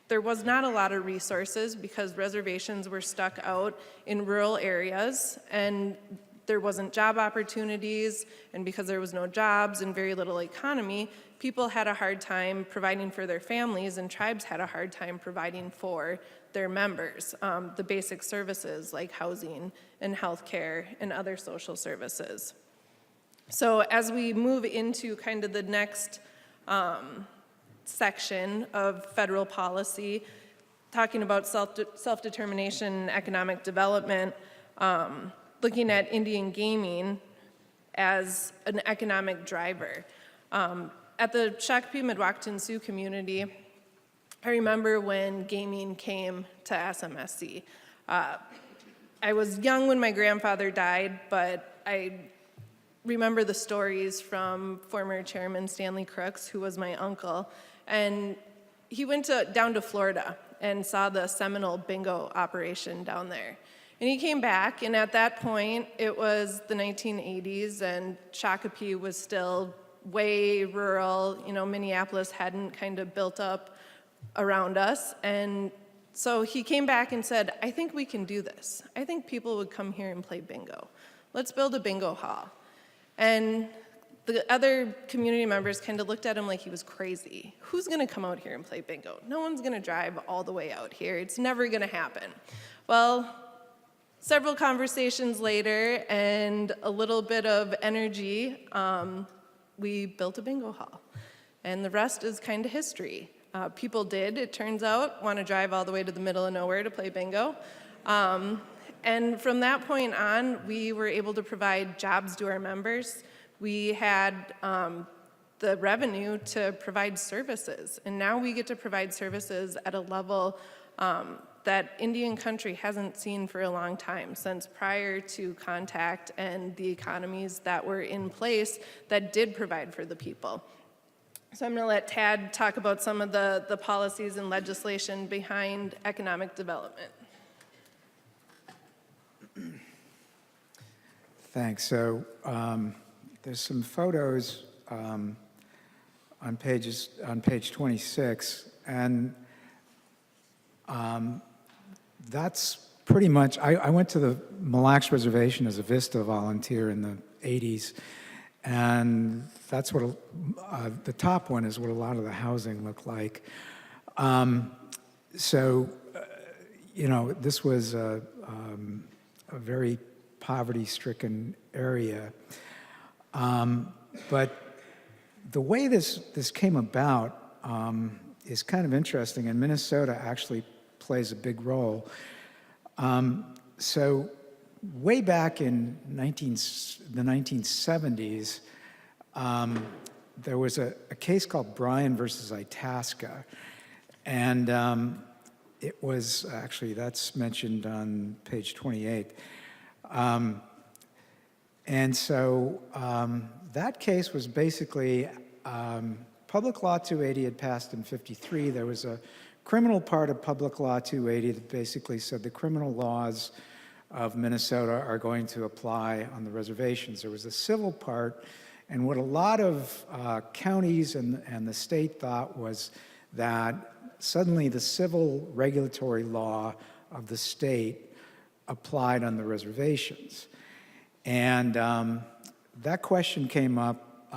there was not a lot of resources because reservations were stuck out in rural areas, and there wasn't job opportunities, and because there was no jobs and very little economy, people had a hard time providing for their families, and tribes had a hard time providing for their members, the basic services like housing and healthcare and other social services. So as we move into kind of the next section of federal policy talking about self-determination and economic development, looking at Indian gaming as an economic driver. At the Shakopee Midwakton Sioux community, I remember when gaming came to SMSC. I was young when my grandfather died, but I remember the stories from former Chairman Stanley Crooks, who was my uncle, and he went down to Florida and saw the Seminole bingo operation down there. And he came back, and at that point, it was the 1980s, and Shakopee was still way rural. You know, Minneapolis hadn't kind of built up around us, and so he came back and said, I think we can do this. I think people would come here and play bingo. Let's build a bingo hall. And the other community members kind of looked at him like he was crazy. Who's gonna come out here and play bingo? No one's gonna drive all the way out here. It's never gonna happen. Well, several conversations later and a little bit of energy, we built a bingo hall. And the rest is kind of history. People did, it turns out, want to drive all the way to the middle of nowhere to play bingo. And from that point on, we were able to provide jobs to our members. We had the revenue to provide services. And now we get to provide services at a level that Indian country hasn't seen for a long time, since prior to contact and the economies that were in place that did provide for the people. So I'm going to let Tad talk about some of the policies and legislation behind economic development. Thanks. So there's some photos on page 26, and that's pretty much. I went to the Mille Lacs Reservation as a Vista volunteer in the 80s. And that's what the top one is what a lot of the housing looked like. You know, this was a very poverty-stricken area. But the way this came about is kind of interesting, and Minnesota actually plays a big role. Way back in the 1970s, there was a case called Bryan versus Itasca, and it was actually, that's mentioned on page 28. That case was basically, Public Law 280 had passed in '53. There was a criminal part of Public Law 280 that basically said the criminal laws of Minnesota are going to apply on the reservations. There was a civil part, and what a lot of counties and the state thought was that suddenly the civil regulatory law of the state applied on the reservations. And that question came up.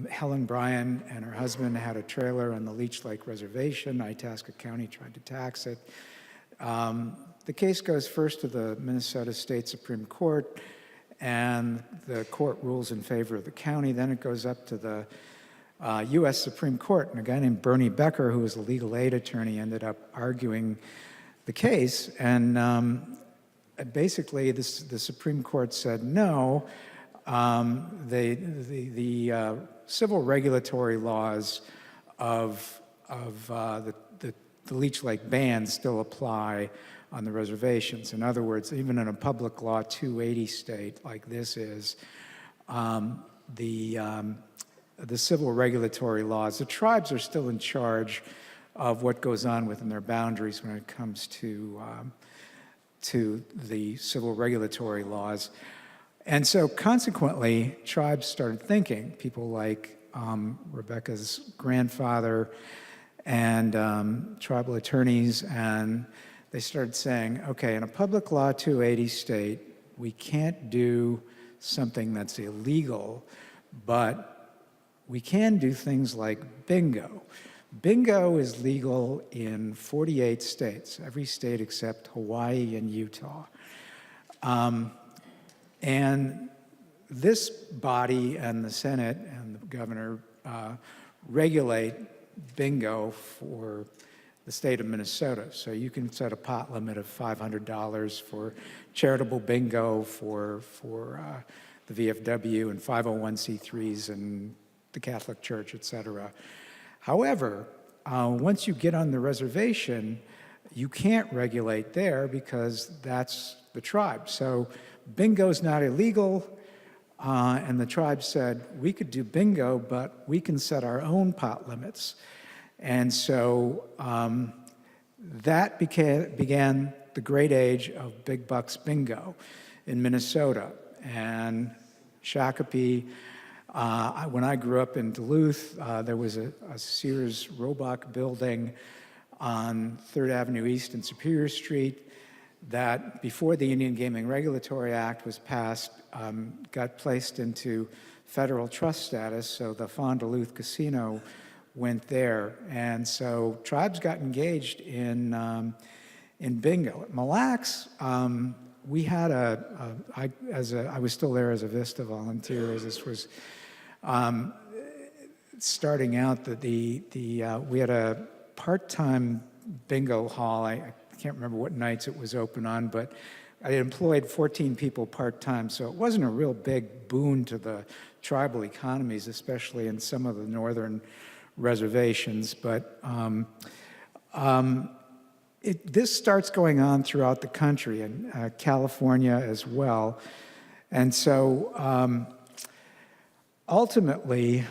Helen Bryan and her husband had a trailer on the Leech Lake Reservation. Itasca County tried to tax it. The case goes first to the Minnesota State Supreme Court, and the court rules in favor of the county. Then it goes up to the U.S. Supreme Court, and a guy named Bernie Becker, who was a legal aid attorney, ended up arguing the case. And basically, the Supreme Court said no. The civil regulatory laws of the Leech Lake ban still apply on the reservations. In other words, even in a Public Law 280 state like this is, the civil regulatory laws, the tribes are still in charge of what goes on within their boundaries when it comes to the civil regulatory laws. And so consequently, tribes started thinking, people like Rebecca's grandfather and tribal attorneys, and they started saying, okay, in a Public Law 280 state, we can't do something that's illegal, but we can do things like bingo. Bingo is legal in 48 states, every state except Hawaii and Utah. And this body and the Senate and the governor regulate bingo for the state of Minnesota. So you can set a pot limit of $500 for charitable bingo for the VFW and 501c3s and the Catholic Church, et cetera. However, once you get on the reservation, you can't regulate there because that's the tribe. So bingo's not illegal, and the tribe said, we could do bingo, but we can set our own pot limits. And so that began the great age of big bucks bingo in Minnesota. And Shakopee, when I grew up in Duluth, there was a Sears Roebuck building on 3rd Avenue East and Superior Street that, before the Indian Gaming Regulatory Act was passed, got placed into federal trust status, so the Fond du Loup Casino went there. And so tribes got engaged in bingo. At Mille Lacs, we had I was still there as a VISTA volunteer as this was starting out. We had a part-time bingo hall. I can't remember what nights it was open on, but I employed 14 people part-time, so it wasn't a real big boon to the tribal economies, especially in some of the northern reservations. But this starts going on throughout the country, and California as well. And so ultimately,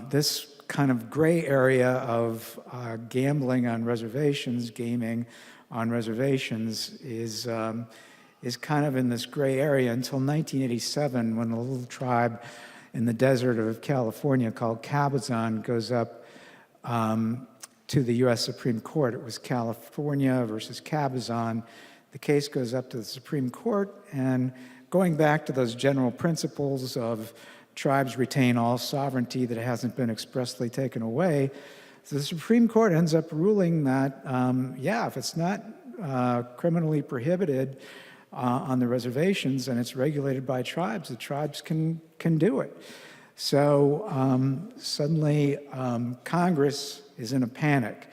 this kind of gray area of gambling on reservations, gaming on reservations is kind of in this gray area until 1987, when a little tribe in the desert of California called Cabazon goes up to the U.S. Supreme Court. It was California versus Cabazon. The case goes up to the Supreme Court, and going back to those general principles of tribes retain all sovereignty that hasn't been expressly taken away, so the Supreme Court ends up ruling that, if it's not criminally prohibited on the reservations and it's regulated by tribes, the tribes can do it. So suddenly Congress is in a panic.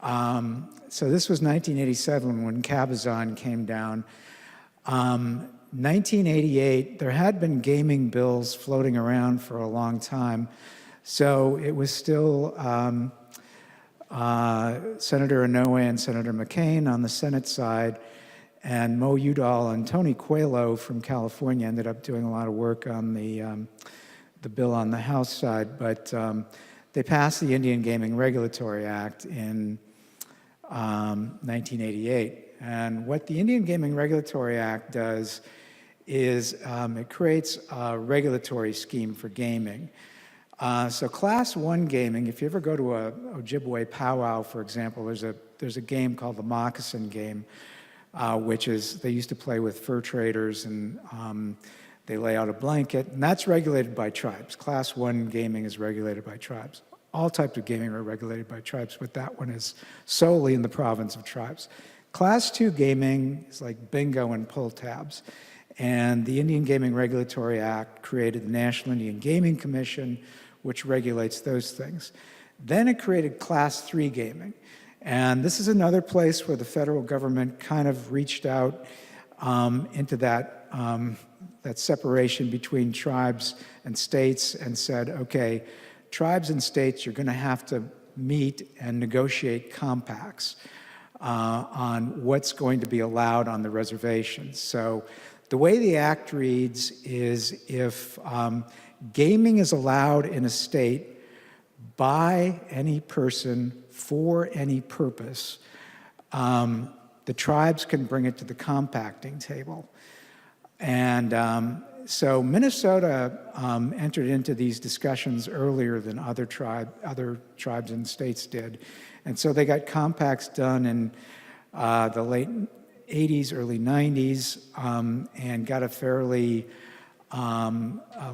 So this was 1987 when Cabazon came down. 1988, there had been gaming bills floating around for a long time. So it was still Senator Inouye and Senator McCain on the Senate side, and Mo Udall and Tony Coelho from California ended up doing a lot of work on the bill on the House side. But they passed the Indian Gaming Regulatory Act in 1988. And what the Indian Gaming Regulatory Act does is it creates a regulatory scheme for gaming. So Class 1 gaming, if you ever go to a Ojibwe powwow, for example, there's a game called the moccasin game, which is, they used to play with fur traders, and they lay out a blanket, and that's regulated by tribes. Class 1 gaming is regulated by tribes. All types of gaming are regulated by tribes, but that one is solely in the province of tribes. Class 2 gaming is like bingo and pull tabs. And the Indian Gaming Regulatory Act created the National Indian Gaming Commission, which regulates those things. Then it created Class 3 gaming. And this is another place where the federal government kind of reached out into that separation between tribes and states and said, okay, tribes and states, you're going to have to meet and negotiate compacts on what's going to be allowed on the reservations. So the way the act reads is, if gaming is allowed in a state by any person for any purpose, the tribes can bring it to the compacting table. And so Minnesota entered into these discussions earlier than other tribes and states did. And so they got compacts done in the late 80s, early 90s, and got a fairly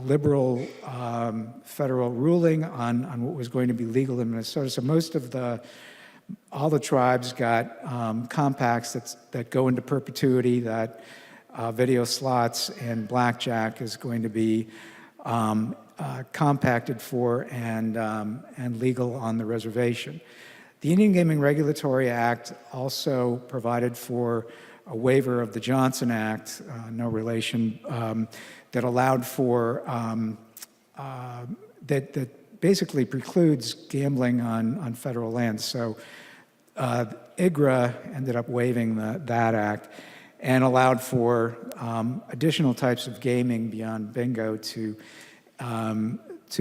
liberal federal ruling on what was going to be legal in Minnesota. So all the tribes got compacts that go into perpetuity, that video slots and blackjack is going to be compacted for and legal on the reservation. The Indian Gaming Regulatory Act also provided for a waiver of the Johnson Act, no relation, that allowed for, that basically precludes gambling on federal lands. So IGRA ended up waiving that act and allowed for additional types of gaming beyond bingo to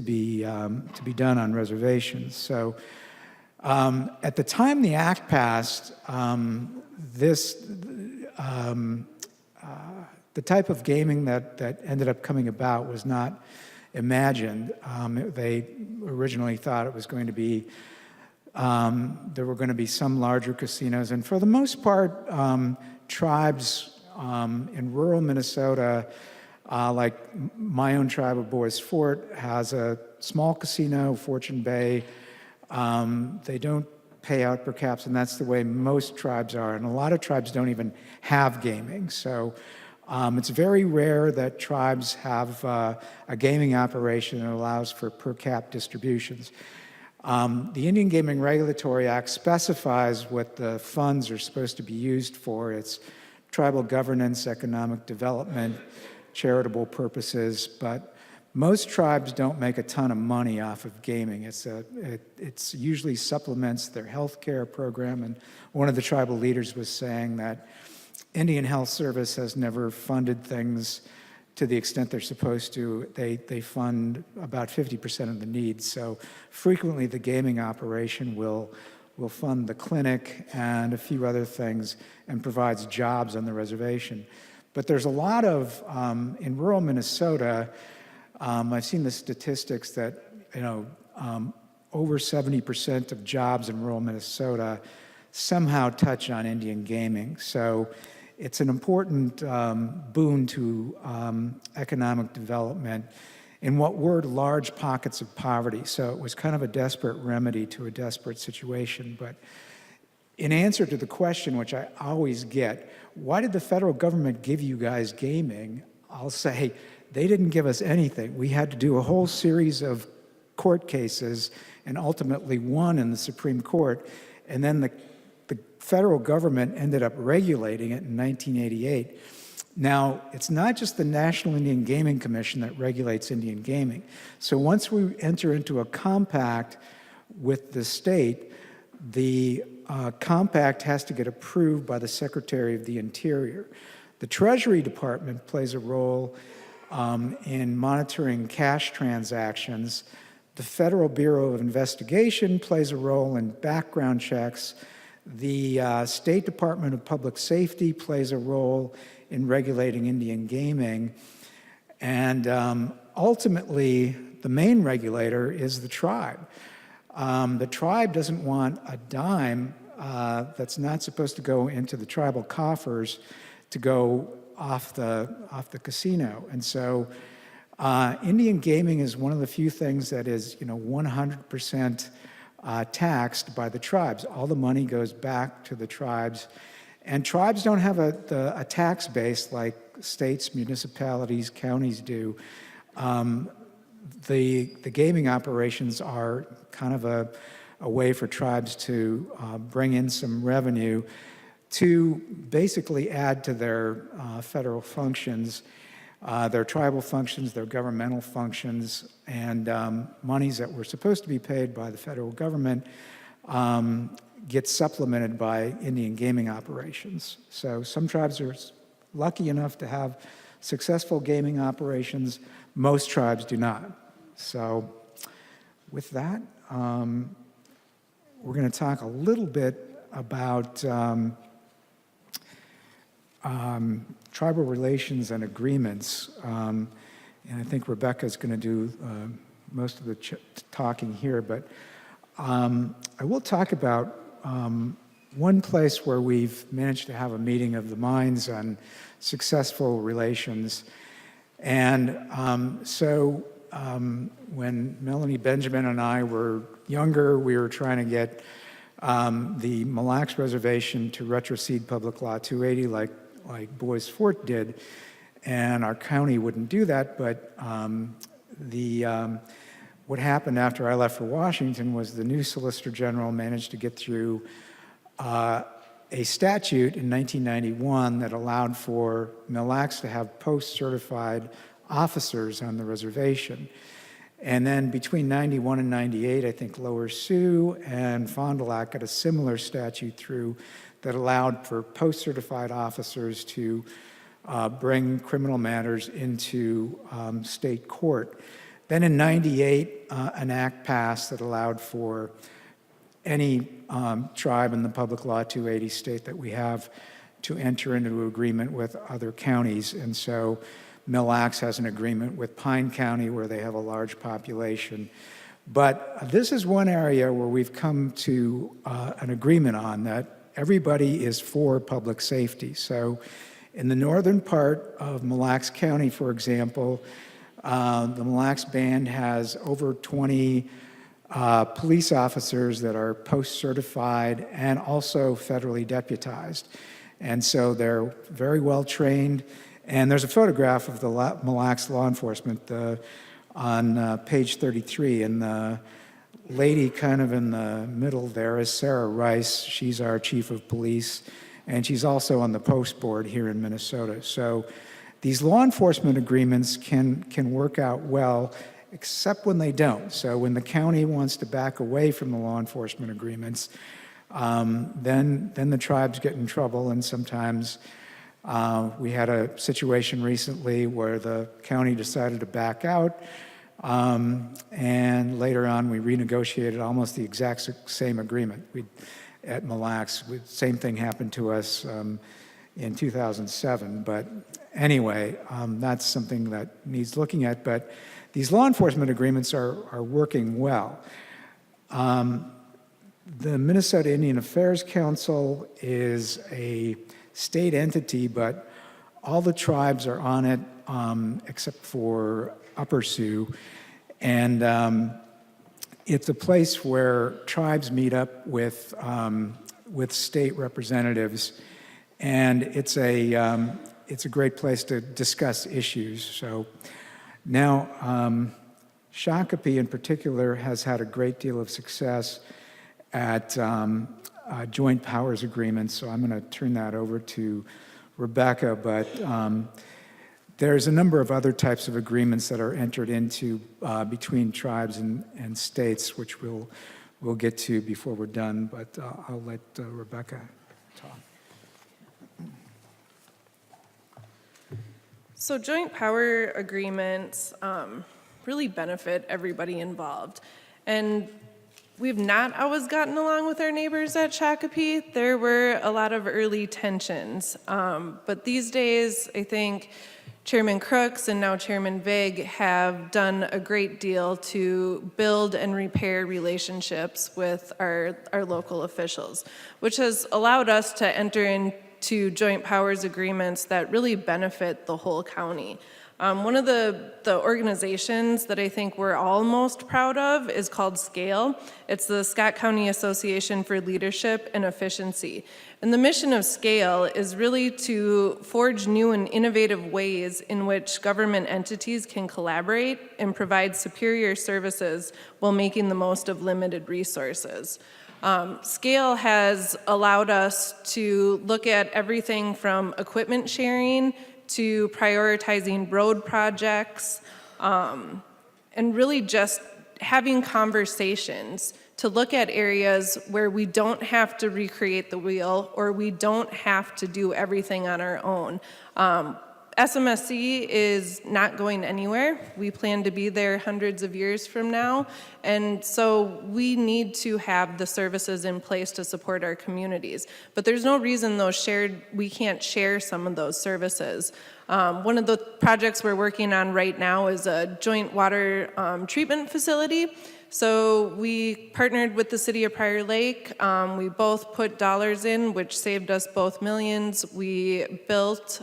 be done on reservations. So at the time the act passed, the type of gaming that ended up coming about was not imagined. They originally thought it was going to be, there were going to be some larger casinos, and for the most part, tribes in rural Minnesota, like my own tribe of Bois Fort, has a small casino, Fortune Bay. They don't pay out per caps, and that's the way most tribes are. And a lot of tribes don't even have gaming. So it's very rare that tribes have a gaming operation that allows for per cap distributions. The Indian Gaming Regulatory Act specifies what the funds are supposed to be used for. It's tribal governance, economic development, charitable purposes, but most tribes don't make a ton of money off of gaming. It's usually supplements their health care program, and one of the tribal leaders was saying that Indian Health Service has never funded things to the extent they're supposed to. They fund about 50% of the needs, so frequently the gaming operation will fund the clinic and a few other things and provides jobs on the reservation. But there's a lot of, in rural Minnesota, I've seen the statistics that, over 70% of jobs in rural Minnesota somehow touch on Indian gaming. So it's an important boon to economic development in what were large pockets of poverty. So it was kind of a desperate remedy to a desperate situation. But in answer to the question, which I always get, why did the federal government give you guys gaming? I'll say, they didn't give us anything. We had to do a whole series of court cases and ultimately won in the Supreme Court. And then the federal government ended up regulating it in 1988. Now, it's not just the National Indian Gaming Commission that regulates Indian gaming. So once we enter into a compact with the state, the compact has to get approved by the Secretary of the Interior. The Treasury Department plays a role in monitoring cash transactions. The Federal Bureau of Investigation plays a role in background checks. The State Department of Public Safety plays a role in regulating Indian gaming. And ultimately, the main regulator is the tribe. The tribe doesn't want a dime that's not supposed to go into the tribal coffers to go off the casino. And so Indian gaming is one of the few things that is 100% taxed by the tribes. All the money goes back to the tribes. And tribes don't have a tax base like states, municipalities, counties do. The gaming operations are kind of a way for tribes to bring in some revenue to basically add to their federal functions, their tribal functions, their governmental functions, and monies that were supposed to be paid by the federal government get supplemented by Indian gaming operations. So some tribes are lucky enough to have successful gaming operations. Most tribes do not. So with that, we're going to talk a little bit about tribal relations and agreements. And I think Rebecca's going to do most of the talking here, but I will talk about one place where we've managed to have a meeting of the minds on successful relations. And so when Melanie Benjamin and I were younger, we were trying to get the Mille Lacs Reservation to retrocede Public Law 280 like Bois Fort did, and our county wouldn't do that, but what happened after I left for Washington was the new Solicitor General managed to get through a statute in 1991 that allowed for Mille Lacs to have post-certified officers on the reservation. And then between 91 and 98, I think Lower Sioux and Fond du Lac got a similar statute through that allowed for post-certified officers to bring criminal matters into state court. Then in 98, an act passed that allowed for any tribe in the Public Law 280 state that we have to enter into an agreement with other counties. And so Mille Lacs has an agreement with Pine County where they have a large population. But this is one area where we've come to an agreement on that everybody is for public safety. So in the northern part of Mille Lacs County, for example, the Mille Lacs Band has over 20 police officers that are post-certified and also federally deputized. And so they're very well trained. And there's a photograph of the Mille Lacs law enforcement on page 33. And the lady kind of in the middle there is Sarah Rice. She's our chief of police. And she's also on the post board here in Minnesota. So these law enforcement agreements can work out well, except when they don't. So when the county wants to back away from the law enforcement agreements, then the tribes get in trouble. And sometimes we had a situation recently where the county decided to back out. And later on, we renegotiated almost the exact same agreement. At Mille Lacs, same thing happened to us in 2007. But anyway, that's something that needs looking at. But these law enforcement agreements are working well. The Minnesota Indian Affairs Council is a state entity, but all the tribes are on it except for Upper Sioux. And it's a place where tribes meet up with state representatives, and it's a great place to discuss issues. So now, Shakopee in particular has had a great deal of success at joint powers agreements. So I'm going to turn that over to Rebecca, but there's a number of other types of agreements that are entered into between tribes and states, which we'll get to before we're done, but I'll let Rebecca talk. So joint power agreements really benefit everybody involved. And we've not always gotten along with our neighbors at Shakopee. There were a lot of early tensions. But these days, I think Chairman Crooks and now Chairman Vig have done a great deal to build and repair relationships with our local officials, which has allowed us to enter into joint powers agreements that really benefit the whole county. One of the organizations that I think we're all most proud of is called SCALE. It's the Scott County Association for Leadership and Efficiency. And the mission of SCALE is really to forge new and innovative ways in which government entities can collaborate and provide superior services while making the most of limited resources. SCALE has allowed us to look at everything from equipment sharing to prioritizing road projects, and really just having conversations to look at areas where we don't have to recreate the wheel or we don't have to do everything on our own. SMSC is not going anywhere. We plan to be there hundreds of years from now, and so we need to have the services in place to support our communities. But there's no reason we can't share some of those services. One of the projects we're working on right now is a joint water treatment facility. So we partnered with the city of Prior Lake. We both put dollars in, which saved us both millions. We built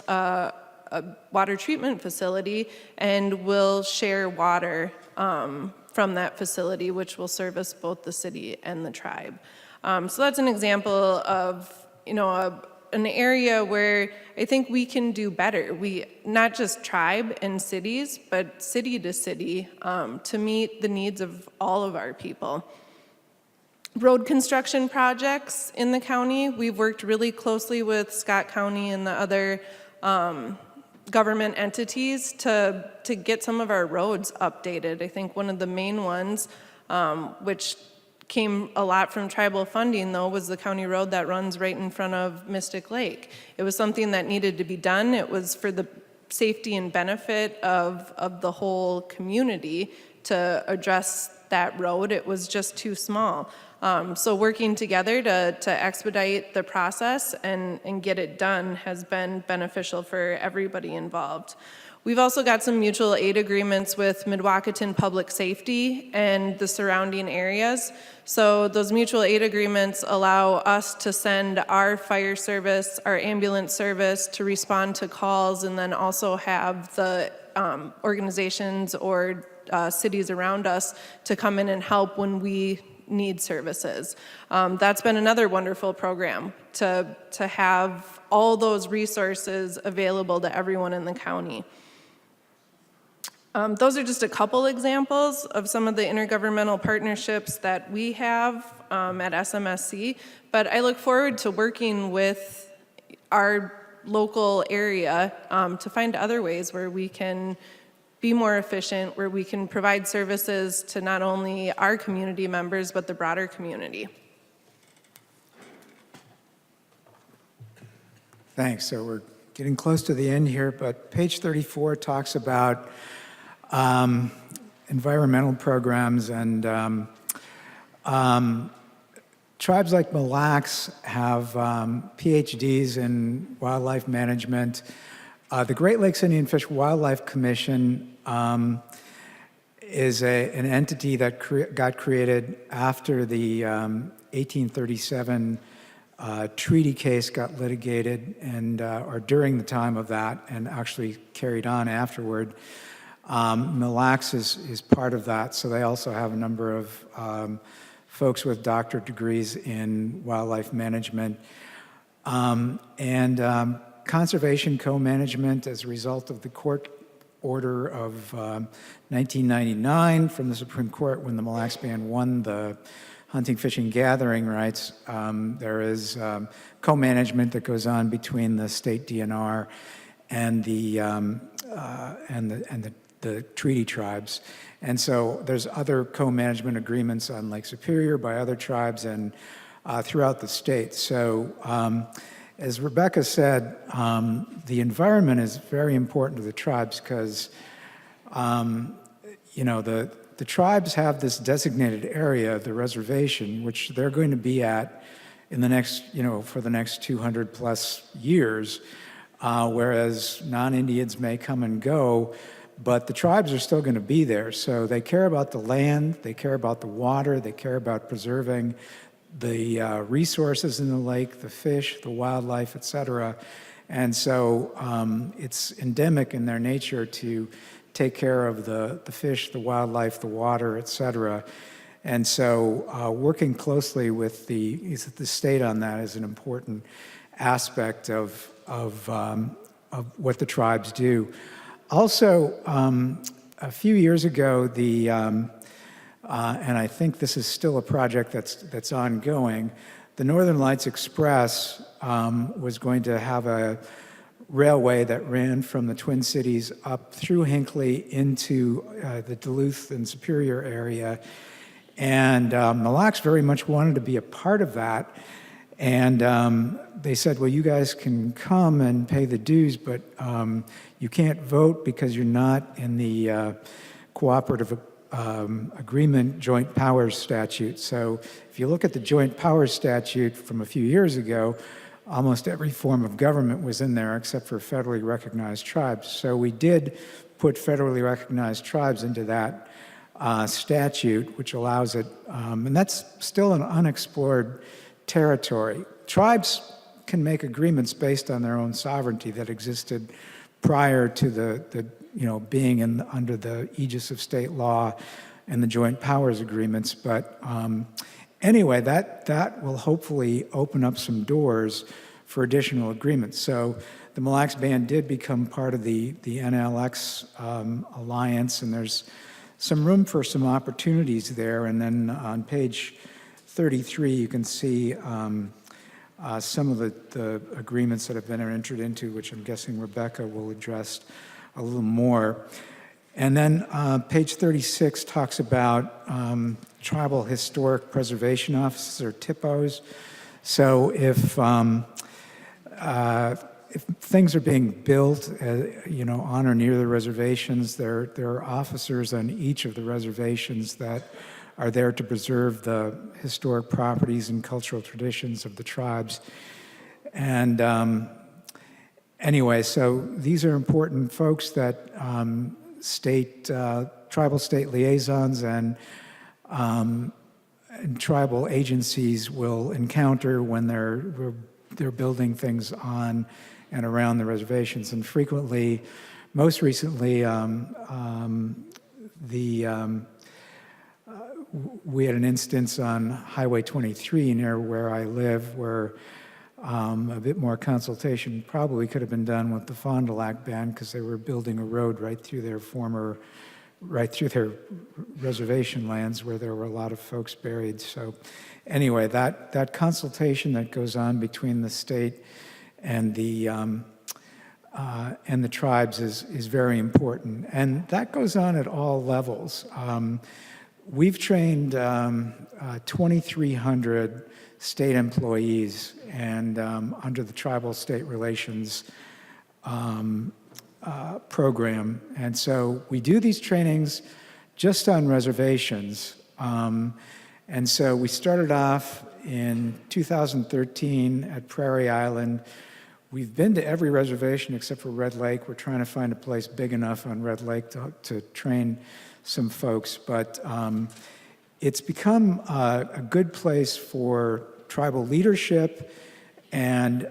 a water treatment facility and will share water from that facility, which will service both the city and the tribe. So that's an example of, an area where I think we can do better. We, not just tribe and cities, but city to city, to meet the needs of all of our people. Road construction projects in the county, we've worked really closely with Scott County and the other government entities to get some of our roads updated. I think one of the main ones, which came a lot from tribal funding, though, was the county road that runs right in front of Mystic Lake. It was something that needed to be done. It was for the safety and benefit of the whole community to address that road. It was just too small. So working together to expedite the process and get it done has been beneficial for everybody involved. We've also got some mutual aid agreements with Mdewakanton Public Safety and the surrounding areas. So those mutual aid agreements allow us to send our fire service, our ambulance service to respond to calls, and then also have the organizations or cities around us to come in and help when we need services. That's been another wonderful program to have all those resources available to everyone in the county. Those are just a couple examples of some of the intergovernmental partnerships that we have at SMSC, but I look forward to working with our local area to find other ways where we can be more efficient, where we can provide services to not only our community members, but the broader community. Thanks. So we're getting close to the end here, but page 34 talks about environmental programs, and tribes like Mille Lacs have PhDs in wildlife management. The Great Lakes Indian Fish Wildlife Commission is an entity that got created after the 1837 treaty case got litigated, and or during the time of that, and actually carried on afterward. Mille Lacs is part of that, so they also have a number of folks with doctorate degrees in wildlife management. Conservation co-management as a result of the court order of 1999 from the Supreme Court when the Mille Lacs Band won the hunting, fishing, gathering rights. There is co-management that goes on between the state DNR and the treaty tribes. And so there's other co-management agreements on Lake Superior by other tribes and throughout the state. So as Rebecca said, the environment is very important to the tribes because, the tribes have this designated area, the reservation, which they're going to be at in the next, for the next 200 plus years, whereas non-Indians may come and go, but the tribes are still going to be there. So they care about the land, they care about the water, they care about preserving the resources in the lake, the fish, the wildlife, et cetera. And so it's endemic in their nature to take care of the fish, the wildlife, the water, et cetera. And so working closely with the state on that is an important aspect of what the tribes do. Also, a few years ago, and I think this is still a project that's ongoing, the Northern Lights Express was going to have a railway that ran from the Twin Cities up through Hinckley into the Duluth and Superior area. And Mille Lacs very much wanted to be a part of that. And they said, well, you guys can come and pay the dues, but you can't vote because you're not in the cooperative agreement joint powers statute. So if you look at the joint powers statute from a few years ago, almost every form of government was in there except for federally recognized tribes. So we did put federally recognized tribes into that statute, which allows it, and that's still an unexplored territory. Tribes can make agreements based on their own sovereignty that existed prior to the being under the aegis of state law and the joint powers agreements. But anyway, that will hopefully open up some doors for additional agreements. So the Mille Lacs Band did become part of the NLX alliance, and there's some room for some opportunities there. And then on page 33, you can see some of the agreements that have been entered into, which I'm guessing Rebecca will address a little more. And then page 36 talks about Tribal Historic Preservation Offices, or TIPOs. So if things are being built, on or near the reservations, there are officers on each of the reservations that are there to preserve the historic properties and cultural traditions of the tribes. And anyway, so these are important folks that tribal state liaisons and tribal agencies will encounter when they're building things on and around the reservations. And frequently, most recently, we had an instance on Highway 23 near where I live, where a bit more consultation probably could have been done with the Fond du Lac Band, because they were building a road right through their reservation lands where there were a lot of folks buried. So anyway, that consultation that goes on between the state and the tribes is very important, and that goes on at all levels. We've trained 2,300 state employees, and under the Tribal State Relations program. And so we do these trainings just on reservations. And so we started off in 2013 at Prairie Island. We've been to every reservation except for Red Lake. We're trying to find a place big enough on Red Lake to train some folks. But it's become a good place for tribal leadership and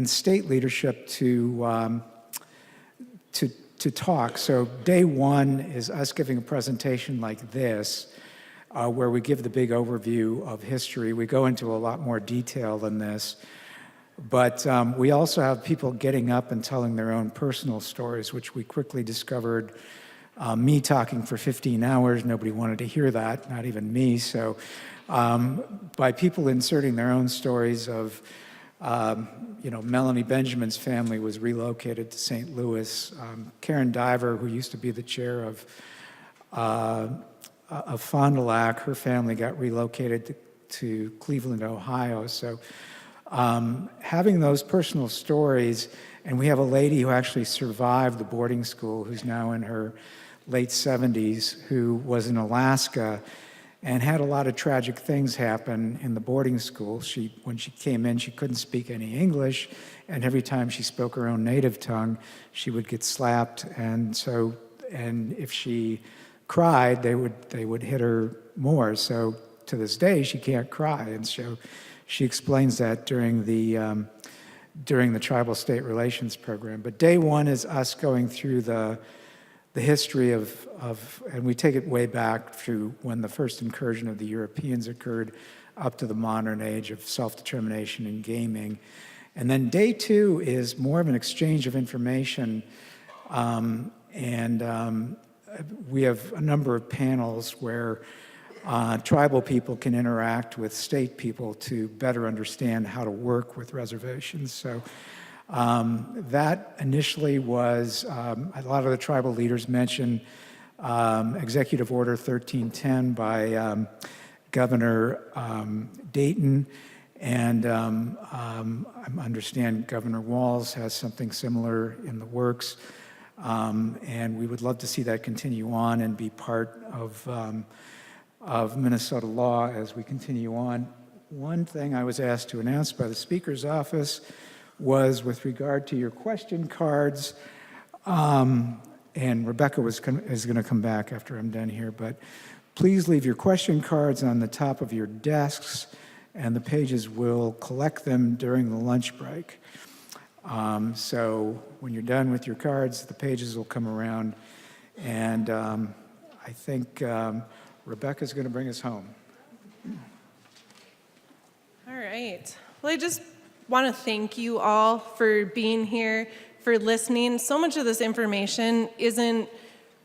state leadership to talk. So day one is us giving a presentation like this, where we give the big overview of history. We go into a lot more detail than this. But we also have people getting up and telling their own personal stories, which we quickly discovered. Me talking for 15 hours, nobody wanted to hear that, not even me. So by people inserting their own stories of, Melanie Benjamin's family was relocated to St. Louis. Karen Diver, who used to be the chair of Fond du Lac, her family got relocated to Cleveland, Ohio. So having those personal stories, and we have a lady who actually survived the boarding school, who's now in her late 70s, who was in Alaska and had a lot of tragic things happen in the boarding school. When she came in, she couldn't speak any English, and every time she spoke her own native tongue, she would get slapped. And if she cried, they would hit her more. So to this day, she can't cry, and so she explains that during the Tribal State Relations program. But day one is us going through the history of, and we take it way back to when the first incursion of the Europeans occurred up to the modern age of self-determination and gaming. And then day two is more of an exchange of information, and we have a number of panels where tribal people can interact with state people to better understand how to work with reservations. So that initially was, a lot of the tribal leaders mentioned Executive Order 1310 by Governor Dayton, and I understand Governor Walz has something similar in the works, and we would love to see that continue on and be part of Minnesota law as we continue on. One thing I was asked to announce by the Speaker's office was with regard to your question cards, and Rebecca is going to come back after I'm done here, but please leave your question cards on the top of your desks, and the pages will collect them during the lunch break. So when you're done with your cards, the pages will come around, and I think Rebecca's going to bring us home. All right. Well, I just want to thank you all for being here, for listening. So much of this information isn't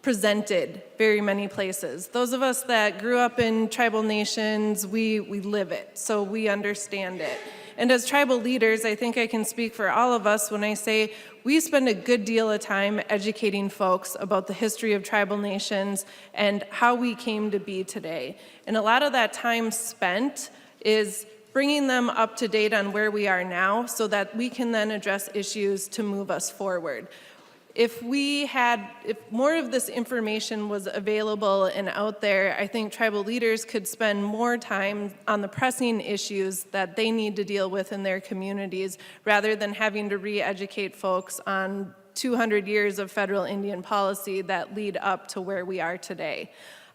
presented very many places. Those of us that grew up in tribal nations, we live it, so we understand it. And as tribal leaders, I think I can speak for all of us when I say we spend a good deal of time educating folks about the history of tribal nations and how we came to be today. And a lot of that time spent is bringing them up to date on where we are now so that we can then address issues to move us forward. If more of this information was available and out there, I think tribal leaders could spend more time on the pressing issues that they need to deal with in their communities rather than having to re-educate folks on 200 years of federal Indian policy that lead up to where we are today.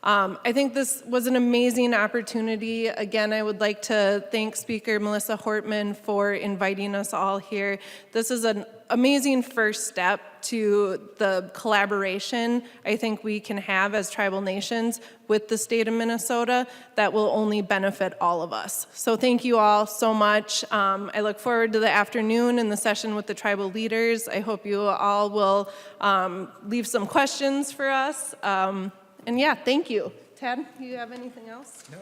I think this was an amazing opportunity. Again, I would like to thank Speaker Melissa Hortman for inviting us all here. This is an amazing first step to the collaboration I think we can have as tribal nations with the state of Minnesota that will only benefit all of us. So thank you all so much. I look forward to the afternoon and the session with the tribal leaders. I hope you all will leave some questions for us. And yeah, thank you. Ted, do you have anything else? No.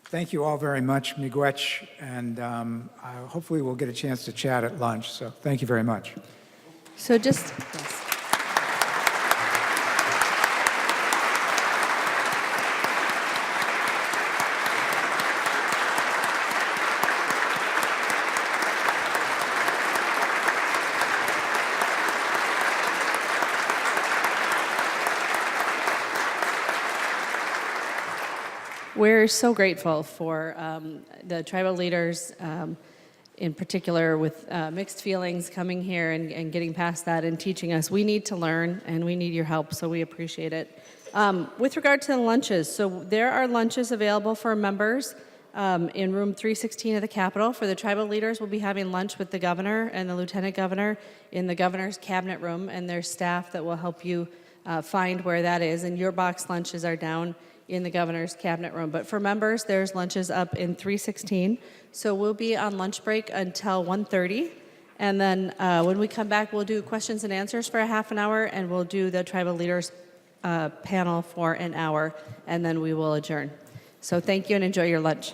Thank you all very much, miigwech, and hopefully we'll get a chance to chat at lunch. So thank you very much. So just, yes. We're so grateful for the tribal leaders, in particular with mixed feelings, coming here and getting past that and teaching us. We need to learn, and we need your help, so we appreciate it. With regard to the lunches, so there are lunches available for members in room 316 of the Capitol. For the tribal leaders, we'll be having lunch with the governor and the lieutenant governor in the governor's cabinet room, and there's staff that will help you find where that is. And your box lunches are down in the governor's cabinet room. But for members, there's lunches up in 316. So we'll be on lunch break until 1:30. And then when we come back, we'll do questions and answers for a half an hour, and we'll do the tribal leaders panel for an hour, and then we will adjourn. So thank you and enjoy your lunch.